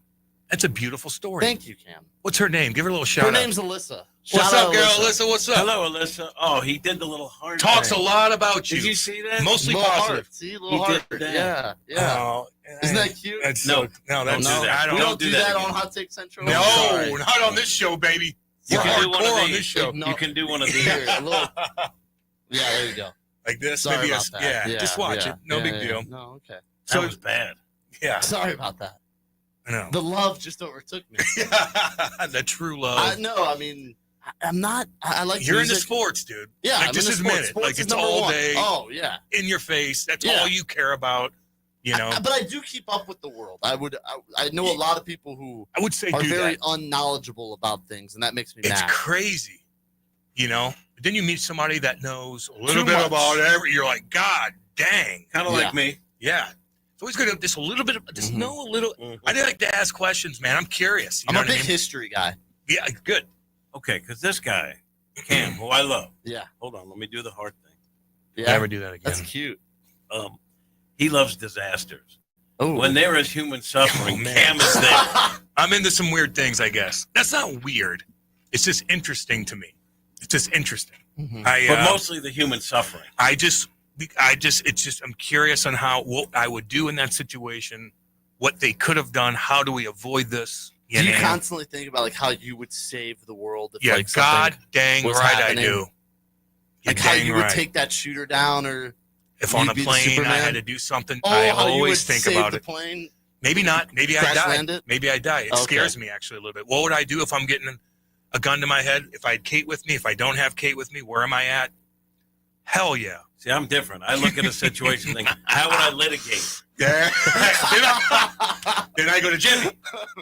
a beautiful story. Thank you, Cam. What's her name? Give her a little shout Her out. name's Alyssa. What's Shout up, out girl? Alyssa, what's up? Hello, Alyssa. Oh, he did the little heart. Talks thing. a lot about you. Did you see that? Mostly Little positive. heart. See, little He heart. did that. Yeah, yeah. Oh, Isn't that cute? That's No. no, that's Don't do that. I we don't don't do do that that on again. Hot Take Central. No, Sorry. not on this show, baby. You We're can do one of hardcore on these. this show. No. You can do one of these. Here, a little- Yeah, there you go. Like this, Sorry maybe about that. yeah, just watch yeah, it. No yeah, big yeah. deal. No, okay. So That was bad. yeah, Sorry about that. I know. The love just overtook me. The true love. I know. I mean, I'm not. I like. You're into music. sports, dude. Yeah, like I'm just into admit sports. it. Sports Like is it's number all one. day Oh yeah. in your face. That's Yeah. all you care about. You know. But I do keep up with the world. I know a lot of people who I would say are do very that. unknowledgeable about things, and that makes me It's mad. crazy. You know. But then you meet somebody that knows a little Too bit much. about every. You're like, God dang. Kind of Yeah. like me. Yeah. It's always good to just a little bit of just Mhm. know a little. Mhm. I like to ask questions, man. I'm curious. You I'm know a what I big mean? history guy. Yeah, good. Okay, because this guy, Cam, who I love. Yeah. Hold on, let me do the heart thing. Yeah. Never do that again. That's cute. He loves disasters. Oh. When there is human suffering, Oh, man. Cam is there. I'm into some weird things, I guess. That's not weird. It's just interesting to me. It's just interesting. Mhm. But mostly the human suffering. It's just, I'm curious on what I would do in that situation, what they could have done. How do we avoid this? You Do you know? constantly think about like how you would save the world if Yeah, like God something dang was right happening? I do. Like You're how dang you would right. take that shooter down, or If on you'd a be the plane I Superman? had to do something, Oh, I how you always would think save about the it. plane? Maybe not. Maybe I Crash die. land it? Maybe I die. It Okay. scares me actually a little bit. What would I do if I'm getting a gun to my head? If I had Kate with me, if I don't have Kate with me, where am I at? Hell yeah. See, I'm different. I look at a situation and think, how would I litigate? Yeah. Then I go to Jimmy,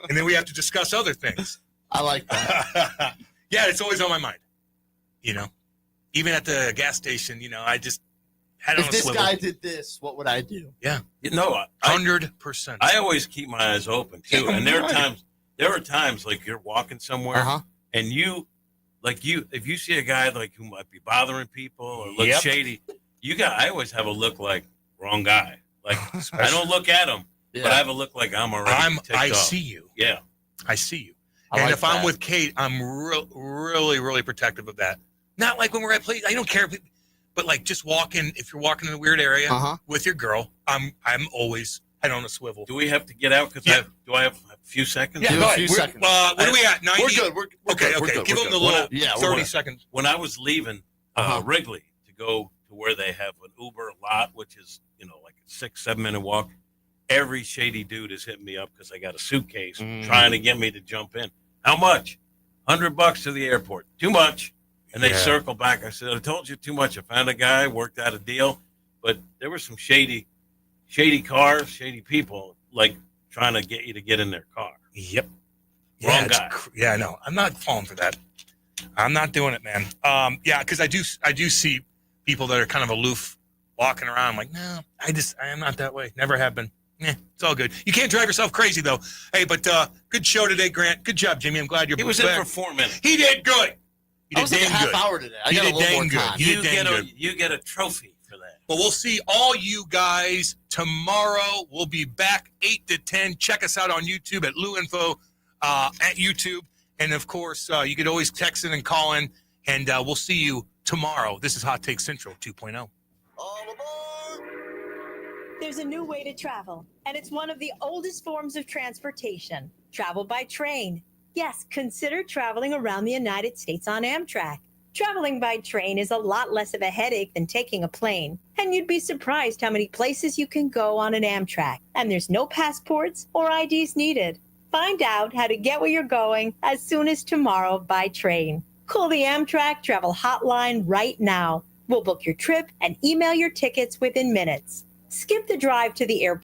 and then we have to discuss other things. I like that. Yeah, it's always on my mind. You know, even at the gas station, you know, I just had it If on a this swivel. guy did this, what would I do? Yeah, You know, 100%. I always keep my eyes open too. Yeah, And there right. are times like you're walking somewhere Uh-huh. and if you see a guy like who might be bothering people or look Yep. shady, I always have a look like wrong guy. Like I don't look at him, but Yeah. I have a look like I'm already ticked I off. see you. Yeah. I see you. I And like if I'm that. with Kate, I'm really, really protective of that. Not like when we're at play. I don't care, but like just walking. If you're walking in a weird area Uh-huh. with your girl, I'm always head on a swivel. Do we have to get out? Because Yeah. do I have a few seconds? Yeah, Give go a ahead. few seconds. What are we at? 90? We're good. We're Okay, good. We're okay. good. Give We're them good. the little Yeah, 30 we're- seconds. When I was leaving Uh-huh. Wrigley to go to where they have an Uber lot, which is, like a 6-7 minute walk, every shady dude is hitting me up because I got a suitcase trying to get me to jump in. How much? $100 to the airport. Too much. And they Yeah. circle back. I said, I told you too much. I found a guy, worked out a deal, but there were some shady cars, shady people, like trying to get you to get in their car. Yep. Wrong it's guy. Yeah, I know. I'm not falling for that. I'm not doing it, man. Yeah, because I do see people that are kind of aloof walking around. I'm like, no, I am not that way. Never have been. It's all good. You can't drive yourself crazy though. Hey, but good show today, Grant. Good job, Jimmy. I'm glad you're He was back. in for 4 minutes. He did good. He I did was like a dang half good. hour today. I He got a did little more dang good. time. He did dang good. You get a trophy for that. But we'll see all you guys tomorrow. We'll be back 8 to 10. Check us out on YouTube at Lou Info at YouTube. And, of course, you could always text in and call in. And we'll see you tomorrow. This is Hot Take Central 2.0. There's a new way to travel, and it's one of the oldest forms of transportation. Travel by train. Yes, consider traveling around the United States on Amtrak. Traveling by train is a lot less of a headache than taking a plane, and you'd be surprised how many places you can go on an Amtrak. And there's no passports or IDs needed. Find out how to get where you're going as soon as tomorrow by train. Call the Amtrak Travel Hotline right now. We'll book your trip and email your tickets within minutes. Skip the drive to the airport